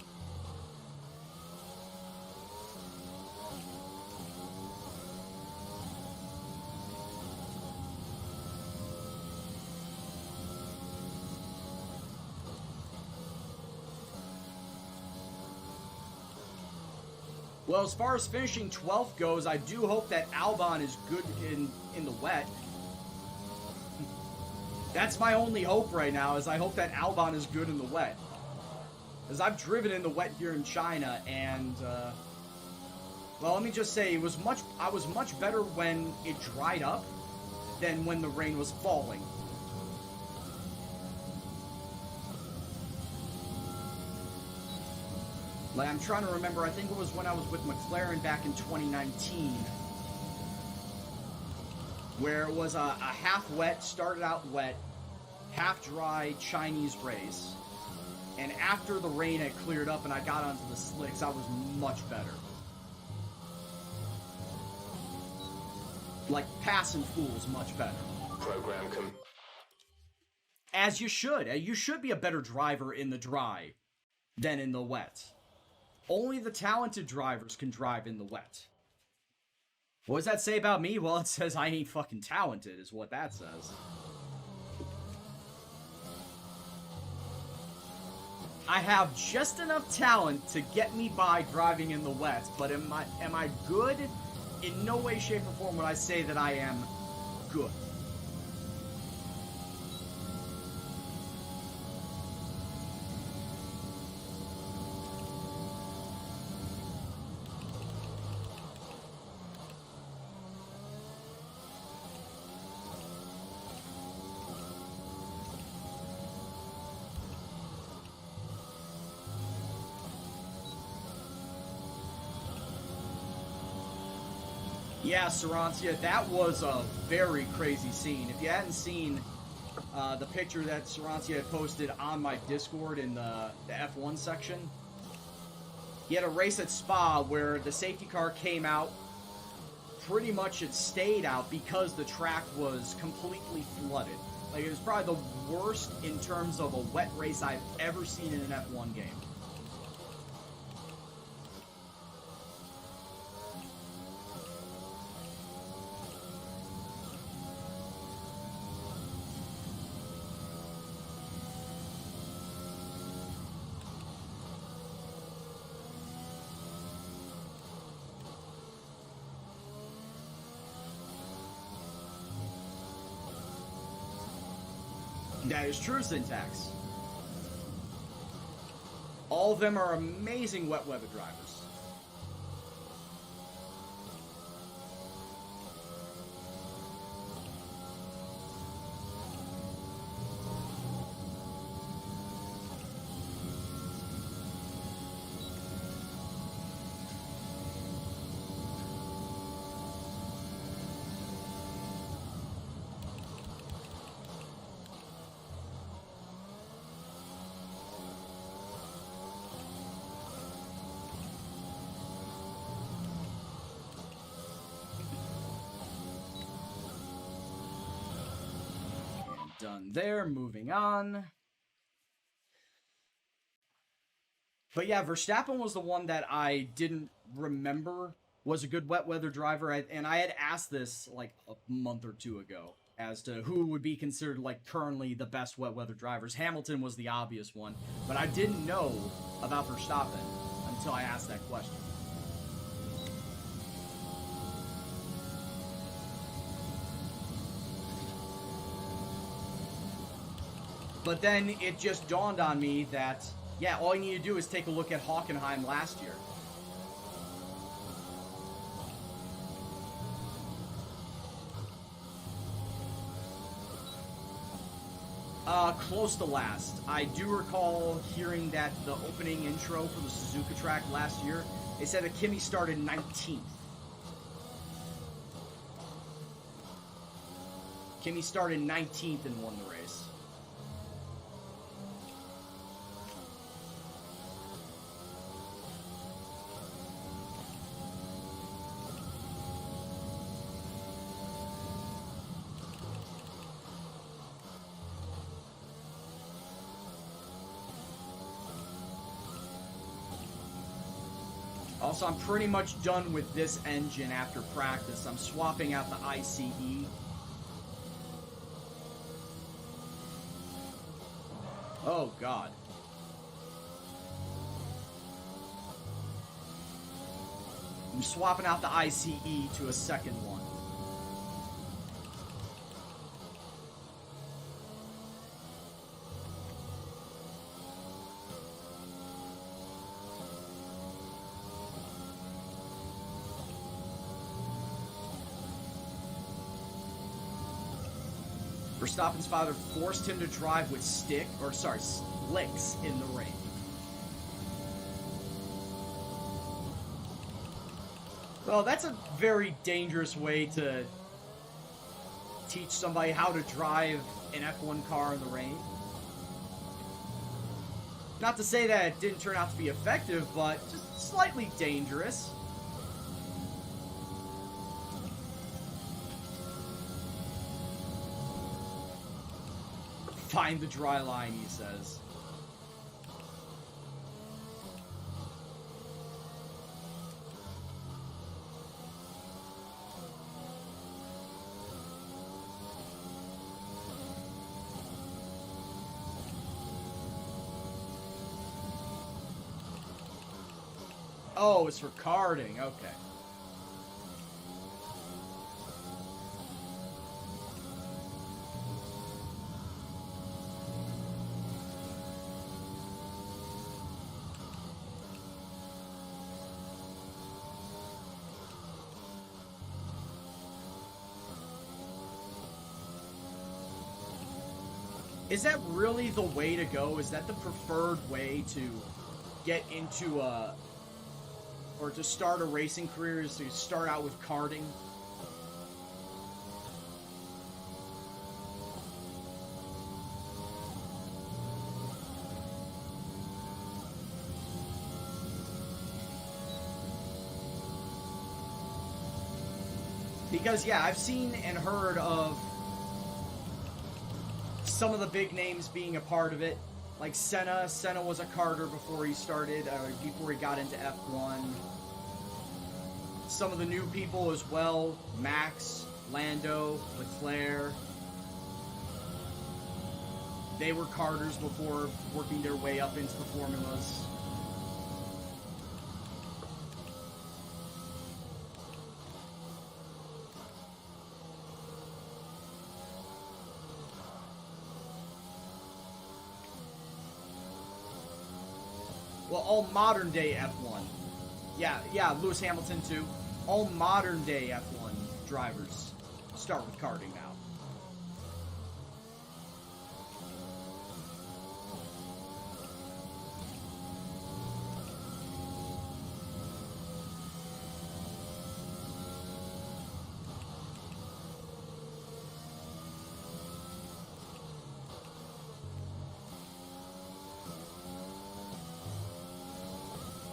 Well, as far as finishing 12th goes, I do hope that Albon is good in the wet. That's my only hope right now, is I hope that Albon is good in the wet. Because I've driven in the wet here in China, and, well, let me just say, I was much better when it dried up than when the rain was falling. Like, I'm trying to remember, I think it was when I was with McLaren back in 2019, where it was a half wet, started out wet, half dry Chinese race, and after the rain had cleared up and I got onto the slicks, I was much better. Like, passing fools much better. As you should. You should be a better driver in the dry than in the wet. Only the talented drivers can drive in the wet. What does that say about me? Well, it says I ain't fucking talented, is what that says. I have just enough talent to get me by driving in the wet, but am I good? In no way, shape, or form would I say that I am good. Yeah, Sarancia, that was a very crazy scene. If you hadn't seen the picture that Sarancia had posted on my Discord in the F1 section, he had a race at Spa where the safety car came out. Pretty much it stayed out because the track was completely flooded. Like, it was probably the worst in terms of a wet race I've ever seen in an F1 game. That is true, Syntax. All of them are amazing wet weather drivers. Done there, moving on. But yeah, Verstappen was the one that I didn't remember was a good wet weather driver, and I had asked this like a month or two ago as to who would be considered like currently the best wet weather drivers. Hamilton was the obvious one, but I didn't know about Verstappen until I asked that question. But then it just dawned on me that, yeah, all you need to do is take a look at Hockenheim last year. Close to last. I do recall hearing that the opening intro for the Suzuka track last year, they said that Kimi started 19th. Kimi started 19th and won the race. Also, I'm pretty much done with this engine after practice. I'm swapping out the ICE. Oh, God. I'm swapping out the ICE to a second one. Verstappen's father forced him to drive with slicks in the rain. Well, that's a very dangerous way to teach somebody how to drive an F1 car in the rain. Not to say that it didn't turn out to be effective, but just slightly dangerous. Find the dry line, he says. Oh, it's for karting. Okay. Is that really the way to go? Is that the preferred way to get into or to start a racing career, is to start out with karting? Because, yeah, I've seen and heard of some of the big names being a part of it. Like Senna. Senna was a karter before he started, before he got into F1. Some of the new people as well. Max, Lando, Leclerc. They were karters before working their way up into the formulas. Well, all modern day F1. Yeah, Lewis Hamilton too. All modern day F1 drivers start with karting now.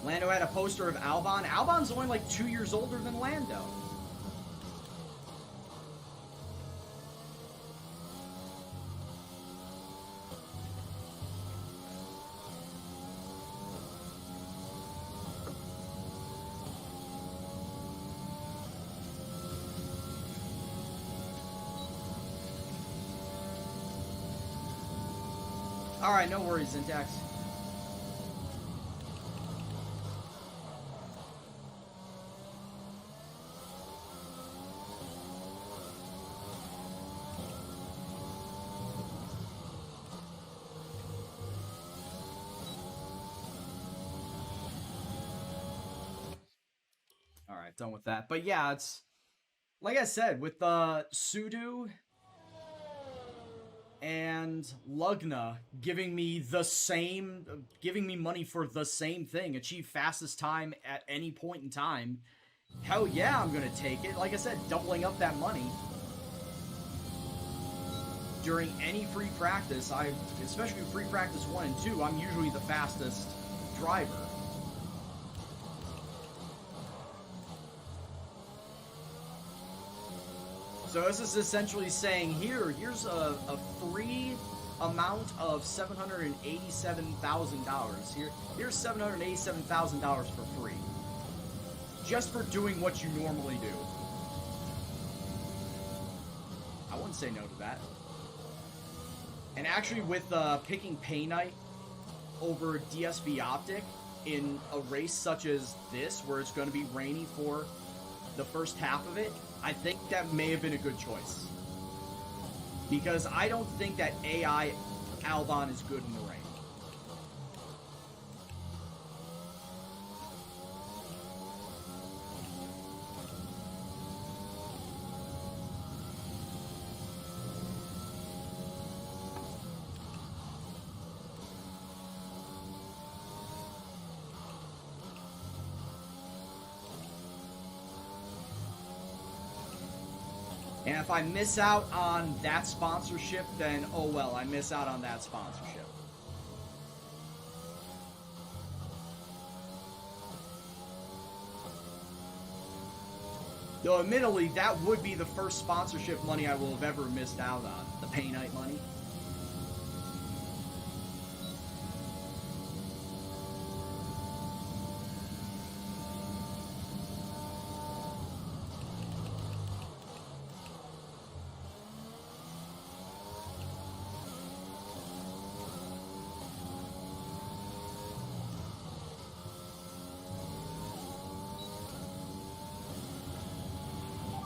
Lando had a poster of Albon. Albon's only like 2 years older than Lando. Alright, no worries, Syntax. Alright, done with that. But yeah, it's like I said, with Sudo and Lugna giving me money for the same thing, achieve fastest time at any point in time. Hell yeah, I'm gonna take it. Like I said, doubling up that money during any free practice. Especially free practice 1 and 2, I'm usually the fastest driver. So this is essentially saying here's a free amount of $787,000. Here's $787,000 for free. Just for doing what you normally do. I wouldn't say no to that. And actually with picking Pay Night over DSV Optic in a race such as this, where it's going to be rainy for the first half of it, I think that may have been a good choice. Because I don't think that AI Albon is good in the rain. And if I miss out on that sponsorship, then oh well, I miss out on that sponsorship. Though admittedly, that would be the first sponsorship money I will have ever missed out on. The Pay Night money.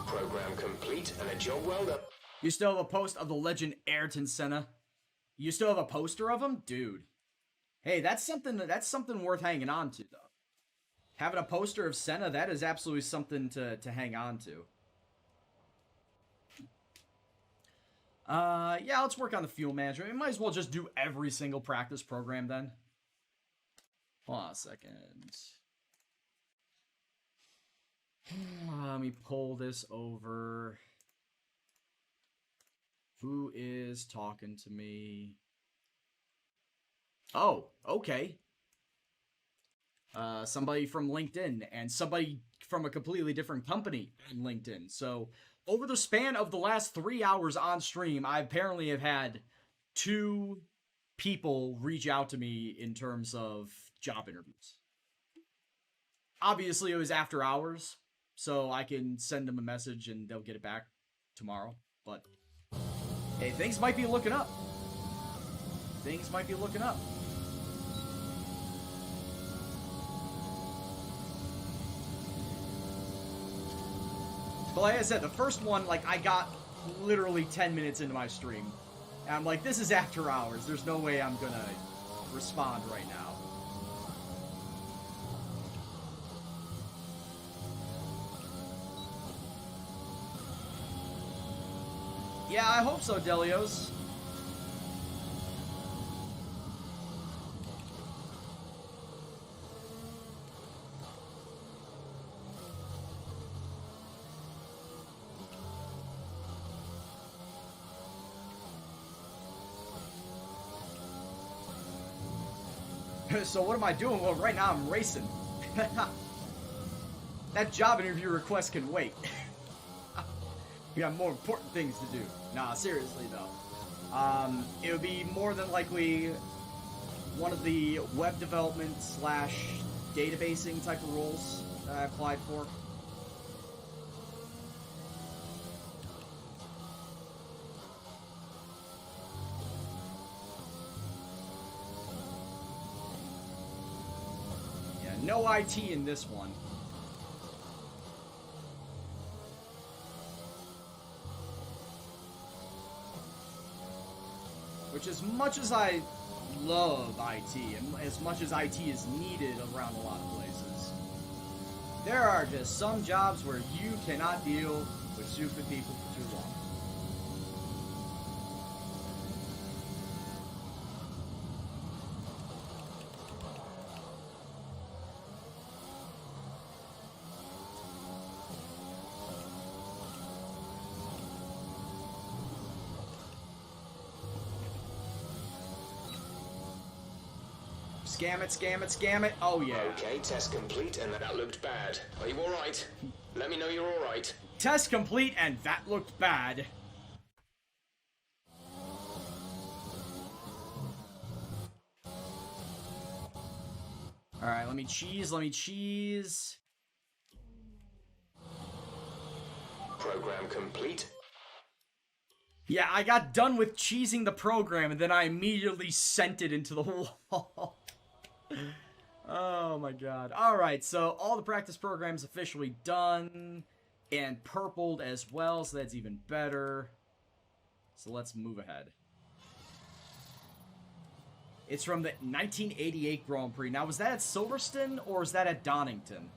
Program complete and a job well done. You still have a post of the legend Ayrton Senna? You still have a poster of him? Dude. Hey, that's something worth hanging on to, though. Having a poster of Senna, that is absolutely something to hang on to. Yeah, let's work on the fuel management. We might as well just do every single practice program then. Hold on a second. Let me pull this over. Who is talking to me? Oh, okay. Somebody from LinkedIn and somebody from a completely different company on LinkedIn. So over the span of the last 3 hours on stream, I apparently have had 2 people reach out to me in terms of job interviews. Obviously, it was after hours, so I can send them a message and they'll get it back tomorrow. But hey, things might be looking up. Things might be looking up. But like I said, the first one, like, I got literally 10 minutes into my stream. And I'm like, this is after hours. There's no way I'm gonna respond right now. Yeah, I hope so, Delios. So what am I doing? Well, right now I'm racing. That job interview request can wait. We got more important things to do. Nah, seriously though. It would be more than likely one of the web development / databasing type of roles that I applied for. No IT in this one. Which, as much as I love IT, and as much as IT is needed around a lot of places, there are just some jobs where you cannot deal with stupid people for too long. Scam it, scam it, scam it. Oh, yeah. Okay, test complete, and that looked bad. Are you alright? Let me know you're alright. Test complete, and that looked bad. Alright, let me cheese. Program complete. Yeah, I got done with cheesing the program, and then I immediately sent it into the wall. Oh my god. Alright, so all the practice programs officially done, and purpled as well, so that's even better. So let's move ahead. It's from the 1988 Grand Prix. Now, was that at Silverstone, or was that at Donington?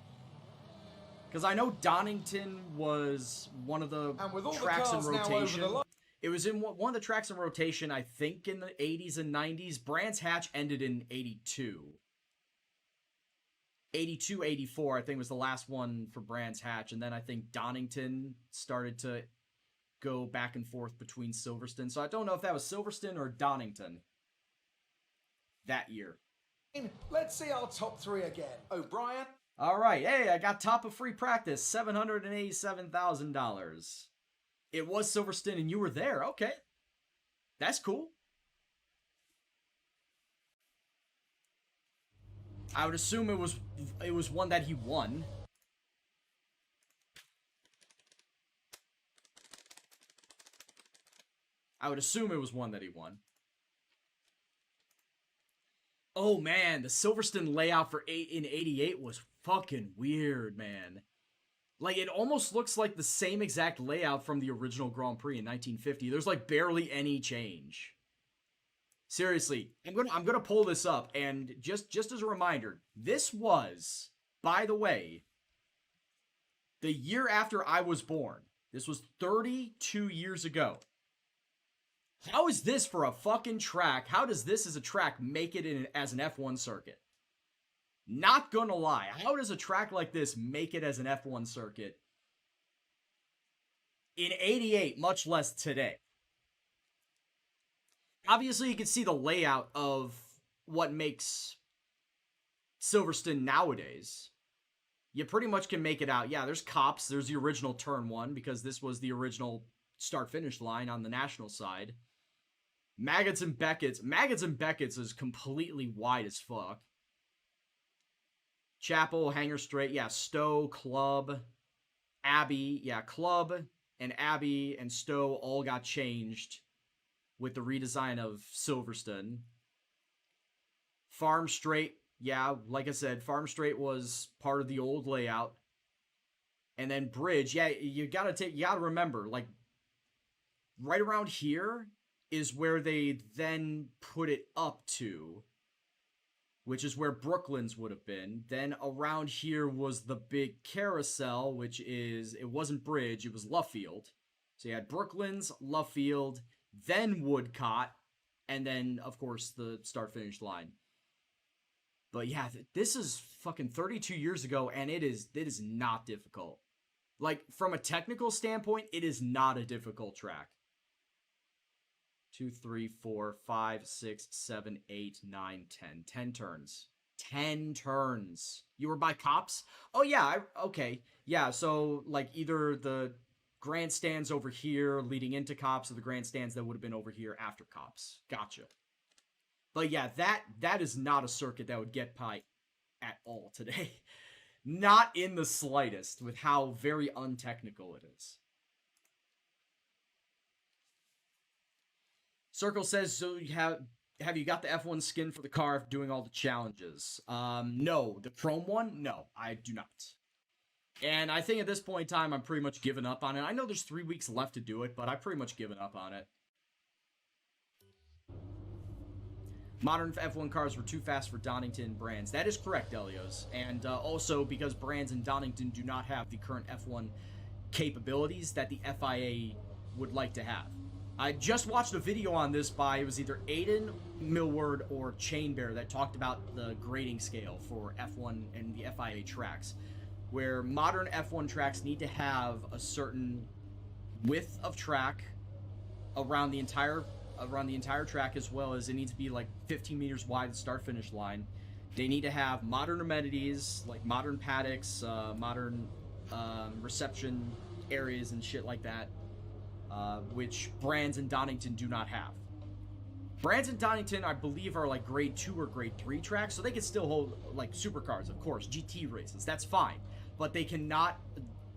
Because I know Donington was one of the tracks in rotation. It was in one of the tracks in rotation, I think, in the 80s and 90s. Brands Hatch ended in 82. 82, 84, I think, was the last one for Brands Hatch. And then I think Donington started to go back and forth between Silverstone. So I don't know if that was Silverstone or Donington that year. Let's see our top three again. O'Brien. All right. Hey, I got top of free practice, $787,000. It was Silverstone and you were there. Okay. That's cool. I would assume it was one that he won. I would assume it was one that he won. Oh man, the Silverstone layout for in 88 was fucking weird, man. Like, it almost looks like the same exact layout from the original Grand Prix in 1950. There's like barely any change. Seriously, I'm gonna pull this up, and just as a reminder, this was, by the way, the year after I was born. This was 32 years ago. How is this for a fucking track? How does this as a track make it in as an F1 circuit? Not gonna lie, how does a track like this make it as an F1 circuit in 88, much less today? Obviously, you can see the layout of what makes Silverstone nowadays. You pretty much can make it out. Yeah, there's Copse. There's the original Turn 1, because this was the original start-finish line on the national side. Maggots and Beckett's. Maggots and Beckett's is completely wide as fuck. Chapel, Hangar Straight. Yeah, Stowe, Club, Abbey. Yeah, Club and Abbey and Stowe all got changed with the redesign of Silverstone. Farm Straight, yeah, like I said, Farm Straight was part of the old layout. And then Bridge, yeah, you gotta remember, like, right around here is where they then put it up to, which is where Brooklands would have been. Then around here was the big carousel, which is, it wasn't Bridge, it was Luffield. So you had Brooklands, Luffield, then Woodcott, and then, of course, the start-finish line. But yeah, this is fucking 32 years ago, and it is not difficult. Like, from a technical standpoint, it is not a difficult track. 2, 3, 4, 5, 6, 7, 8, 9, 10. 10 turns. 10 turns. You were by Copse? Oh, yeah, okay. Yeah, so, like, either the grandstands over here leading into Copse, or the grandstands that would have been over here after Copse. Gotcha. But yeah, that is not a circuit that would get by at all today. Not in the slightest, with how very untechnical it is. Circle says, so you have have you got the F1 skin for the car after doing all the challenges? No. The chrome one? No, I do not. And I think at this point in time, I'm pretty much giving up on it. I know there's 3 weeks left to do it, but I've pretty much given up on it. Modern F1 cars were too fast for Donington brands. That is correct, Elios. And also because brands in Donington do not have the current F1 capabilities that the FIA would like to have. I just watched a video on this by, it was either Aiden Millward or Chainbear that talked about the grading scale for F1 and the FIA tracks, where modern F1 tracks need to have a certain width of track around the entire track, as well as it needs to be like 15 meters wide at start finish line. They need to have modern amenities like modern paddocks, modern reception areas and shit like that, which brands in Donington do not have. Brands in Donington, I believe, are like grade 2 or grade 3 tracks, so they can still hold like supercars, of course, GT races. That's fine, but they cannot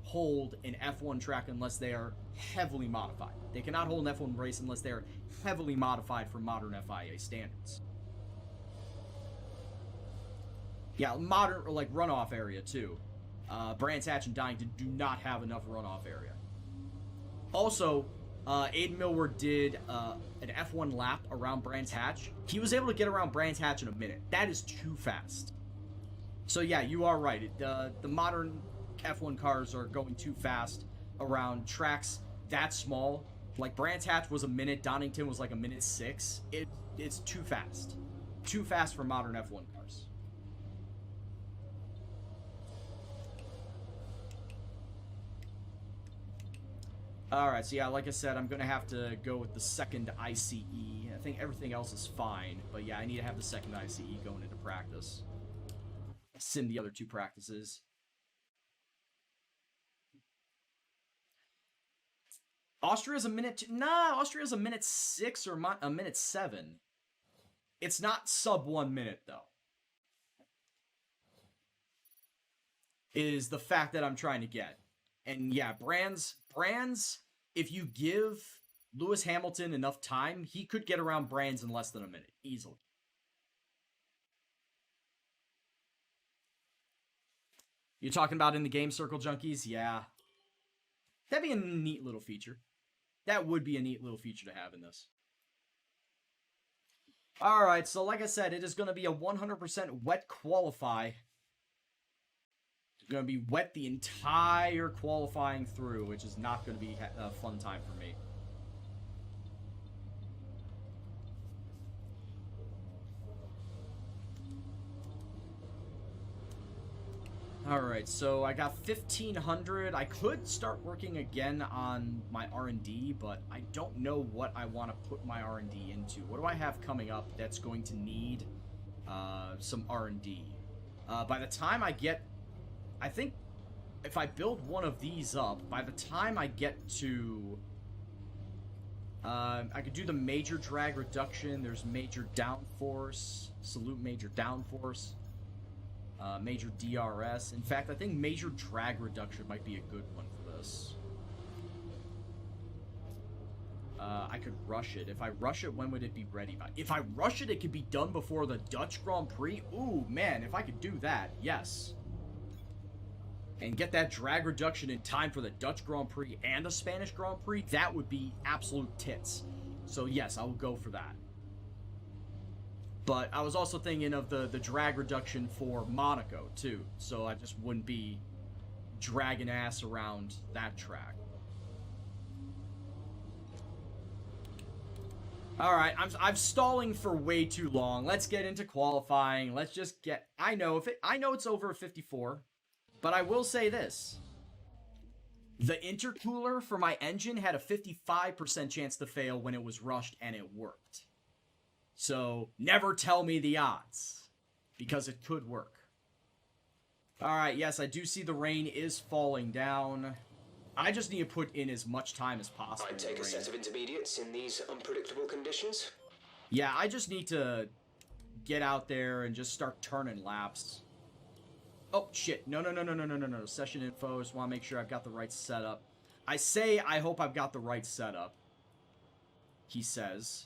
hold an F1 track unless they are heavily modified. They cannot hold an F1 race unless they are heavily modified for modern FIA standards. Yeah, modern, or like runoff area too. Brands Hatch and Donington do not have enough runoff area. Also, Aiden Millward did an F1 lap around Brands Hatch. He was able to get around Brands Hatch in a minute. That is too fast. So yeah, you are right. The modern F1 cars are going too fast around tracks that small. Like Brands Hatch was a minute, Donington was like a minute 6. It's too fast. Too fast for modern F1 cars. Alright, so yeah, like I said, I'm going to have to go with the second ICE. I think everything else is fine, but yeah, I need to have the second ICE going into practice. Sim the other 2 practices. Austria's a minute... Austria's a minute 6 or a minute 7. It's not sub 1 minute, though. Is the fact that I'm trying to get. And yeah, Brands, if you give Lewis Hamilton enough time, he could get around Brands in less than a minute, easily. You're talking about in the game, Circle Junkies? Yeah. That'd be a neat little feature. That would be a neat little feature to have in this. Alright, so like I said, it is going to be a 100% wet qualify. Going to be wet the entire qualifying through, which is not going to be a fun time for me. Alright, so I got 1,500. I could start working again on my R&D, but I don't know what I want to put my R&D into. What do I have coming up that's going to need some R&D? By the time I get... I think if I build one of these up, by the time I get to... I could do the major drag reduction. There's major downforce. Salute major downforce. Major DRS. In fact, I think major drag reduction might be a good one for this. I could rush it. If I rush it, when would it be ready by? If I rush it, it could be done before the Dutch Grand Prix. Ooh, man, if I could do that, yes. And get that drag reduction in time for the Dutch Grand Prix and the Spanish Grand Prix, that would be absolute tits. So yes, I will go for that. But I was also thinking of the drag reduction for Monaco, too. So I just wouldn't be dragging ass around that track. Alright, I'm stalling for way too long. Let's get into qualifying. Let's just get... I know it's over 54. But I will say this. The intercooler for my engine had a 55% chance to fail when it was rushed, and it worked. So, never tell me the odds. Because it could work. Alright, yes, I do see the rain is falling down. I just need to put in as much time as possible. I'd take a set of intermediates in these unpredictable conditions. Yeah, I just need to get out there and just start turning laps. Oh, shit. No. Session info. Just want to make sure I've got the right setup. I hope I've got the right setup. He says.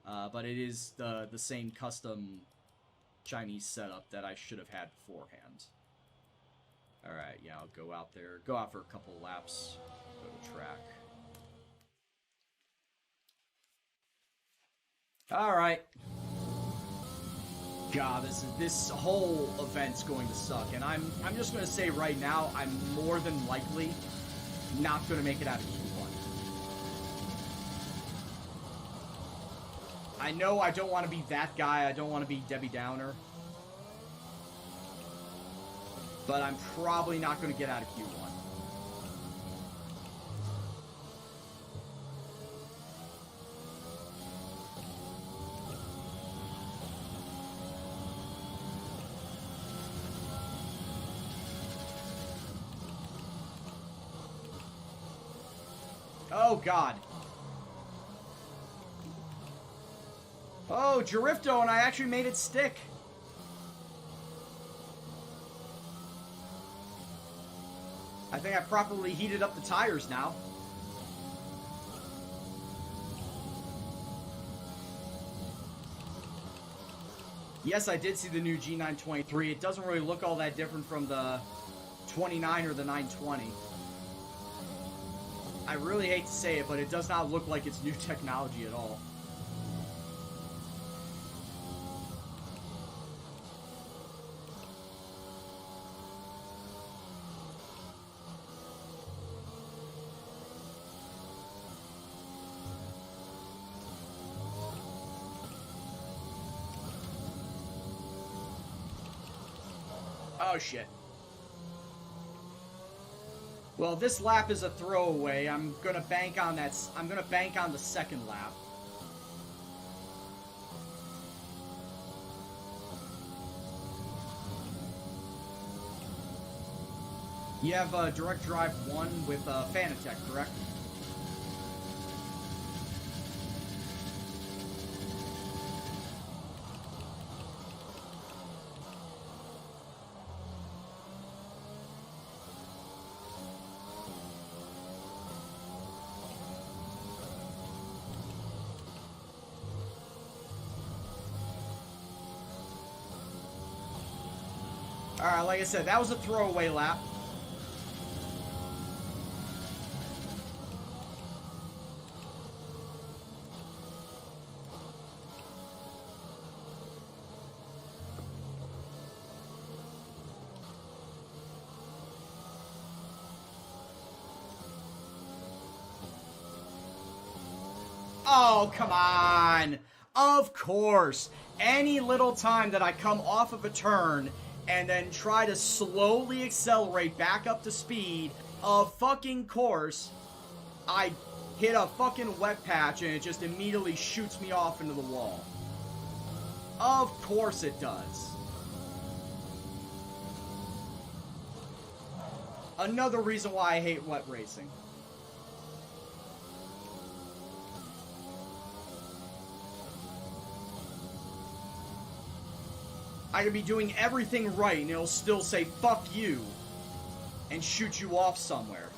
But it is the same custom Chinese setup that I should have had beforehand. Alright, yeah, I'll go out there. Go out for a couple laps. Go to track. Alright. God, this whole event's going to suck. And I'm just going to say right now, I'm more than likely not going to make it out of Q1. I know I don't want to be that guy. I don't want to be Debbie Downer. But I'm probably not going to get out of Q1. Oh, God. Oh, Girifto, and I actually made it stick. I think I properly heated up the tires now. Yes, I did see the new G923. It doesn't really look all that different from the 29 or the 920. I really hate to say it, but it does not look like it's new technology at all. Oh, shit. Well, this lap is a throwaway. I'm gonna bank on that. I'm gonna bank on the second lap. You have Direct Drive 1 with Fanatec, correct? Alright, like I said, that was a throwaway lap. Oh, come on. Of course. Any little time that I come off of a turn and then try to slowly accelerate back up to speed, of fucking course, I hit a fucking wet patch and it just immediately shoots me off into the wall. Of course it does. Another reason why I hate wet racing. I could be doing everything right and it'll still say, fuck you, and shoot you off somewhere.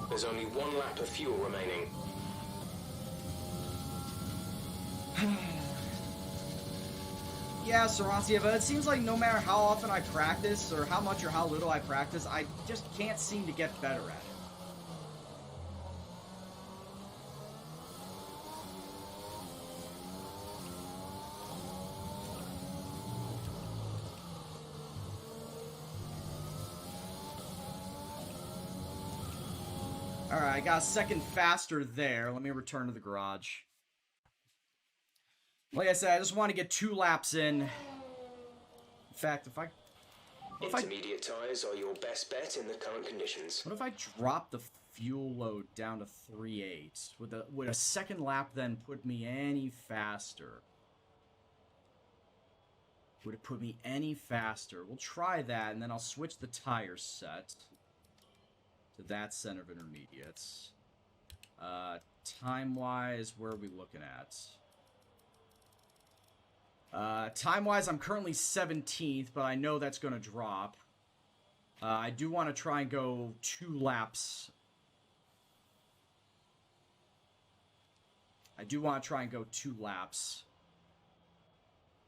There's only one lap of fuel remaining. Yeah, Sarancia, but it seems like no matter how often I practice, or how much or how little I practice, I just can't seem to get better at it. Alright, I got a second faster there. Let me return to the garage. Like I said, I just want to get 2 laps in. In fact, if I... Intermediate tyres are your best bet in the current conditions. What if I drop the fuel load down to 3.8. Would a second lap then put me any faster? Would it put me any faster? We'll try that, and then I'll switch the tire set to that center of intermediates. Time-wise, where are we looking at? Time-wise, I'm currently 17th, but I know that's going to drop. I do want to try and go 2 laps. I do want to try and go 2 laps.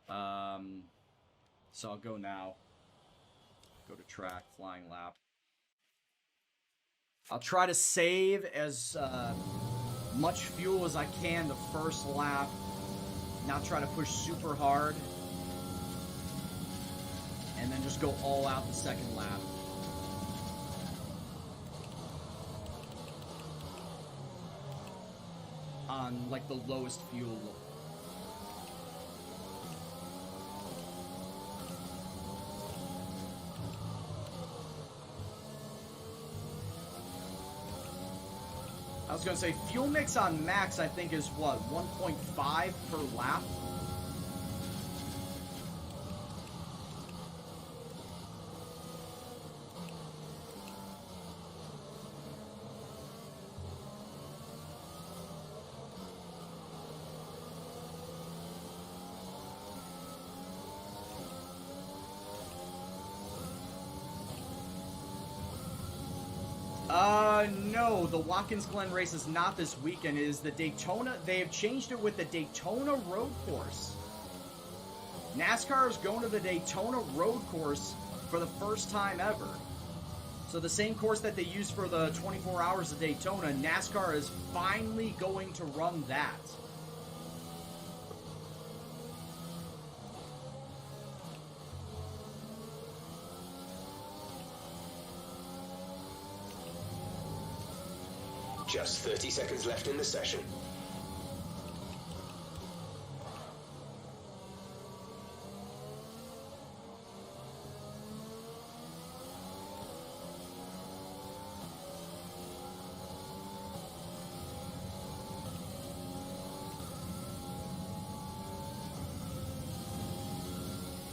So I'll go now. Go to track, flying lap. I'll try to save as much fuel as I can the first lap. Not try to push super hard. And then just go all out the second lap. On, like, the lowest fuel. I was gonna say, fuel mix on max, I think, is what, 1.5 per lap? No, the Watkins Glen race is not this weekend. It is the Daytona. They have changed it with the Daytona Road Course. NASCAR is going to the Daytona Road Course for the first time ever. So the same course that they used for the 24 Hours of Daytona, NASCAR is finally going to run that. Just 30 seconds left in the session.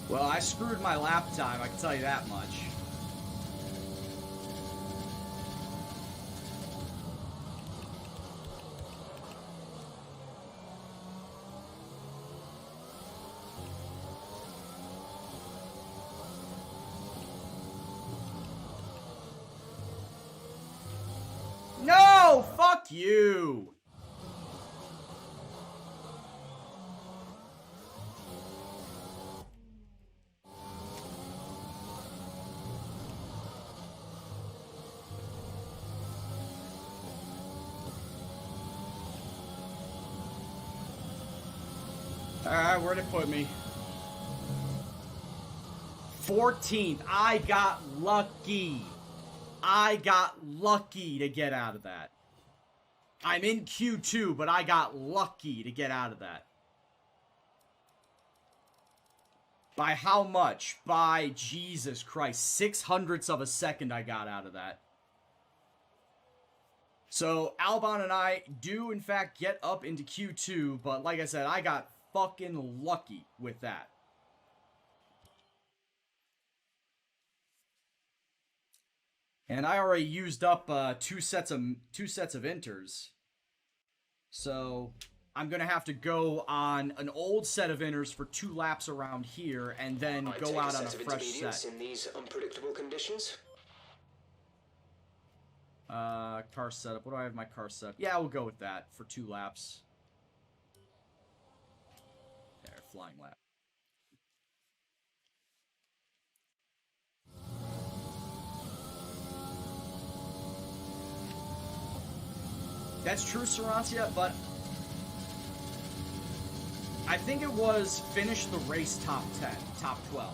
Well, I screwed my lap time, I can tell you that much. No! Fuck you! Alright, where'd it put me? 14th. I got lucky. I got lucky to get out of that. I'm in Q2, but I got lucky to get out of that. By how much? By Jesus Christ. 0.06 of a second I got out of that. So, Albon and I do, in fact, get up into Q2, but like I said, I got fucking lucky with that. And I already used up two sets of inters. So I'm gonna have to go on an old set of inters for 2 laps around here, and then go out on a fresh set. In these unpredictable conditions. Car setup. What do I have in my car set? Yeah, we'll go with that for 2 laps. There, flying lap. That's true, Sarancia, but I think it was finish the race top 10, top 12.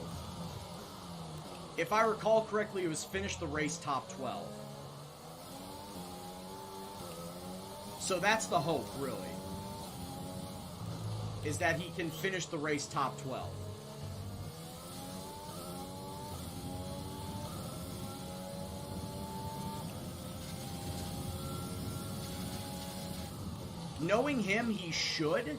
If I recall correctly, it was finish the race top 12. So that's the hope, really, is that he can finish the race top 12. knowing him, he should.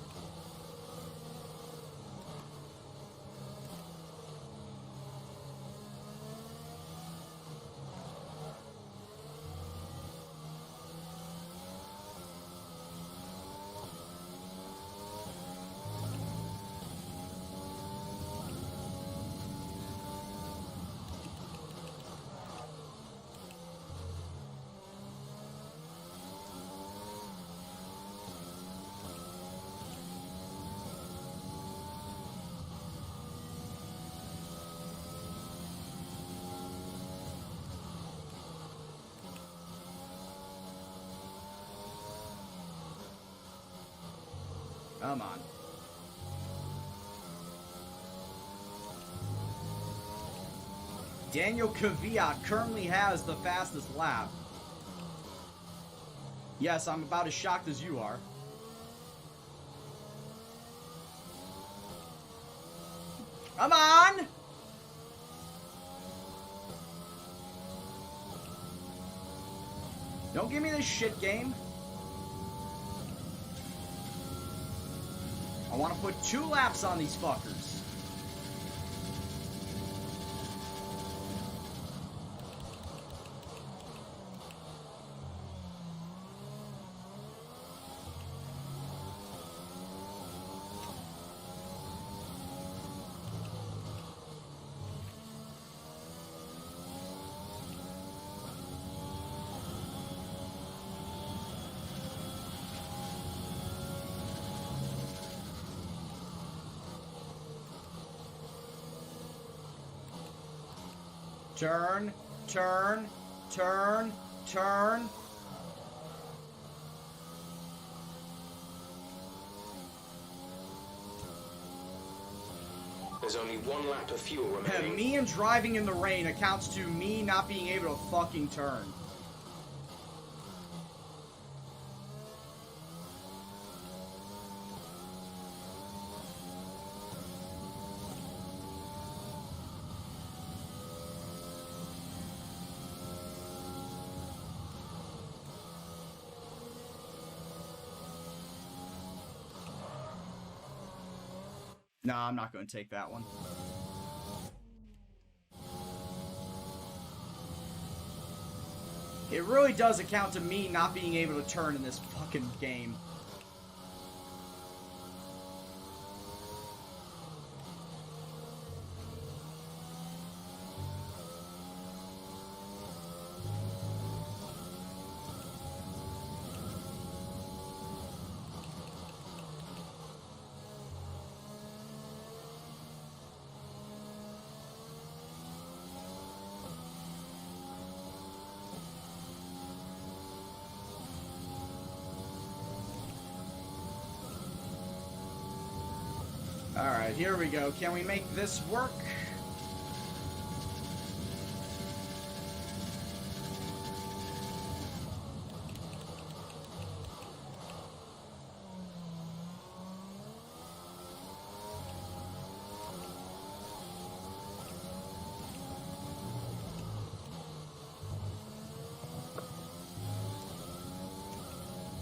Come on. Daniel Kvyat currently has the fastest lap. Yes, I'm about as shocked as you are. Come on! Don't give me this shit game. I want to put 2 laps on these fuckers. Turn, turn, turn, turn. There's only 1 lap of fuel remaining. Me and driving in the rain accounts to me not being able to fucking turn. Nah, I'm not going to take that one. It really does account to me not being able to turn in this fucking game. Alright, here we go. Can we make this work?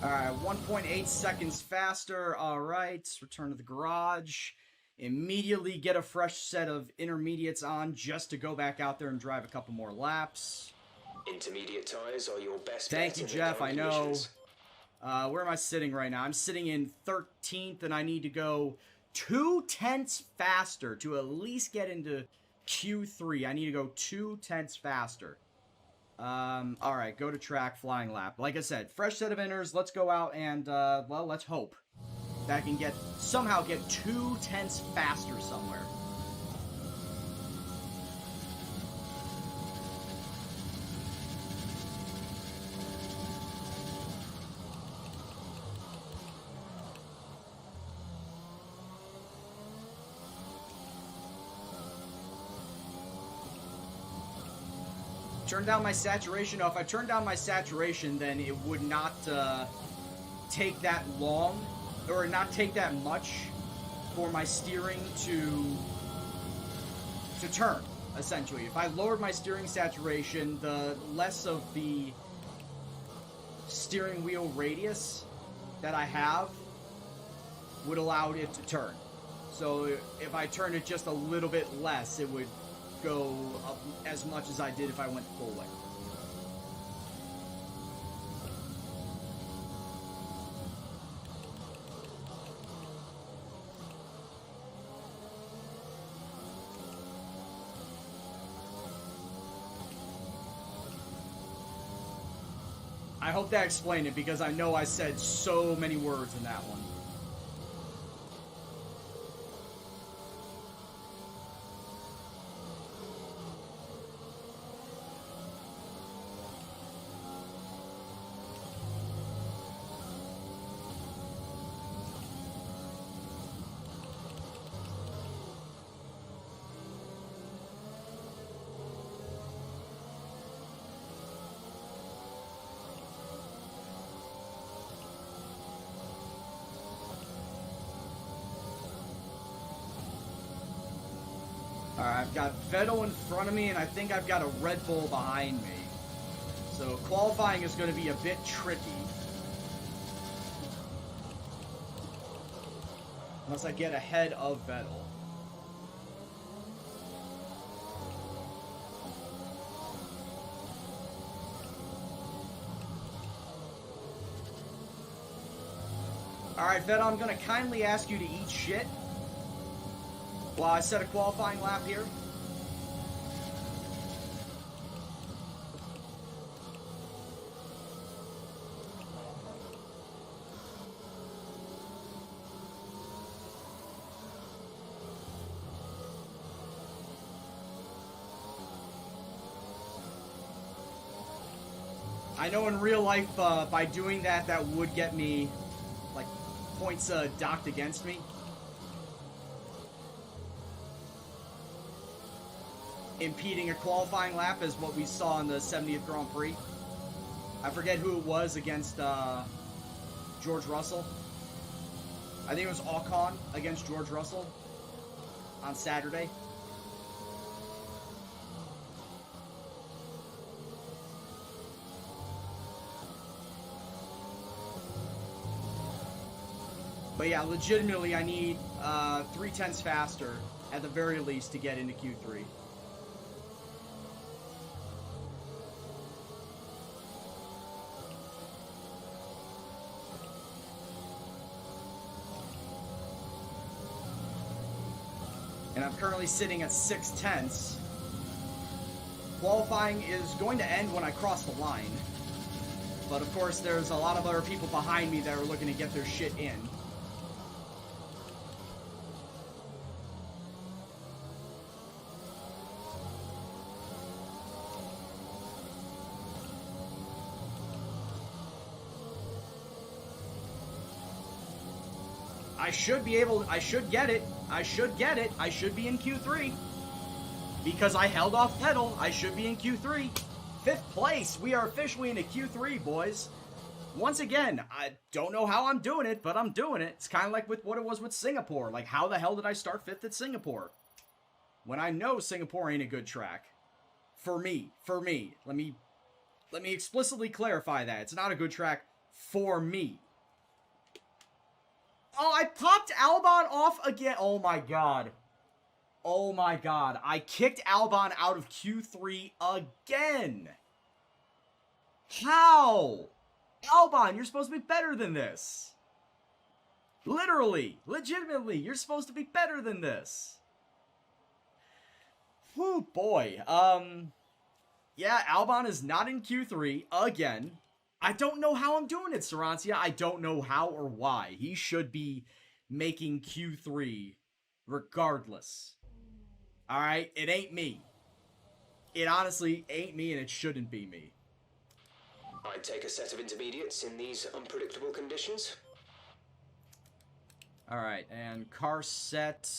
Alright, 1.8 seconds faster. Alright, return to the garage. Immediately get a fresh set of intermediates on just to go back out there and drive a couple more laps. Intermediate tires are your best Thank bet you, in the Jeff. current I know. conditions. Where am I sitting right now? I'm sitting in 13th, and I need to go 2/10 faster to at least get into Q3. I need to go 2/10 faster. Alright, go to track, flying lap. Like I said, fresh set of inners. Let's go out and, well, let's hope that I can somehow get 2/10 faster somewhere. Turn down my saturation. Now, if I turn down my saturation, then it would not take that long, or not take that much for my steering to turn, essentially. If I lowered my steering saturation, the less of the steering wheel radius that I have would allow it to turn. So if I turned it just a little bit less, it would go up as much as I did if I went full way. I hope that explained it, because I know I said so many words in that one. Alright, I've got Vettel in front of me, and I think I've got a Red Bull behind me. So qualifying is going to be a bit tricky. Unless I get ahead of Vettel. Alright, Vettel, I'm going to kindly ask you to eat shit while I set a qualifying lap here. I know in real life, by doing that, that would get me, like, points docked against me. Impeding a qualifying lap is what we saw in the 70th Grand Prix. I forget who it was against George Russell. I think it was Ocon against George Russell on Saturday. But yeah, legitimately, I need 3/10 faster at the very least to get into Q3. And I'm currently sitting at 6/10. Qualifying is going to end when I cross the line. But of course, there's a lot of other people behind me that are looking to get their shit in. I should be able, I should get it. I should get it. I should be in Q3. Because I held off Vettel, I should be in Q3. 5th place. We are officially into Q3, boys. Once again, I don't know how I'm doing it, but I'm doing it. It's kind of like with what it was with Singapore. Like, how the hell did I start 5th at Singapore? When I know Singapore ain't a good track. For me. Let me explicitly clarify that. It's not a good track for me. Oh, I popped Albon off again. Oh my god. Oh my god. I kicked Albon out of Q3 again. How? Albon, you're supposed to be better than this. Literally, legitimately, you're supposed to be better than this. Whew, boy. Yeah, Albon is not in Q3 again. I don't know how I'm doing it, Sarancia. I don't know how or why. He should be making Q3 regardless. Alright? It ain't me. It honestly ain't me, and it shouldn't be me. I'd take a set of intermediates in these unpredictable conditions. Alright, and car set.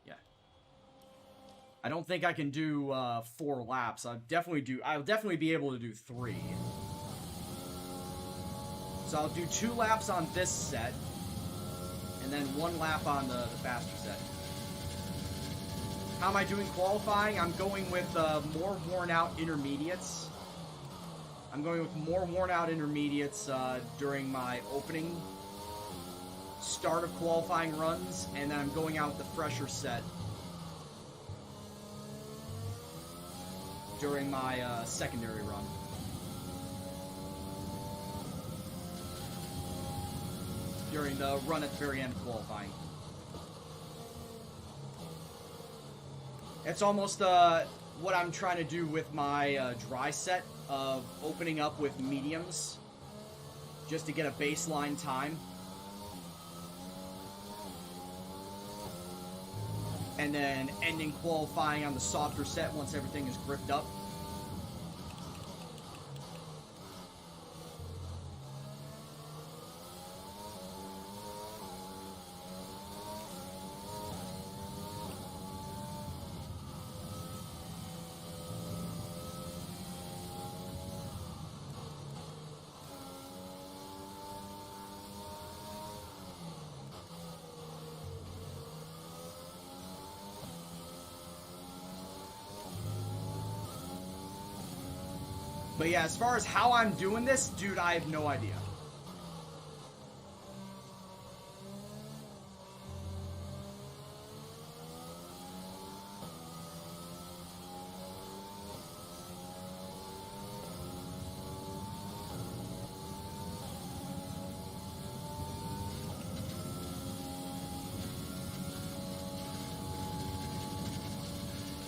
Yeah. I don't think I can do 4 laps. I'll definitely be able to do 3. So I'll do 2 laps on this set, and then 1 lap on the faster set. How am I doing qualifying? I'm going with more worn out intermediates. During my opening start of qualifying runs, and then I'm going out with the fresher set during my secondary run. During the run at the very end of qualifying. It's almost what I'm trying to do with my dry set of opening up with mediums just to get a baseline time. And then ending qualifying on the softer set once everything is gripped up. But yeah, as far as how I'm doing this, dude, I have no idea.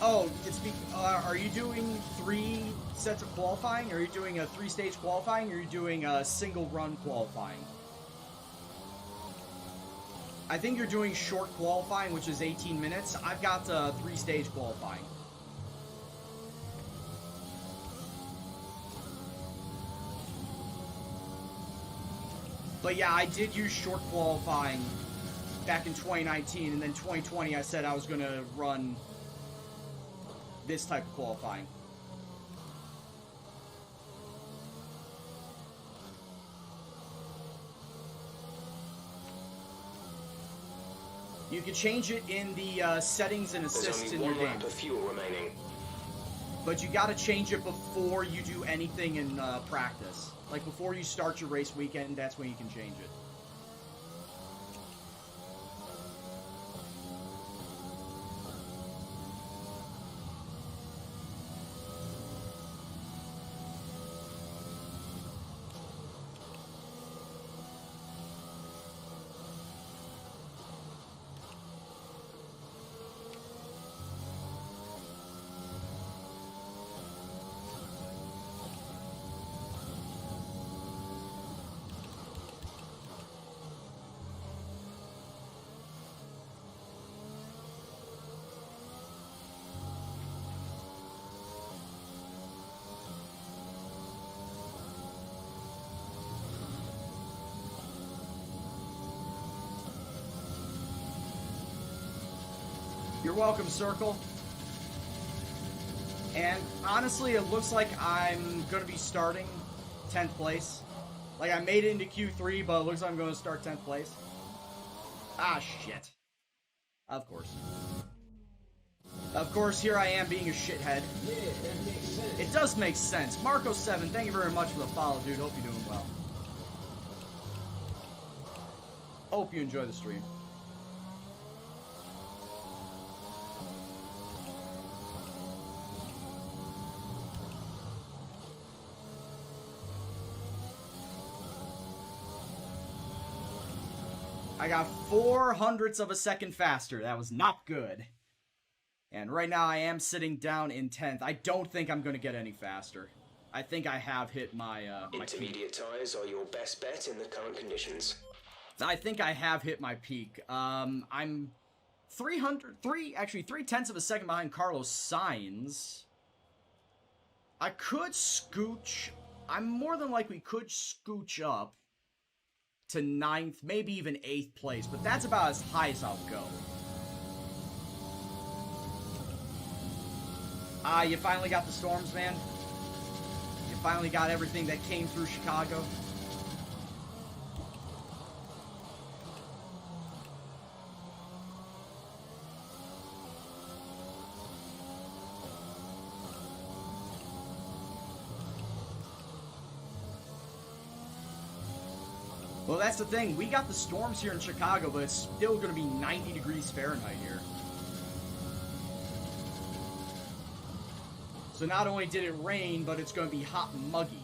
Oh, are you doing 3 sets of qualifying? Are you doing a 3-stage qualifying? Or are you doing a single run qualifying? I think you're doing short qualifying, which is 18 minutes. I've got 3-stage qualifying. But yeah, I did use short qualifying back in 2019, and then 2020 I said I was going to run this type of qualifying. You can change it in the settings and assists in your game. There's only 1 lap of fuel remaining. But you gotta change it before you do anything in practice. Like before you start your race weekend, that's when you can change it. You're welcome, Circle. And honestly, it looks like I'm going to be starting 10th place. Like, I made it into Q3, but it looks like I'm going to start 10th place. Ah, shit. Of course. Of course, here I am being a shithead. Yeah, that makes sense. It does make sense. Marco7, thank you very much for the follow, dude. Hope you're doing well. Hope you enjoy the stream. I got 0.04 of a second faster. That was not good. And right now I am sitting down in 10th. I don't think I'm going to get any faster. I think I have hit my Intermediate tyres are your best bet in the current conditions. I think I have hit my peak. I'm 3/10 of a second behind Carlos Sainz. I could scooch. I'm more than likely could scooch up to 9th, maybe even 8th place, but that's about as high as I'll go. You finally got the storms, man? You finally got everything that came through Chicago? Well, that's the thing. We got the storms here in Chicago, but it's still going to be 90 degrees Fahrenheit here. So not only did it rain, but it's going to be hot and muggy.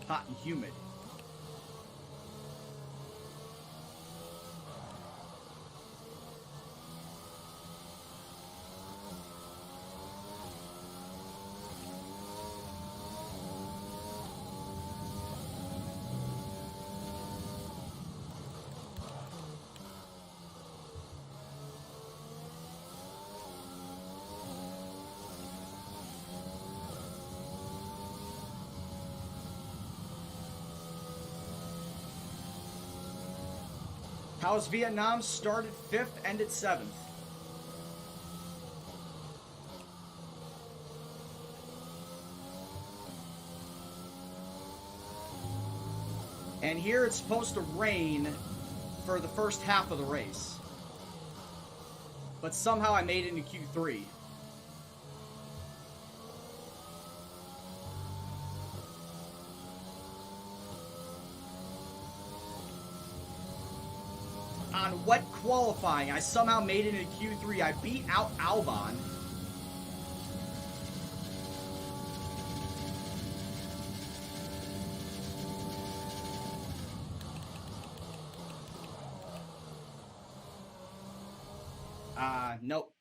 Hot and humid. How's Vietnam? Started 5th, ended 7th. And here it's supposed to rain for the first half of the race. But somehow I made it into Q3. On wet qualifying, I somehow made it into Q3. I beat out Albon. Nope.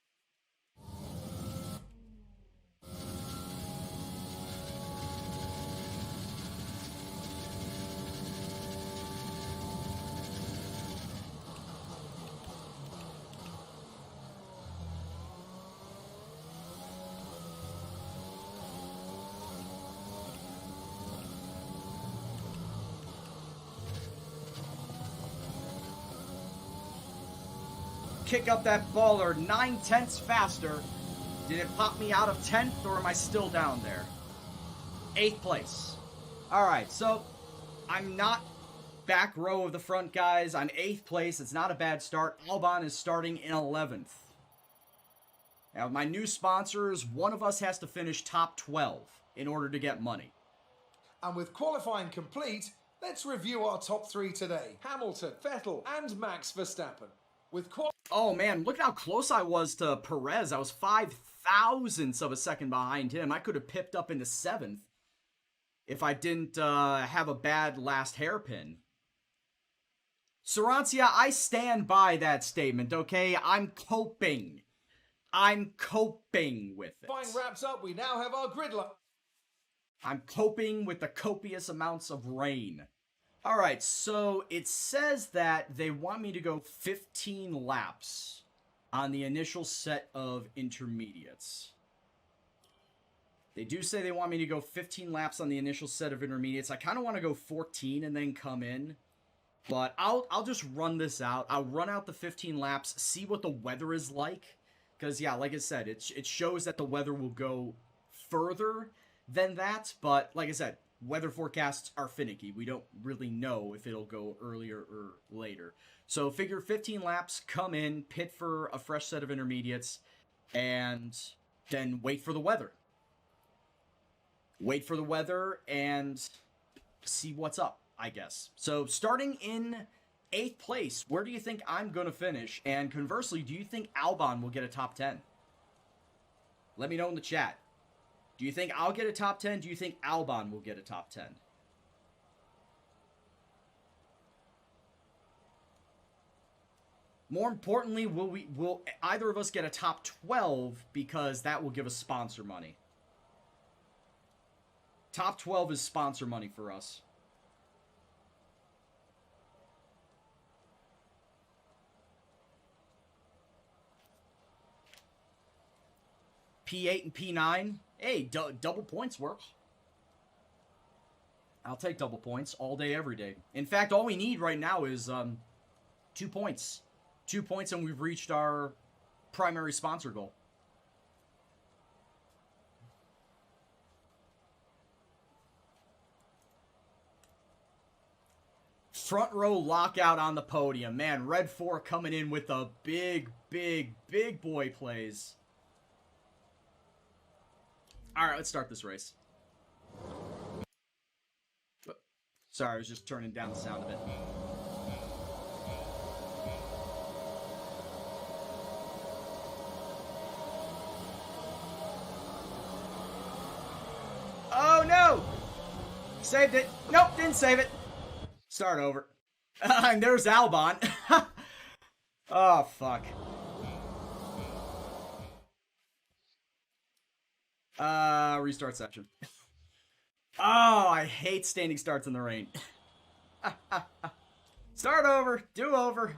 Kick up that baller 9/10 faster. Did it pop me out of 10th, or am I still down there? 8th place. Alright, so I'm not back row of the front guys. I'm 8th place. It's not a bad start. Albon is starting in 11th. Now, my new sponsors, one of us has to finish top 12 in order to get money. And with qualifying complete, let's review our top 3 today. Hamilton, Vettel, and Max Verstappen. With Oh man, look at how close I was to Perez. I was 5 thousandths of a second behind him. I could have pipped up into 7th if I didn't have a bad last hairpin. Sarancia, I stand by that statement, okay? I'm coping. I'm coping with it. Fine wraps up, we now have our grid line. I'm coping with the copious amounts of rain. Alright, so it says that they want me to go 15 laps on the initial set of intermediates. They do say they want me to go 15 laps on the initial set of intermediates. I kind of want to go 14 and then come in. But I'll just run this out. I'll run out the 15 laps, see what the weather is like. Because, yeah, like I said, it shows that the weather will go further than that. But, like I said, weather forecasts are finicky. We don't really know if it'll go earlier or later. So figure 15 laps, come in, pit for a fresh set of intermediates, and then wait for the weather. Wait for the weather and see what's up, I guess. So starting in 8th place, where do you think I'm going to finish? And conversely, do you think Albon will get a top 10? Let me know in the chat. Do you think I'll get a top 10? Do you think Albon will get a top 10? More importantly, will either of us get a top 12, because that will give us sponsor money. Top 12 is sponsor money for us. P8 and P9. Hey, double points work. I'll take double points all day, every day. In fact, all we need right now is 2 points. 2 points and we've reached our primary sponsor goal. Front row lockout on the podium. Man, Red 4 coming in with the big boy plays. Alright, let's start this race. Sorry, I was just turning down the sound of it. Oh no! Saved it. Nope, didn't save it. Start over. And there's Albon. Oh, fuck. Restart session. Oh, I hate standing starts in the rain. Start over. Do over.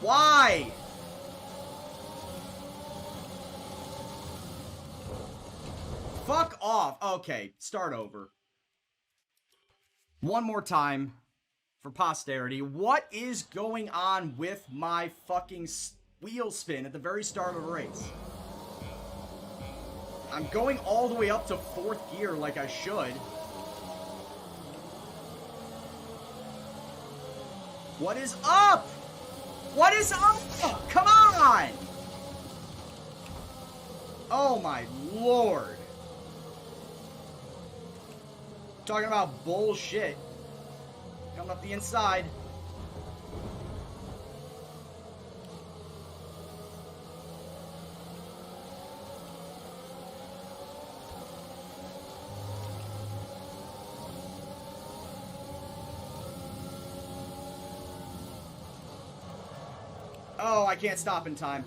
Why? Fuck off. Okay, start over. One more time for posterity. What is going on with my fucking wheel spin at the very start of the race? I'm going all the way up to 4th gear like I should. What is up? What is up? Oh, come on! Oh my lord. Talking about bullshit. Coming up the inside. Oh, I can't stop in time.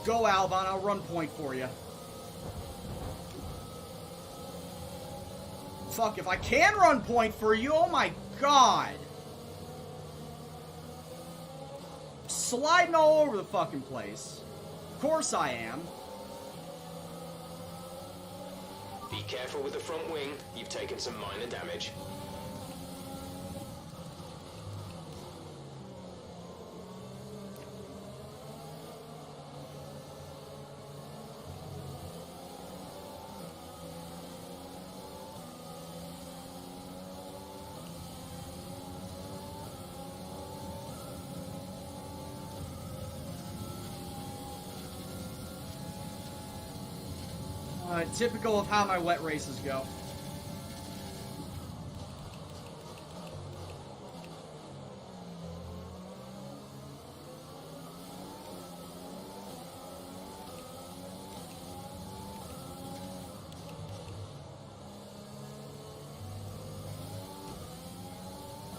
Go, Albon. I'll run point for you. Fuck, if I can run point for you, oh my god. Sliding all over the fucking place. Of course I am. Be careful with the front wing. You've taken some minor damage. Typical of how my wet races go.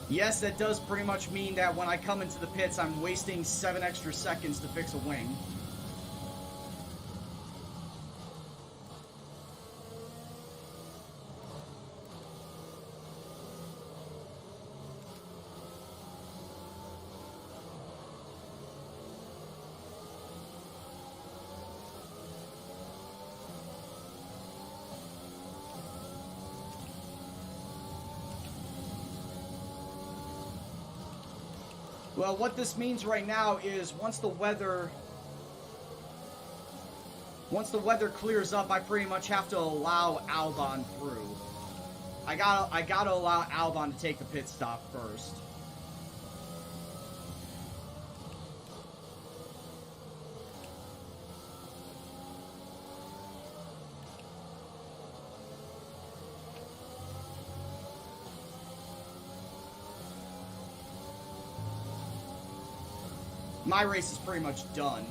Yes, that does pretty much mean that when I come into the pits, I'm wasting 7 extra seconds to fix a wing. Well, what this means right now is once the weather clears up, I pretty much have to allow Albon through. I gotta allow Albon to take the pit stop first. My race is pretty much done.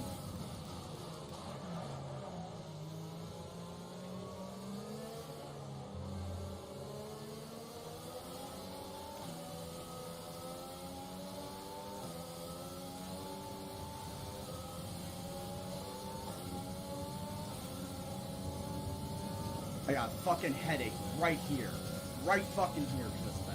I got a fucking headache right here. Right fucking here because of that.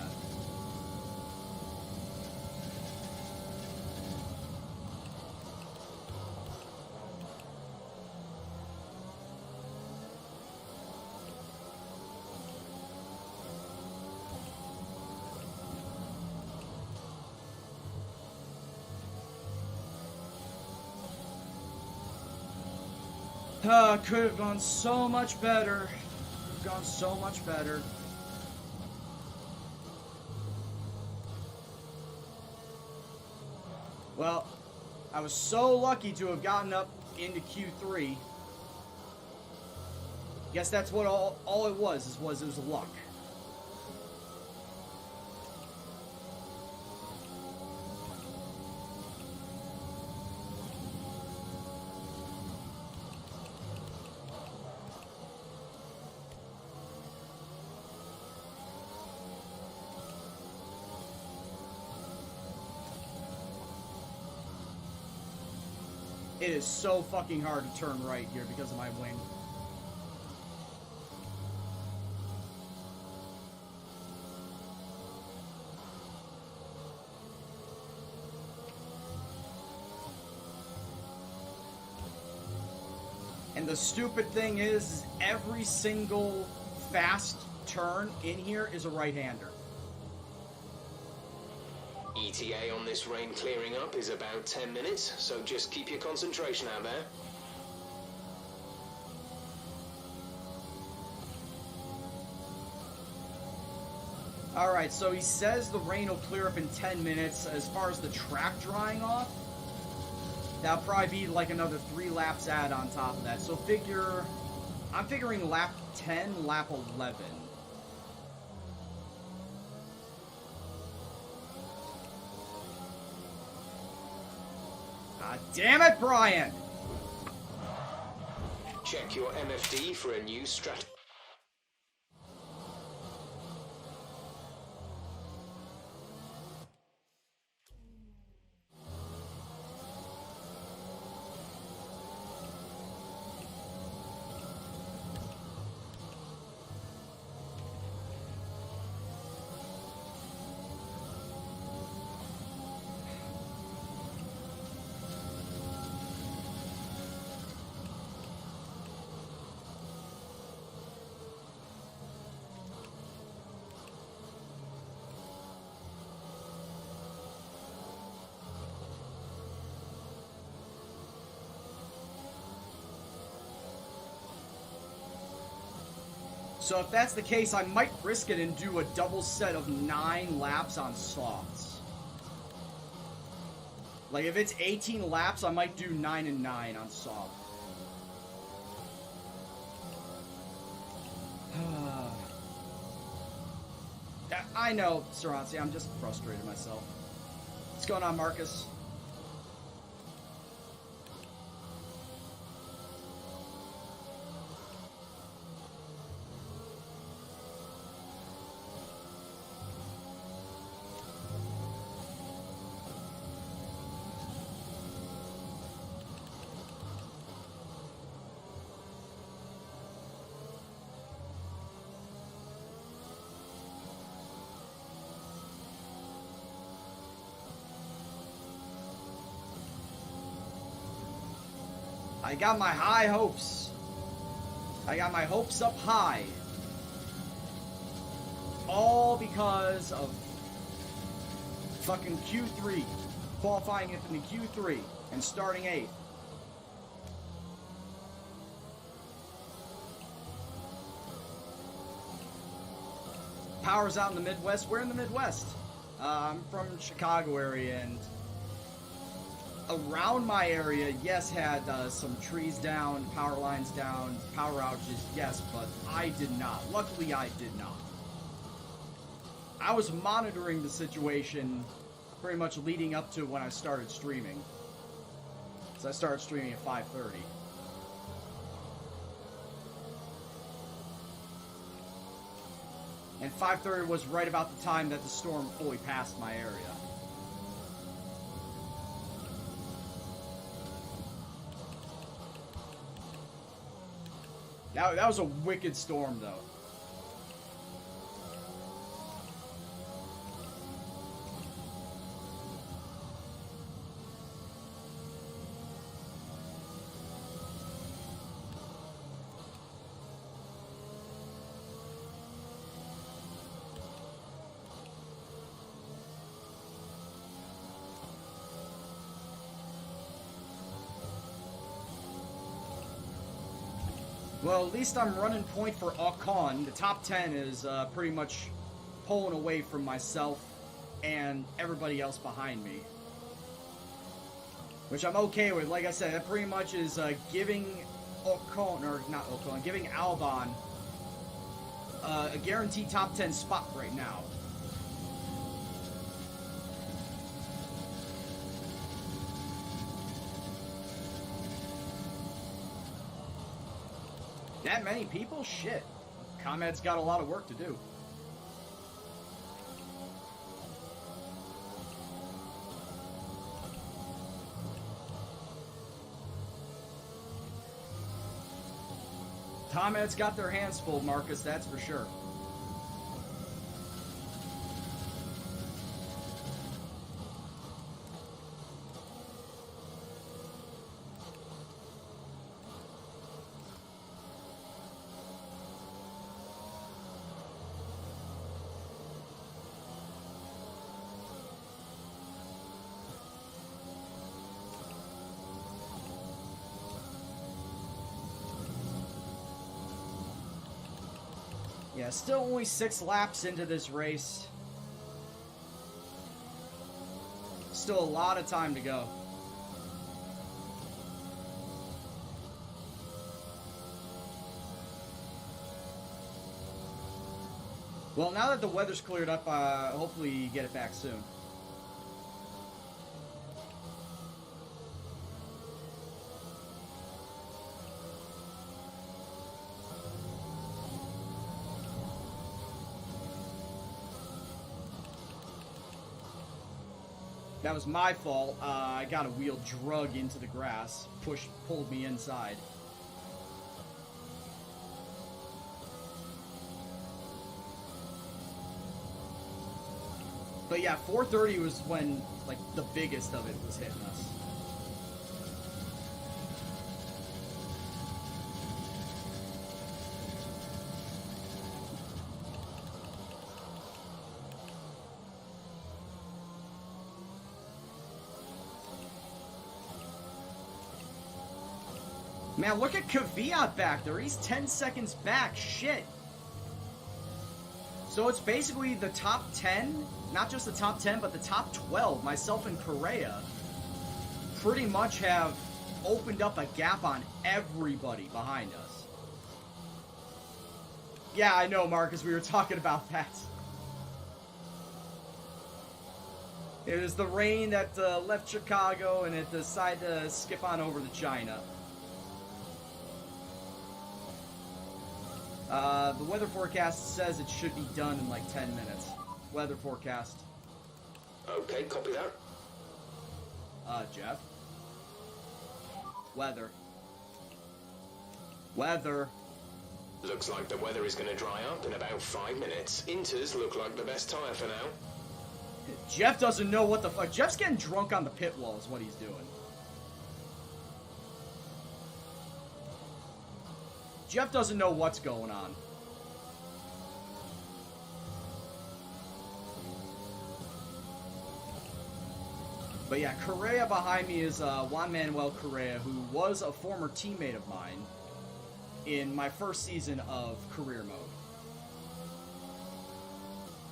Could have gone so much better. Could have gone so much better. Well, I was so lucky to have gotten up into Q3. Guess that's what all it was luck. It is so fucking hard to turn right here because of my wing. And the stupid thing is every single fast turn in here is a right-hander. ETA on this rain clearing up is about 10 minutes, so just keep your concentration out there. Alright, so he says the rain will clear up in 10 minutes. As far as the track drying off, that'll probably be like another 3 laps add on top of that. So I'm figuring lap 10, lap 11. God damn it, Brian! Check your MFD for a new strat. So if that's the case, I might risk it and do a double set of 9 laps on softs. Like, if it's 18 laps, I might do 9 and 9 on soft. I know, Saransi, I'm just frustrated myself. What's going on, Marcus? I got my high hopes. I got my hopes up high. All because of fucking Q3. Qualifying it in the Q3 and starting 8th. Power's out in the Midwest. We're in the Midwest. I'm from Chicago area, and around my area, yes, had some trees down, power lines down, power outages, yes, but I did not. Luckily, I did not. I was monitoring the situation pretty much leading up to when I started streaming. So I started streaming at 5:30. And 5:30 was right about the time that the storm fully passed my area. That was a wicked storm, though. Well, at least I'm running point for Ocon. The top 10 is pretty much pulling away from myself and everybody else behind me. Which I'm okay with. Like I said, that pretty much is giving Ocon, or not Ocon, giving Albon a guaranteed top 10 spot right now. That many people? Shit. ComEd's got a lot of work to do. ComEd's got their hands full, Marcus, that's for sure. Yeah, still only 6 laps into this race. Still a lot of time to go. Well, now that the weather's cleared up, hopefully you get it back soon. That was my fault. I got a wheel drug into the grass, pulled me inside. But yeah, 4:30 was when, like, the biggest of it was hitting us. Man, look at Kvyat back there. He's 10 seconds back. Shit. So it's basically the top 10, not just the top 10, but the top 12, myself and Correa, pretty much have opened up a gap on everybody behind us. Yeah, I know, Marcus, we were talking about that. It was the rain that left Chicago and it decided to skip on over to China. The weather forecast says it should be done in like 10 minutes. Weather forecast. Okay, copy that. Jeff? Weather. Weather. Looks like the weather is going to dry up in about 5 minutes. Inters look like the best tyre for now. Jeff doesn't know what the fuck. Jeff's getting drunk on the pit wall is what he's doing. Jeff doesn't know what's going on. But yeah, Correa behind me is Juan Manuel Correa, who was a former teammate of mine in my first season of career mode.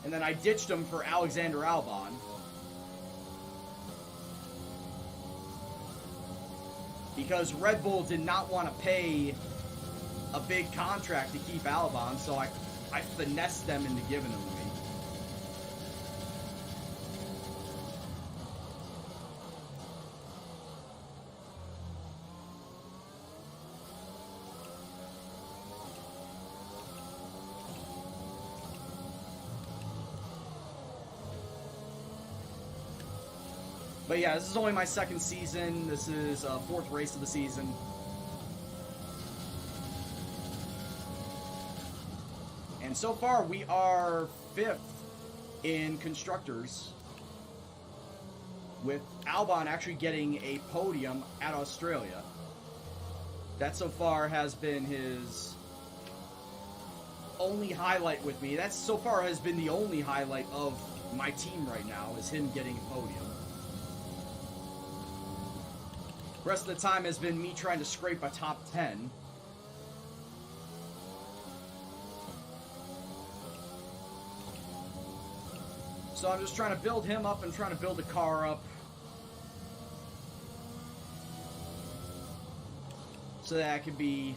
And then I ditched him for Alexander Albon. Because Red Bull did not want to pay a big contract to keep Albon, so I finessed them into giving him to me. But yeah, this is only my second season. This is fourth race of the season. And so far, we are 5th in Constructors, with Albon actually getting a podium at Australia. That so far has been his only highlight with me. That so far has been the only highlight of my team right now, is him getting a podium. The rest of the time has been me trying to scrape a top 10. So I'm just trying to build him up and trying to build the car up. So that I can be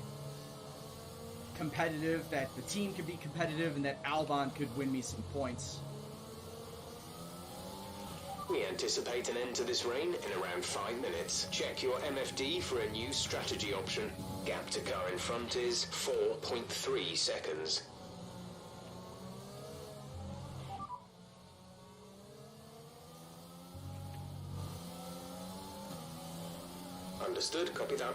competitive, that the team could be competitive, and that Albon could win me some points. We anticipate an end to this rain in around 5 minutes. Check your MFD for a new strategy option. Gap to car in front is 4.3 seconds. Understood, copy that.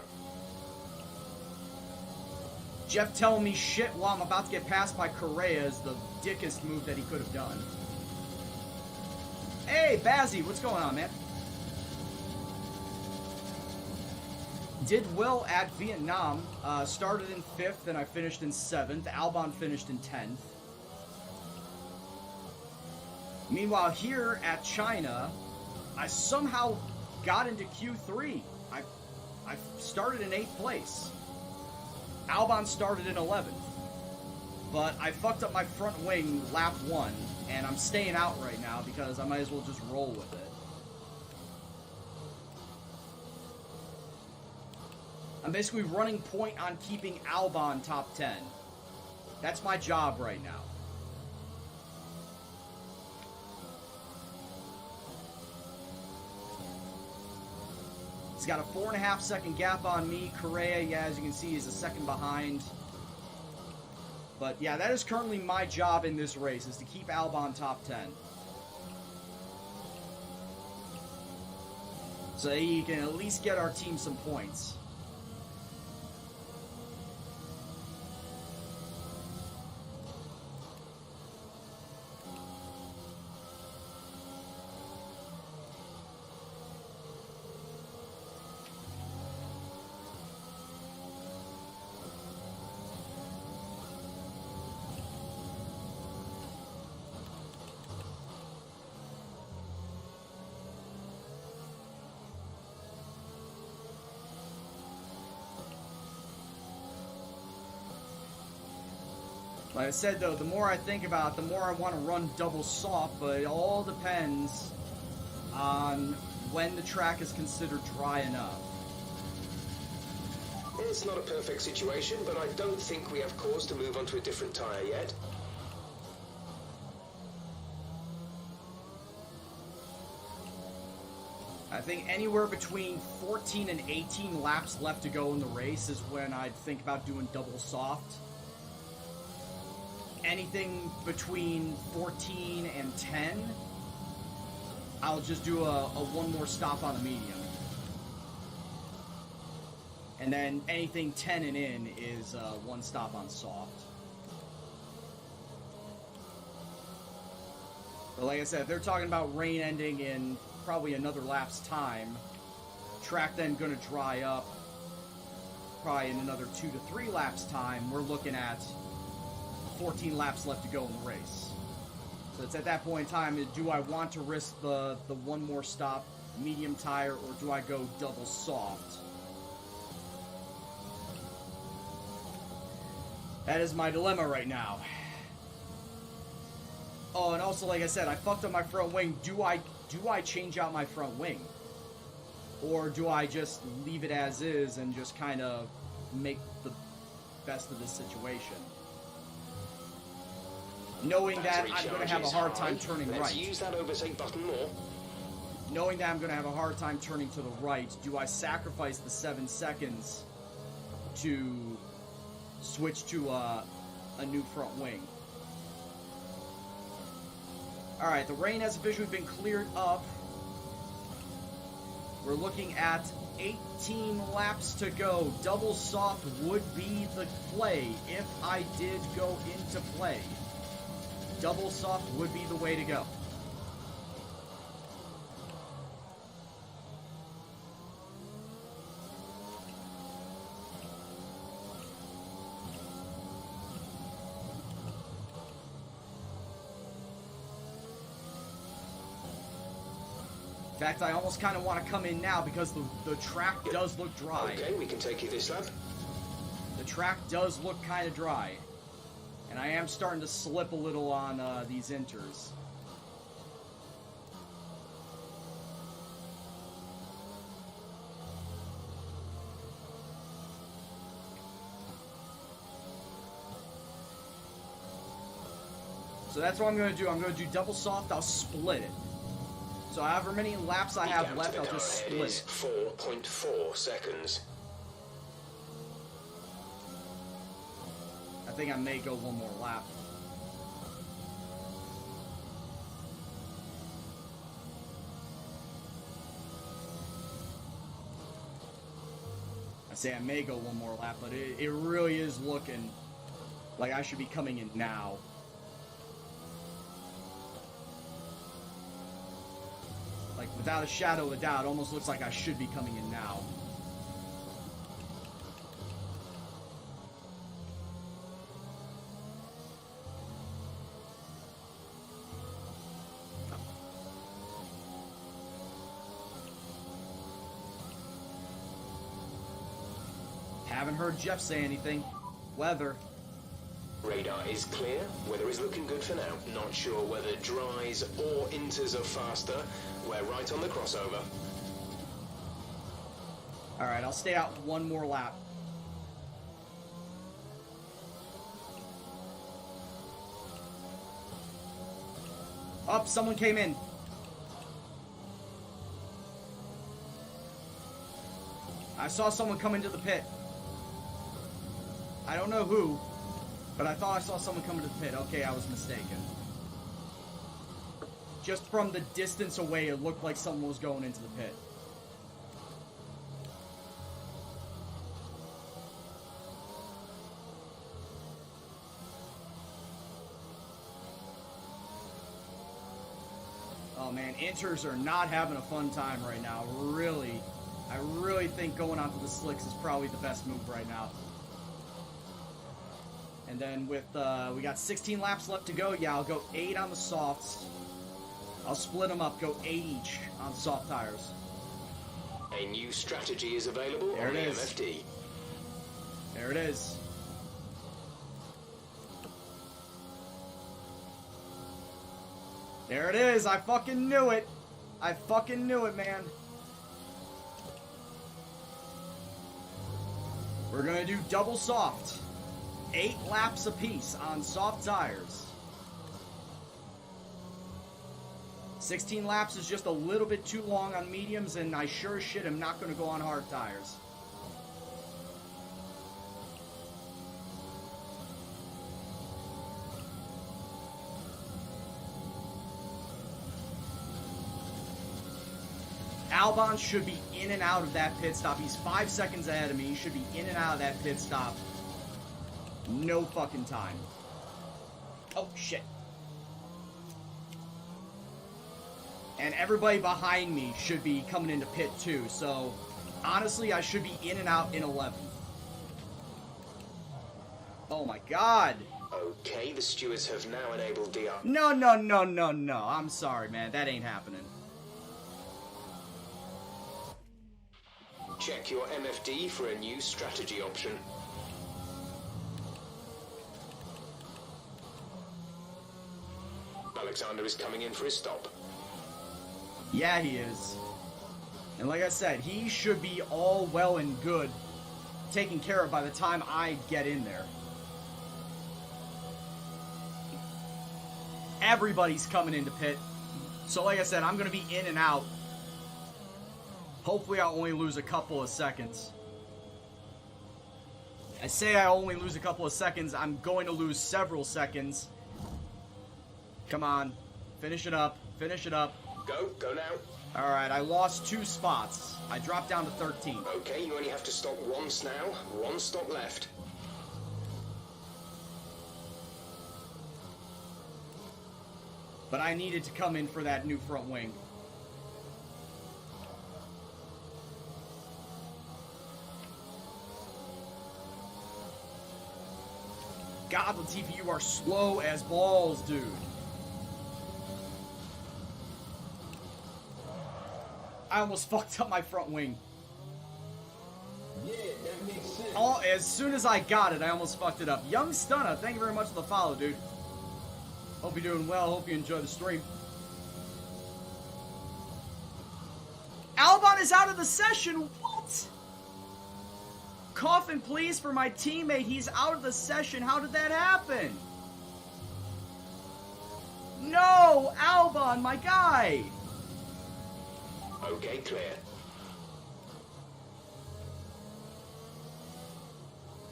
Jeff telling me shit while I'm about to get passed by Correa is the dickest move that he could have done. Hey, Bazzy, what's going on, man? Did well at Vietnam. Started in 5th and I finished in 7th. Albon finished in 10th. Meanwhile, here at China, I somehow got into Q3. I started in 8th place. Albon started in 11th. But I fucked up my front wing lap 1, and I'm staying out right now because I might as well just roll with it. I'm basically running point on keeping Albon top 10. That's my job right now. He's got a 4.5 second gap on me. Correa, yeah, as you can see, is a second behind. But yeah, that is currently my job in this race, is to keep Albon top 10. So he can at least get our team some points. Like I said, though, the more I think about it, the more I want to run double soft, but it all depends on when the track is considered dry enough. It's not a perfect situation, but I don't think we have cause to move on to a different tyre yet. I think anywhere between 14 and 18 laps left to go in the race is when I'd think about doing double soft. Anything between 14 and 10, I'll just do a one more stop on the medium. And then anything 10 and in is one stop on soft. But like I said, if they're talking about rain ending in probably another lap's time, track then going to dry up probably in another 2 to 3 laps time, we're looking at 14 laps left to go in the race. So it's at that point in time, do I want to risk the one more stop medium tire, or do I go double soft? That is my dilemma right now. Oh, and also, like I said, I fucked up my front wing. Do I change out my front wing? Or do I just leave it as is and just kind of make the best of this situation? Knowing that I'm going to have a hard time turning right. Let's use that overtake button more. Knowing that I'm going to have a hard time turning to the right, do I sacrifice the 7 seconds to switch to a new front wing? Alright, the rain has officially been cleared up. We're looking at 18 laps to go. Double soft would be the play if I did go into play. Double soft would be the way to go. In fact, I almost kind of want to come in now because the track does look dry. Okay, we can take you this lap. The track does look kind of dry. And I am starting to slip a little on these inters. So that's what I'm going to do. I'm going to do double soft. I'll split it. So however many laps I have left, I'll just split it. 4.4 seconds. I think I may go one more lap. I say I may go one more lap, but it really is looking like I should be coming in now. Like, without a shadow of a doubt, it almost looks like I should be coming in now. Haven't heard Jeff say anything. Weather. Radar is clear. Weather is looking good for now. Not sure whether dries or inters are faster. We're right on the crossover. Alright, I'll stay out one more lap. Up, someone came in. I saw someone come into the pit. I don't know who, but I thought I saw someone come into the pit. Okay, I was mistaken. Just from the distance away, it looked like someone was going into the pit. Oh man, inters are not having a fun time right now. Really. I really think going onto the slicks is probably the best move right now. And then with, we got 16 laps left to go. Yeah, I'll go 8 on the softs. I'll split them up, go 8 each on soft tires. A new strategy is available There on the it is. MFD. There it is. There it is. I fucking knew it. I fucking knew it, man. We're gonna do double soft. 8 laps apiece on soft tires. 16 laps is just a little bit too long on mediums, and I sure as shit am not gonna go on hard tires. Albon should be in and out of that pit stop. He's 5 seconds ahead of me. He should be in and out of that pit stop. No fucking time. Oh, shit. And everybody behind me should be coming into pit too. So, honestly, I should be in and out in 11th. Oh my god. Okay, the stewards have now enabled DR. No, no, no, no, no. I'm sorry, man. That ain't happening. Check your MFD for a new strategy option. Alexander is coming in for his stop. Yeah, he is. And like I said, he should be all well and good, taken care of by the time I get in there. Everybody's coming into pit. So like I said, I'm going to be in and out. Hopefully I'll only lose a couple of seconds. I say I only lose a couple of seconds. I'm going to lose several seconds. Come on. Finish it up. Finish it up. Go now. Alright, I lost 2 spots. I dropped down to 13. Okay, you only have to stop once now. 1 stop left. But I needed to come in for that new front wing. God, Latifi, you are slow as balls, dude. I almost fucked up my front wing. Yeah, that makes sense. As soon as I got it, I almost fucked it up. Young Stunner, thank you very much for the follow, dude. Hope you're doing well. Hope you enjoy the stream. Albon is out of the session. What? Coffin, please, for my teammate. He's out of the session. How did that happen? No! Albon, my guy! Okay, clear.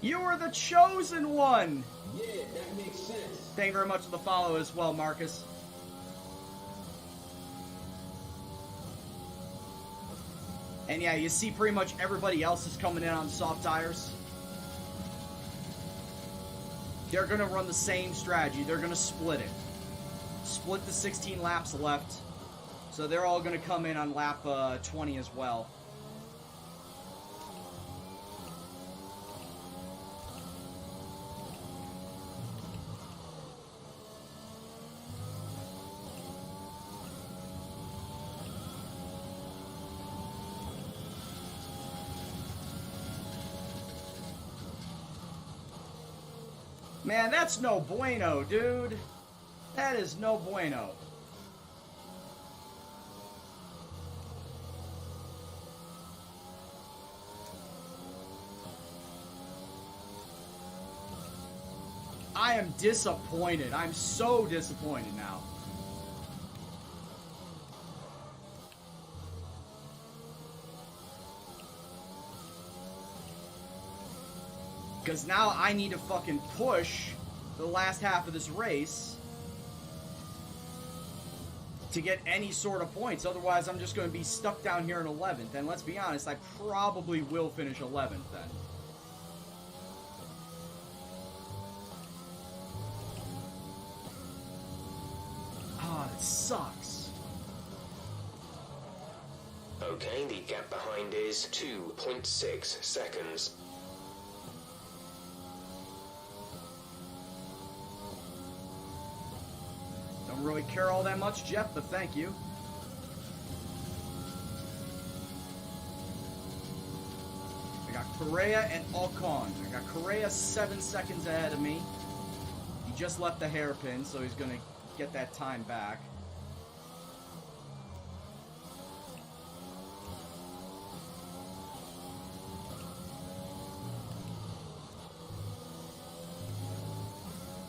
You were the chosen one! Yeah, that makes sense. Thank you very much for the follow as well, Marcus. And yeah, you see pretty much everybody else is coming in on soft tires. They're going to run the same strategy. They're going to split it. Split the 16 laps left. So they're all going to come in on lap 20 as well. Man, that's no bueno, dude. That is no bueno. I am disappointed. I'm so disappointed now. Because now I need to fucking push the last half of this race to get any sort of points. Otherwise, I'm just going to be stuck down here in 11th. And let's be honest, I probably will finish 11th then. Ah, that sucks. Okay, the gap behind is 2.6 seconds. Don't really care all that much, Jeff, but thank you. I got Correa and Ocon. I got Correa 7 seconds ahead of me. He just left the hairpin, so he's going to get that time back.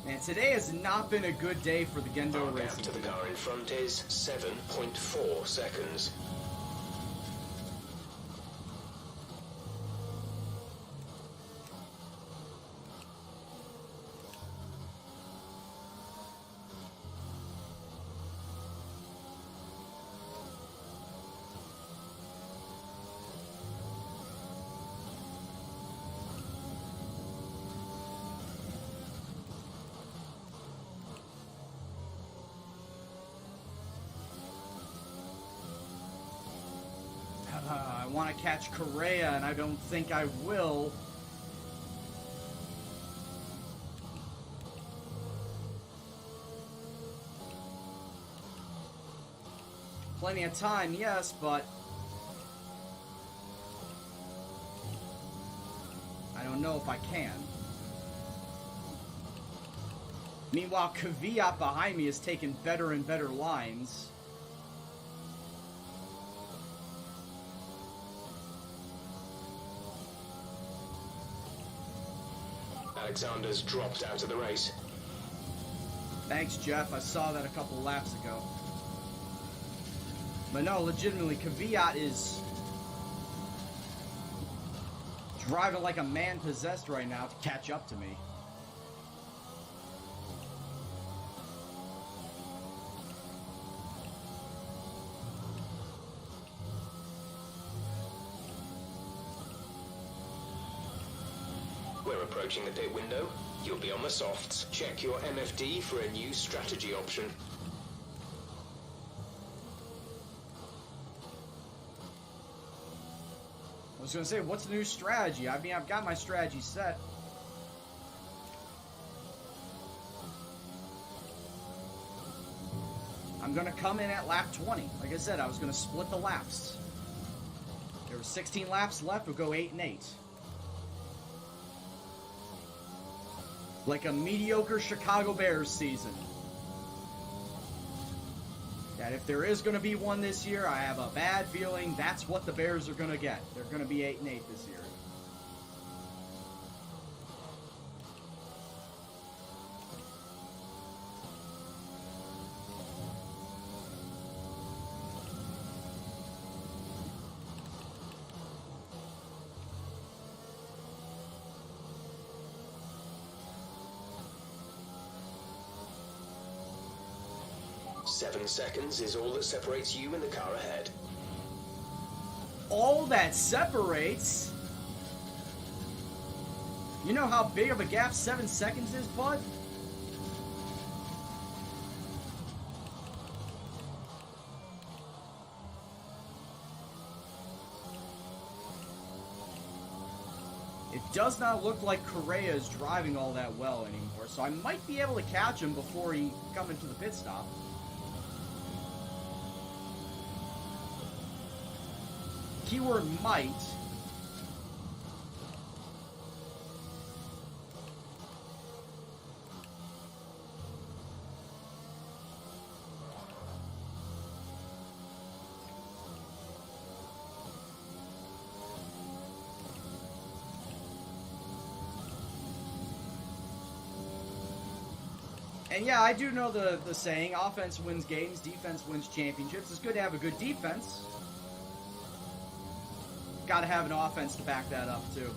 And today has not been a good day for the Gendo Our gap racing to the team. car in front is 7.4 seconds. I want to catch Correa, and I don't think I will. Plenty of time, yes, but I don't know if I can. Meanwhile, Kvyat behind me is taking better and better lines. Alexander's dropped out of the race. Thanks, Jeff. I saw that a couple laps ago. But no, legitimately, Kvyat is driving like a man possessed right now to catch up to me. We're approaching the pit window. You'll be on the softs. Check your MFD for a new strategy option. I was going to say, what's the new strategy? I mean, I've got my strategy set. I'm going to come in at lap 20. Like I said, I was going to split the laps. There were 16 laps left. We'll go 8 and 8. Like a mediocre Chicago Bears season. That if there is going to be one this year, I have a bad feeling that's what the Bears are going to get. They're going to be 8 and 8 this year. 7 seconds is all that separates you and the car ahead. All that separates? You know how big of a gap 7 seconds is, bud? It does not look like Correa is driving all that well anymore, so I might be able to catch him before he come into the pit stop. Keyword might. And yeah, I do know the saying, offense wins games, defense wins championships. It's good to have a good defense. Got to have an offense to back that up, too.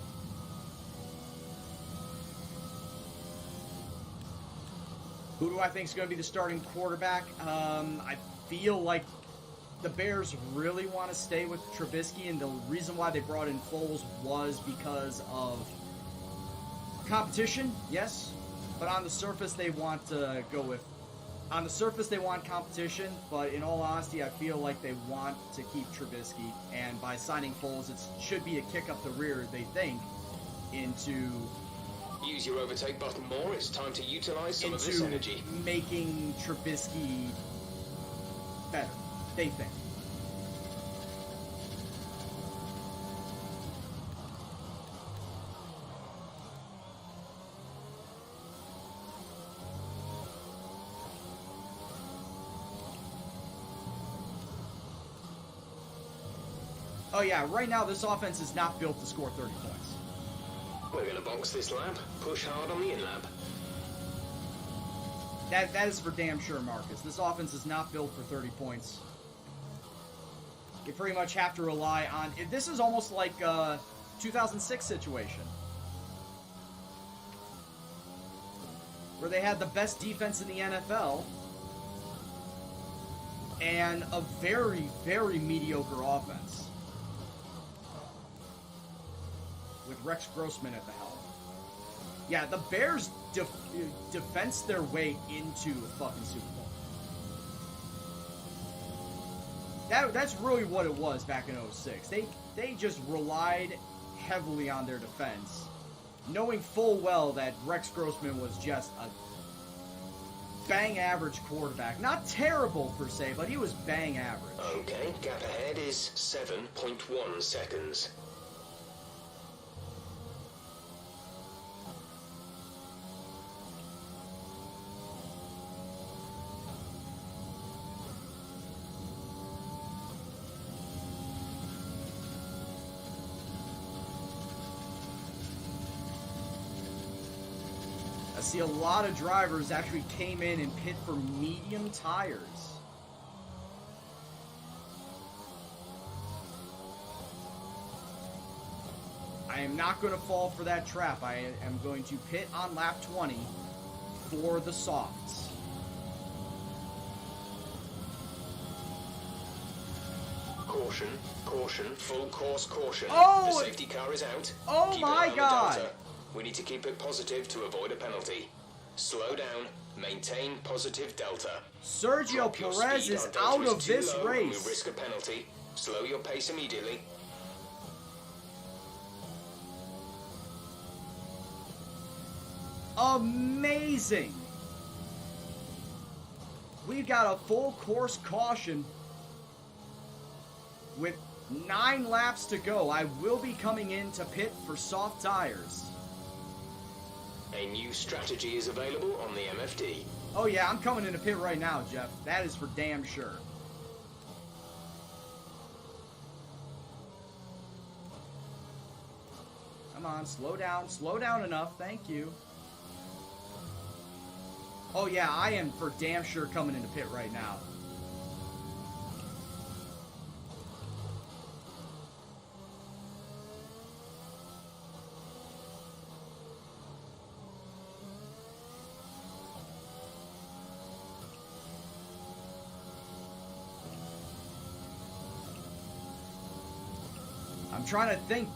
Who do I think is going to be the starting quarterback? I feel like the Bears really want to stay with Trubisky, and the reason why they brought in Foles was because of competition, yes. But on the surface, they want to go with... On the surface, they want competition, but in all honesty, I feel like they want to keep Trubisky. And by signing Foles, it should be a kick up the rear, they think, into... Use your overtake button more. It's time to utilize some of this energy. Making Trubisky better, they think. Oh yeah, right now this offense is not built to score 30 points. We're going to box this lap. Push hard on the in-lap. That is for damn sure, Marcus. This offense is not built for 30 points. You pretty much have to rely on... This is almost like a 2006 situation. Where they had the best defense in the NFL. And a very, very mediocre offense. With Rex Grossman at the helm. Yeah, the Bears defensed their way into a fucking Super Bowl. That's really what it was back in 06. They just relied heavily on their defense, knowing full well that Rex Grossman was just a bang average quarterback. Not terrible per se, but he was bang average. Okay, gap ahead is 7.1 seconds. I see a lot of drivers actually came in and pit for medium tires. I am not going to fall for that trap. I am going to pit on lap 20 for the softs. Caution, caution, full course caution. Oh! The safety car is out. Oh Keep my an eye on the God! delta. We need to keep it positive to avoid a penalty. Slow down, maintain positive delta. Sergio Drop your Perez speed. is Our delta out is of too this low and race. we risk a penalty. Slow your pace immediately. Amazing! We've got a full course caution with 9 laps to go. I will be coming in to pit for soft tires. A new strategy is available on the MFD. Oh yeah, I'm coming in to pit right now, Jeff. That is for damn sure. Come on, slow down enough, thank you. Oh yeah, I am for damn sure coming into pit right now. I'm trying to think,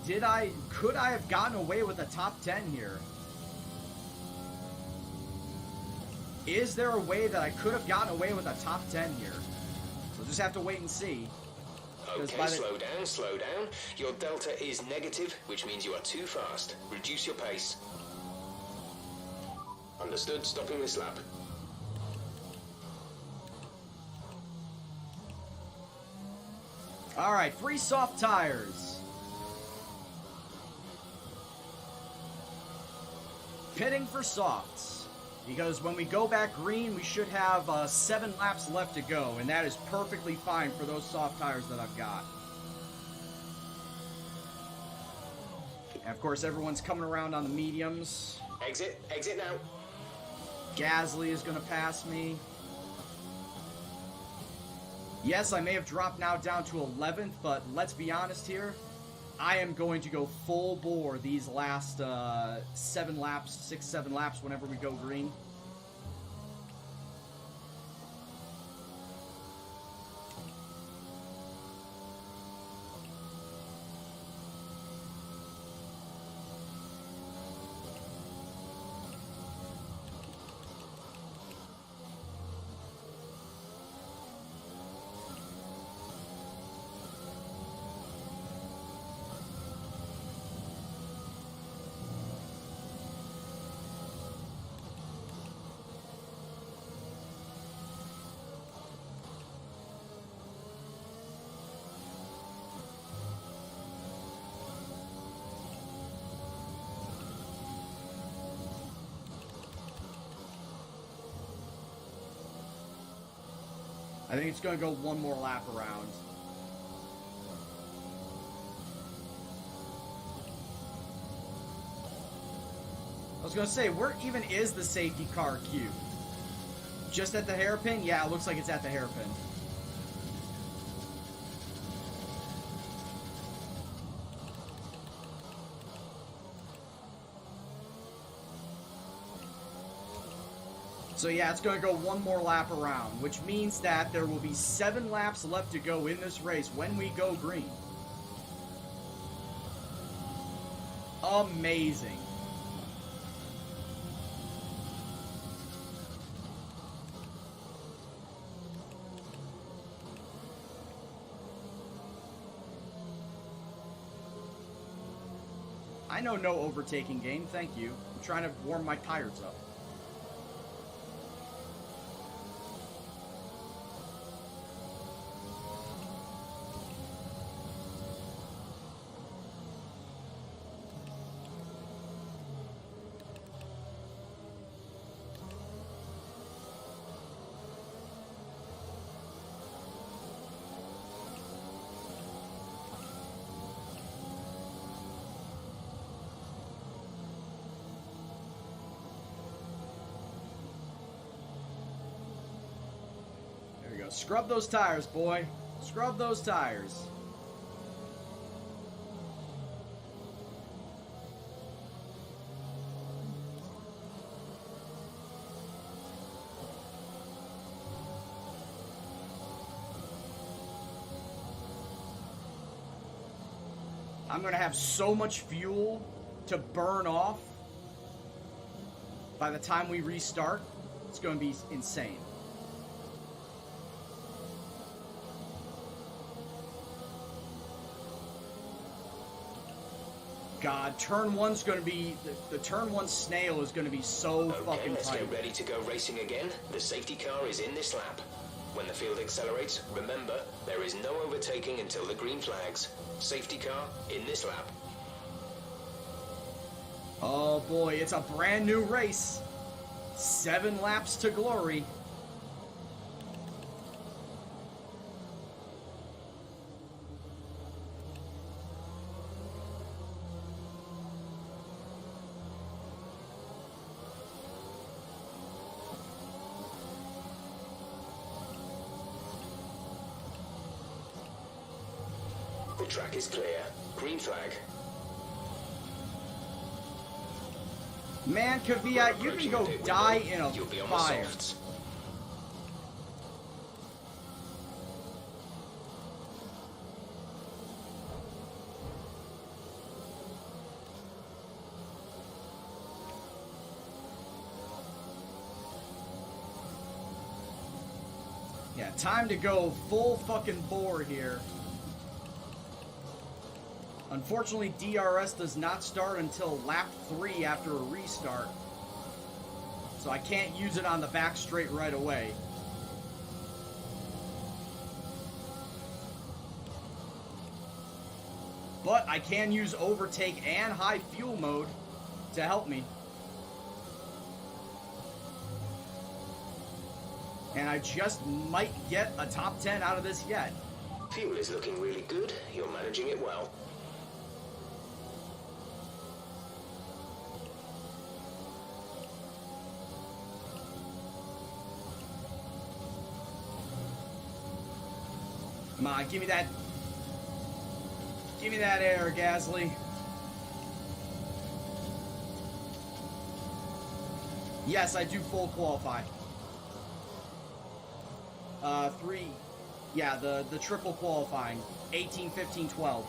could I have gotten away with a top 10 here? Is there a way that I could have gotten away with a top 10 here? We'll just have to wait and see. Okay, slow down, slow down. Your delta is negative, which means you are too fast. Reduce your pace. Understood, stopping this lap. Alright, free soft tires. Pitting for softs. Because when we go back green, we should have 7 laps left to go, and that is perfectly fine for those soft tires that I've got. And of course, everyone's coming around on the mediums. Exit now. Gasly is going to pass me. Yes, I may have dropped now down to 11th, but let's be honest here. I am going to go full bore these last 7 laps, 6, 7 laps whenever we go green. I think it's going to go one more lap around. I was going to say, where even is the safety car queue? Just at the hairpin? Yeah, it looks like it's at the hairpin. So yeah, it's going to go one more lap around, which means that there will be 7 laps left to go in this race when we go green. Amazing. I know no overtaking game, thank you. I'm trying to warm my tires up. Scrub those tires, boy. Scrub those tires. I'm going to have so much fuel to burn off by the time we restart. It's going to be insane. God, turn one's going to be, the turn 1 snail is going to be so fucking let's tight. get ready to go racing again. The safety car is in this lap. When the field accelerates, remember, there is no overtaking until the green flags. Safety car in this lap. Oh boy, it's a brand new race. 7 laps to glory. The track is clear. Green flag. Man, Kvyat, you can go die in a You'll be on fire. the softs. Yeah, time to go full fucking bore here. Unfortunately, DRS does not start until lap 3 after a restart. So I can't use it on the back straight right away. But I can use overtake and high fuel mode to help me. And I just might get a top 10 out of this yet. Fuel is looking really good. You're managing it well. Come on, give me that. Give me that air, Gasly. Yes, I do full qualify. 3. Yeah, the triple qualifying. 18, 15, 12.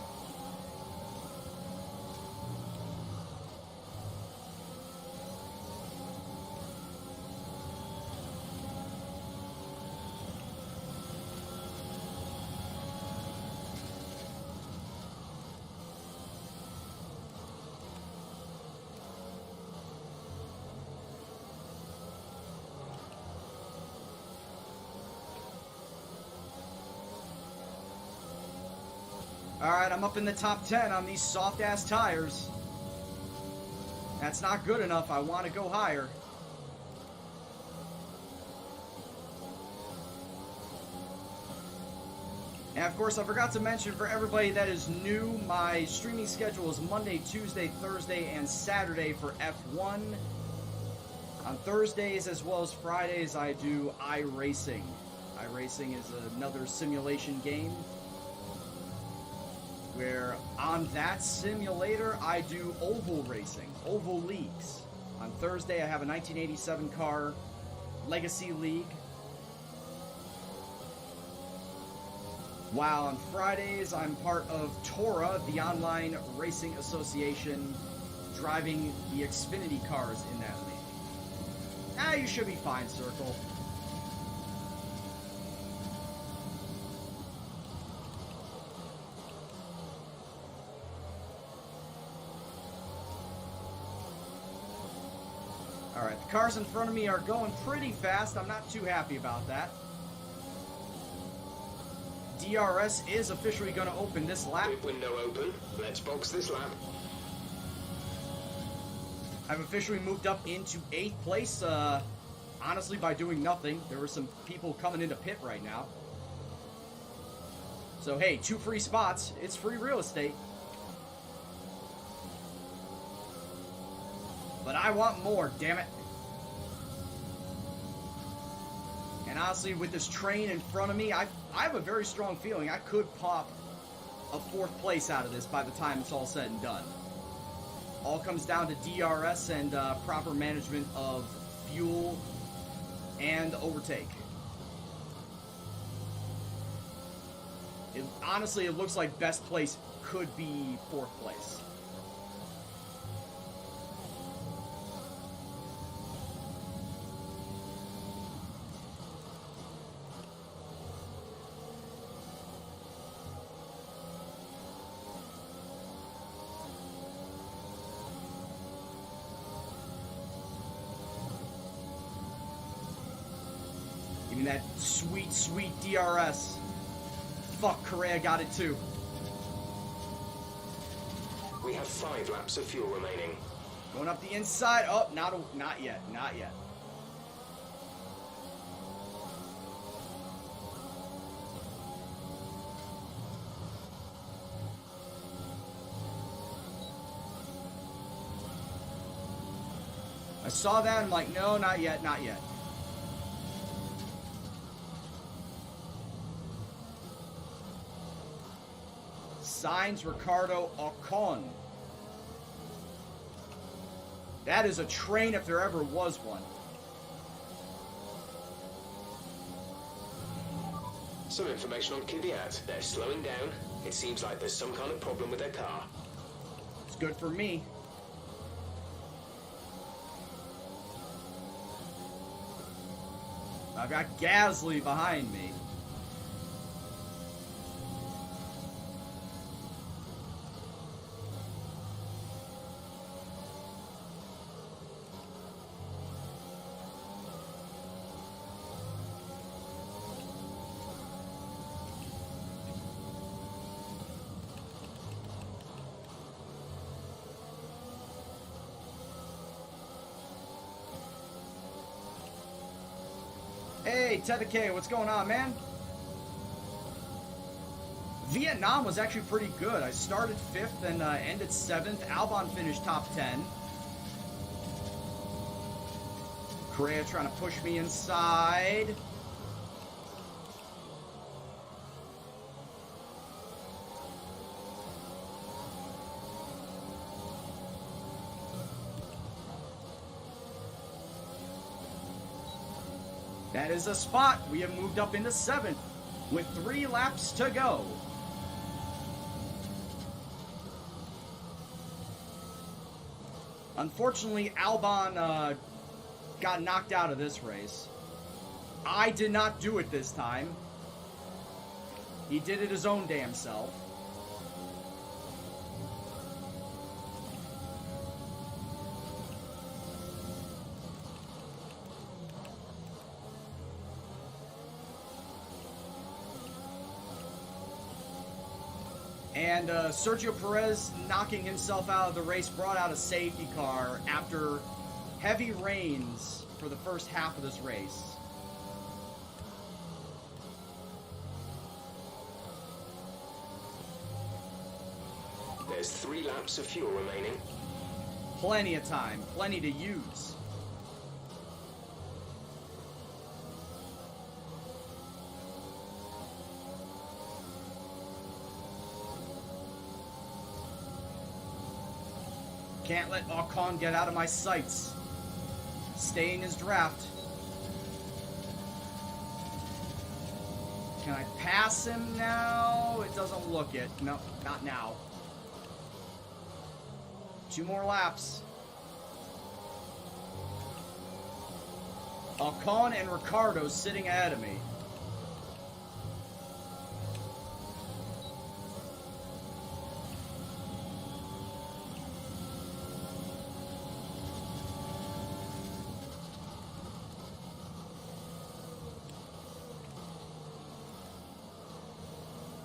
Alright, I'm up in the top 10 on these soft-ass tires. That's not good enough. I want to go higher. And of course, I forgot to mention for everybody that is new, my streaming schedule is Monday, Tuesday, Thursday, and Saturday for F1. On Thursdays as well as Fridays, I do iRacing. iRacing is another simulation game where on that simulator, I do oval racing, oval leagues. On Thursday, I have a 1987 car Legacy League. While on Fridays, I'm part of TORA, the online racing association, driving the Xfinity cars in that league. Ah, you should be fine, Circle. Alright, the cars in front of me are going pretty fast. I'm not too happy about that. DRS is officially going to open this lap. Pit window open. Let's box this lap. I've officially moved up into 8th place, honestly, by doing nothing. There were some people coming into pit right now. So, hey, 2 free spots. It's free real estate. But I want more, damn it. And honestly, with this train in front of me, I have a very strong feeling I could pop a 4th place out of this by the time it's all said and done. All comes down to DRS and proper management of fuel and overtake. Honestly, it looks like best place could be 4th place. Give me that sweet, sweet DRS. Fuck, Correa got it too. We have 5 laps of fuel remaining. Going up the inside. Oh, not yet. Not yet. I saw that. I'm like, no, not yet. Not yet. Signs Ricardo Ocon. That is a train if there ever was one. Some information on Kvyat. They're slowing down. It seems like there's some kind of problem with their car. It's good for me. I've got Gasly behind me. Hey, Ted K, what's going on, man? Vietnam was actually pretty good. I started 5th and ended 7th. Albon finished top 10. Correa trying to push me inside. That is a spot. We have moved up into 7th with 3 laps to go. Unfortunately, Albon got knocked out of this race. I did not do it this time. He did it his own damn self. And Sergio Perez knocking himself out of the race brought out a safety car after heavy rains for the first half of this race. There's 3 laps of fuel remaining. Plenty of time, plenty to use. Can't let Ocon get out of my sights. Stay in his draft. Can I pass him now? It doesn't look it. No, not now. 2 more laps. Ocon and Ricciardo sitting ahead of me.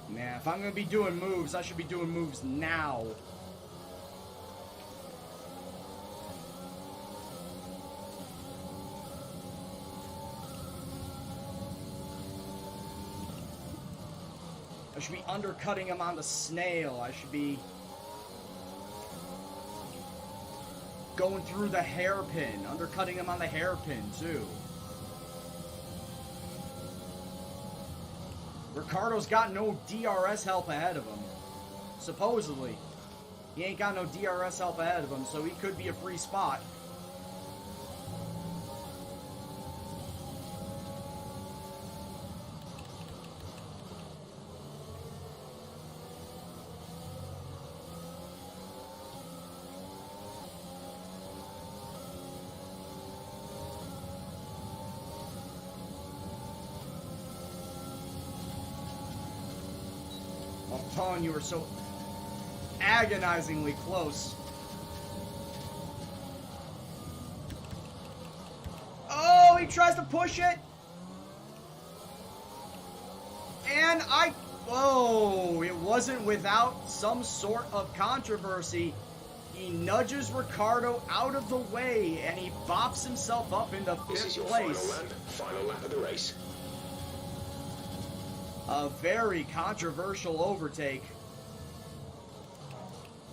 Man, if I'm going to be doing moves, I should be doing moves now. I should be undercutting him on the snail. I should be going through the hairpin, undercutting him on the hairpin too. Ricardo's got no DRS help ahead of him. Supposedly. He ain't got no DRS help ahead of him, so he could be a free spot. Ocon, you were so agonizingly close. Oh, he tries to push it. And oh, it wasn't without some sort of controversy. He nudges Ricciardo out of the way and he bops himself up into 5th This is your place. final lap of the race. A very controversial overtake.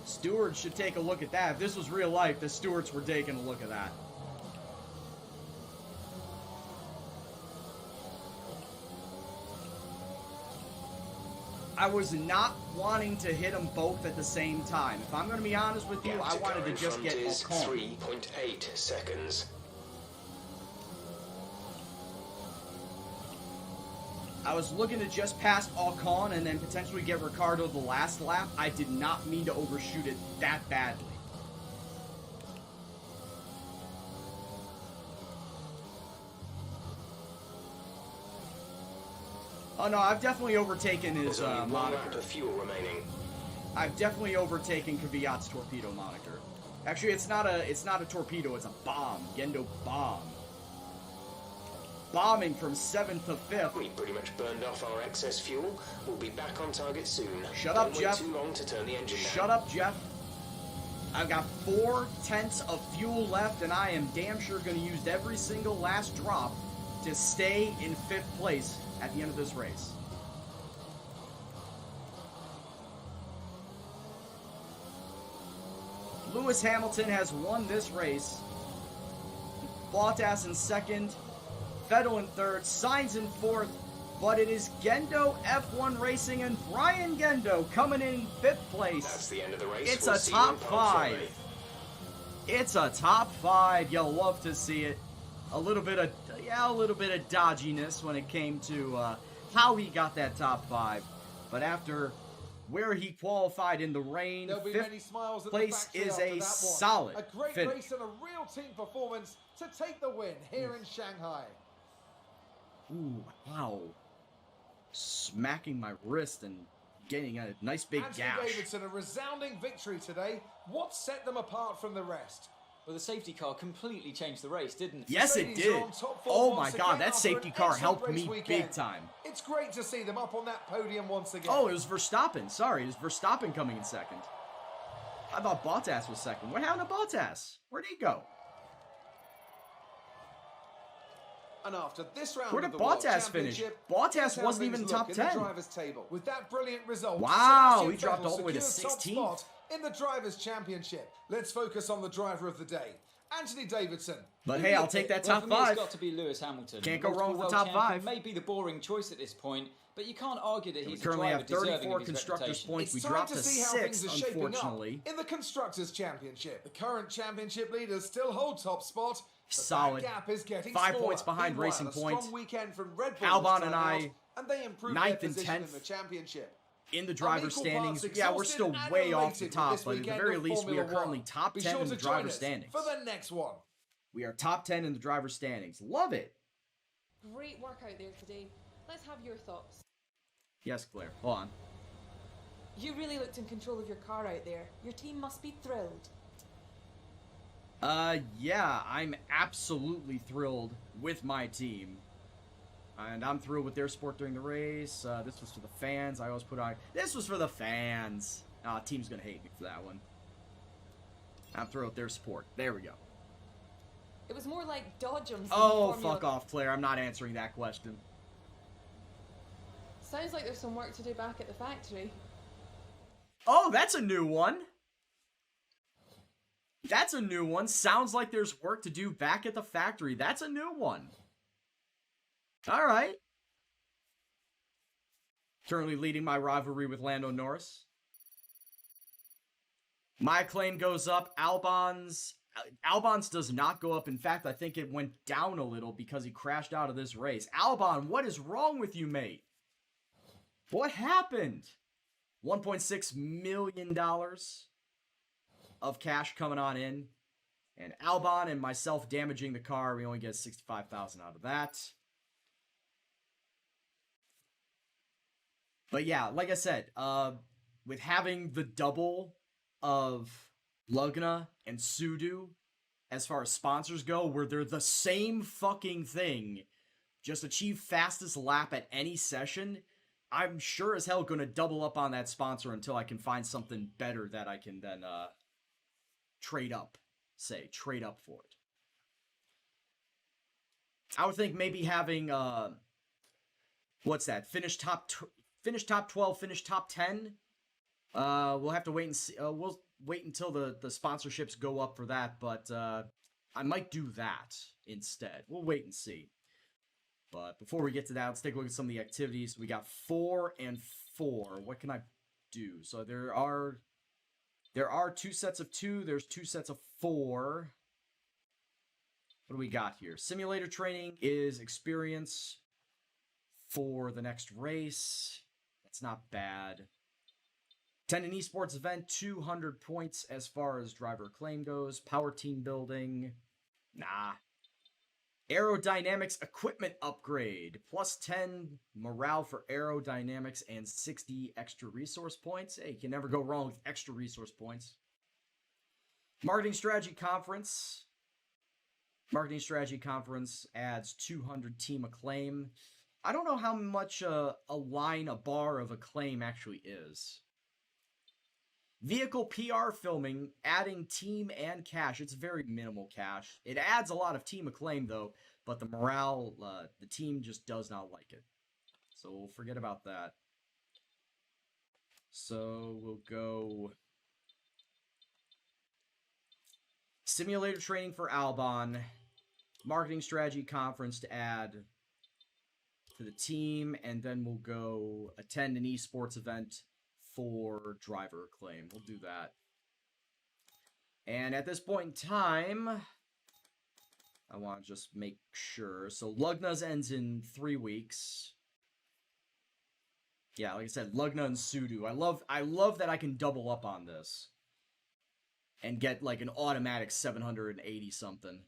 Stewards should take a look at that. If this was real life, the stewards were taking a look at that. I was not wanting to hit them both at the same time. If I'm going to be honest with you, I wanted to just get Ocon. 3.8 seconds. I was looking to just pass Ocon and then potentially get Ricciardo the last lap. I did not mean to overshoot it that badly. Oh no, I've definitely overtaken his There's only 1 lap moniker. of fuel remaining. I've definitely overtaken Kvyat's torpedo moniker. Actually, it's not a torpedo, it's a bomb. Gendo bomb. Bombing from 7th to 5th. We pretty much burned off our excess fuel. We'll be back on target soon. Shut up, Don't Jeff. wait too long to turn the engine down. Shut up, Jeff. I've got 4 tenths of fuel left, and I am damn sure going to use every single last drop to to stay in 5th place at the end of this race. Lewis Hamilton has won this race. Bottas in 2nd, Vettel in 3rd, Sainz in 4th, but it is Gendo F1 Racing and Brian Gendo coming in 5th place. That's the end of the race. It's We'll a see you top in pole 5. shortly. It's a top 5. You'll love to see it. A little bit of dodginess when it came to how he got that top 5. But after where he qualified in the rain, There'll be 5th many smiles at place the factory is after a that one. solid A great finish. race and a real team performance to take the win here in Shanghai. Ooh, wow. Smacking my wrist and getting a nice big Anthony gash. Davidson, a resounding victory today. What set them apart from the rest? Well, the safety car completely changed the race, didn't it? Yes, it Mercedes did. are on top form Oh my once god, again that after safety an car excellent helped race me weekend. big time. It's great to see them up on that podium once again. Oh, it was Verstappen. Sorry, it was Verstappen coming in 2nd. I thought Bottas was 2nd. What happened to Bottas? Where'd he go? And after this round Where of did the World Bottas finish? Championship, Bottas here's how wasn't things even look top in 10. the drivers' table. With that brilliant result, Wow, Sebastian he dropped Vettel all the way to secures top 16th. spot in the drivers' championship. Let's focus on the driver of the day, Anthony Davidson. But Who hey, do you I'll take pick? that Well, top for me, 5. it's got to be Lewis Hamilton. Can't go Multiple wrong with the world top champion 5. May be the boring choice at this point, but you can't argue that We he's a currently driver have deserving 34 of his constructors reputation. points. We It's time dropped to to see how 6th, things are shaping unfortunately. up in the Constructors' Championship. The current championship leaders still hold top spot. But Solid. that gap is getting 5 smaller. points behind Meanwhile, Racing a Point. strong weekend from Red Bull Albon this and time I, out, and they improved 9th their and position 10th. in the championship. In the driver's equal standings, parts yeah, we're exhausted still and way off elated the with top, this but at the weekend very of least, we are Formula currently One. top Be 10 sure in the to join driver's us standings. for the next one. We are top 10 in the driver's standings. Love it. Great work out there today. Let's have your thoughts. Yes, Claire. Hold on. You really looked in control of your car out there. Your team must be thrilled. Yeah, I'm absolutely thrilled with my team. And I'm thrilled with their sport during the race. This was for the fans. I always put on, this was for the fans. Team's gonna hate me for that one. I'm thrilled with their support. There we go. It was more like dodge on some Oh, Formula. fuck off, Claire. I'm not answering that question. Sounds like there's some work to do back at the factory. Oh, that's a new one. That's a new one. Sounds like there's work to do back at the factory. That's a new one. All right. Currently leading my rivalry with Lando Norris. My claim goes up. Albon's does not go up. In fact, I think it went down a little because he crashed out of this race. Albon, what is wrong with you, mate? What happened? $1.6 million of cash coming on in. And Albon and myself damaging the car. We only get $65,000 out of that. But yeah, like I said, with having the double of Lugna and Sudu as far as sponsors go, where they're the same fucking thing, just achieve fastest lap at any session, I'm sure as hell gonna double up on that sponsor until I can find something better that I can then trade up for it. I would think maybe having what's that? Finish top 12, finish top 10. We'll have to wait and see. We'll wait until the sponsorships go up for that, but I might do that instead. We'll wait and see. But before we get to that, let's take a look at some of the activities. We got 4 and 4. What can I do? So there are 2 sets of 2. There's 2 sets of 4. What do we got here? Simulator training is experience for the next race. That's not bad. Attend an esports event, 200 points as far as driver claim goes. Power team building, nah. Aerodynamics equipment upgrade, plus 10 morale for aerodynamics and 60 extra resource points. Hey, you can never go wrong with extra resource points. Marketing strategy conference. Marketing strategy conference adds 200 team acclaim. I don't know how much a bar of acclaim actually is. Vehicle PR filming, adding team and cash. It's very minimal cash. It adds a lot of team acclaim, though, but the morale, the team just does not like it. So we'll forget about that. So we'll go simulator training for Albon, marketing strategy conference to add to the team, and then we'll go attend an esports event for driver acclaim. We'll do that. And at this point in time, I want to just make sure. So Lugna's ends in 3 weeks. Yeah, like I said, Lugna and Sudo. I love that I can double up on this and get like an automatic 780 something,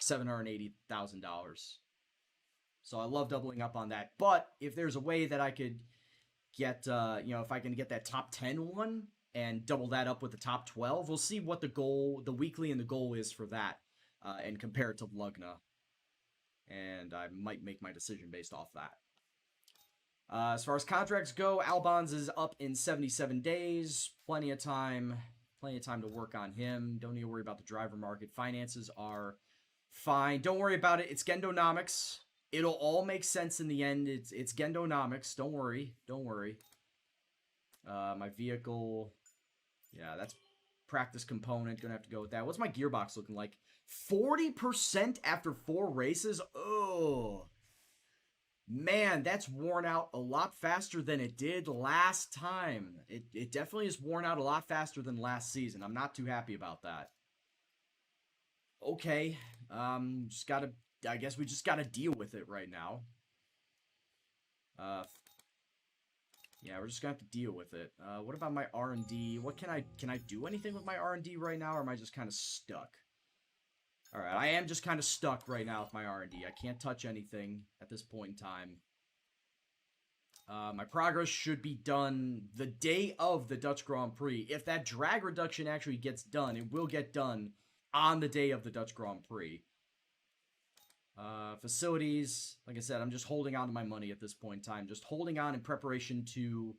$780,000. So I love doubling up on that. But if there's a way that I could get, if I can get that top 10 one and double that up with the top 12, we'll see what the goal, the weekly and the goal is for that, and compare it to Lugna. And I might make my decision based off that. As far as contracts go, Albon's is up in 77 days. Plenty of time to work on him. Don't need to worry about the driver market. Finances are fine. Don't worry about it. It's Gendonomics. It'll all make sense in the end. It's Gendonomics. Don't worry. My vehicle, yeah, that's practice component. Gonna have to go with that. What's my gearbox looking like? 40% after 4 races? Oh, man, that's worn out a lot faster than it did last time. It definitely is worn out a lot faster than last season. I'm not too happy about that. Okay, I guess we just gotta deal with it right now. Yeah, we're just gonna have to deal with it. What about my R&D? What can I do anything with my R&D right now, or am I just kind of stuck? Alright, I am just kind of stuck right now with my R&D. I can't touch anything at this point in time. My progress should be done the day of the Dutch Grand Prix. If that drag reduction actually gets done, it will get done on the day of the Dutch Grand Prix. Facilities, like I said, I'm just holding on to my money at this point in time. Just holding on in preparation to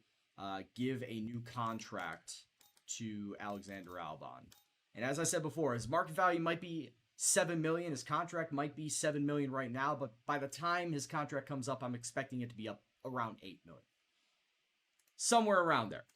give a new contract to Alexander Albon. And as I said before, his market value might be 7 million. His contract might be 7 million right now, but by the time his contract comes up, I'm expecting it to be up around 8 million. Somewhere around there.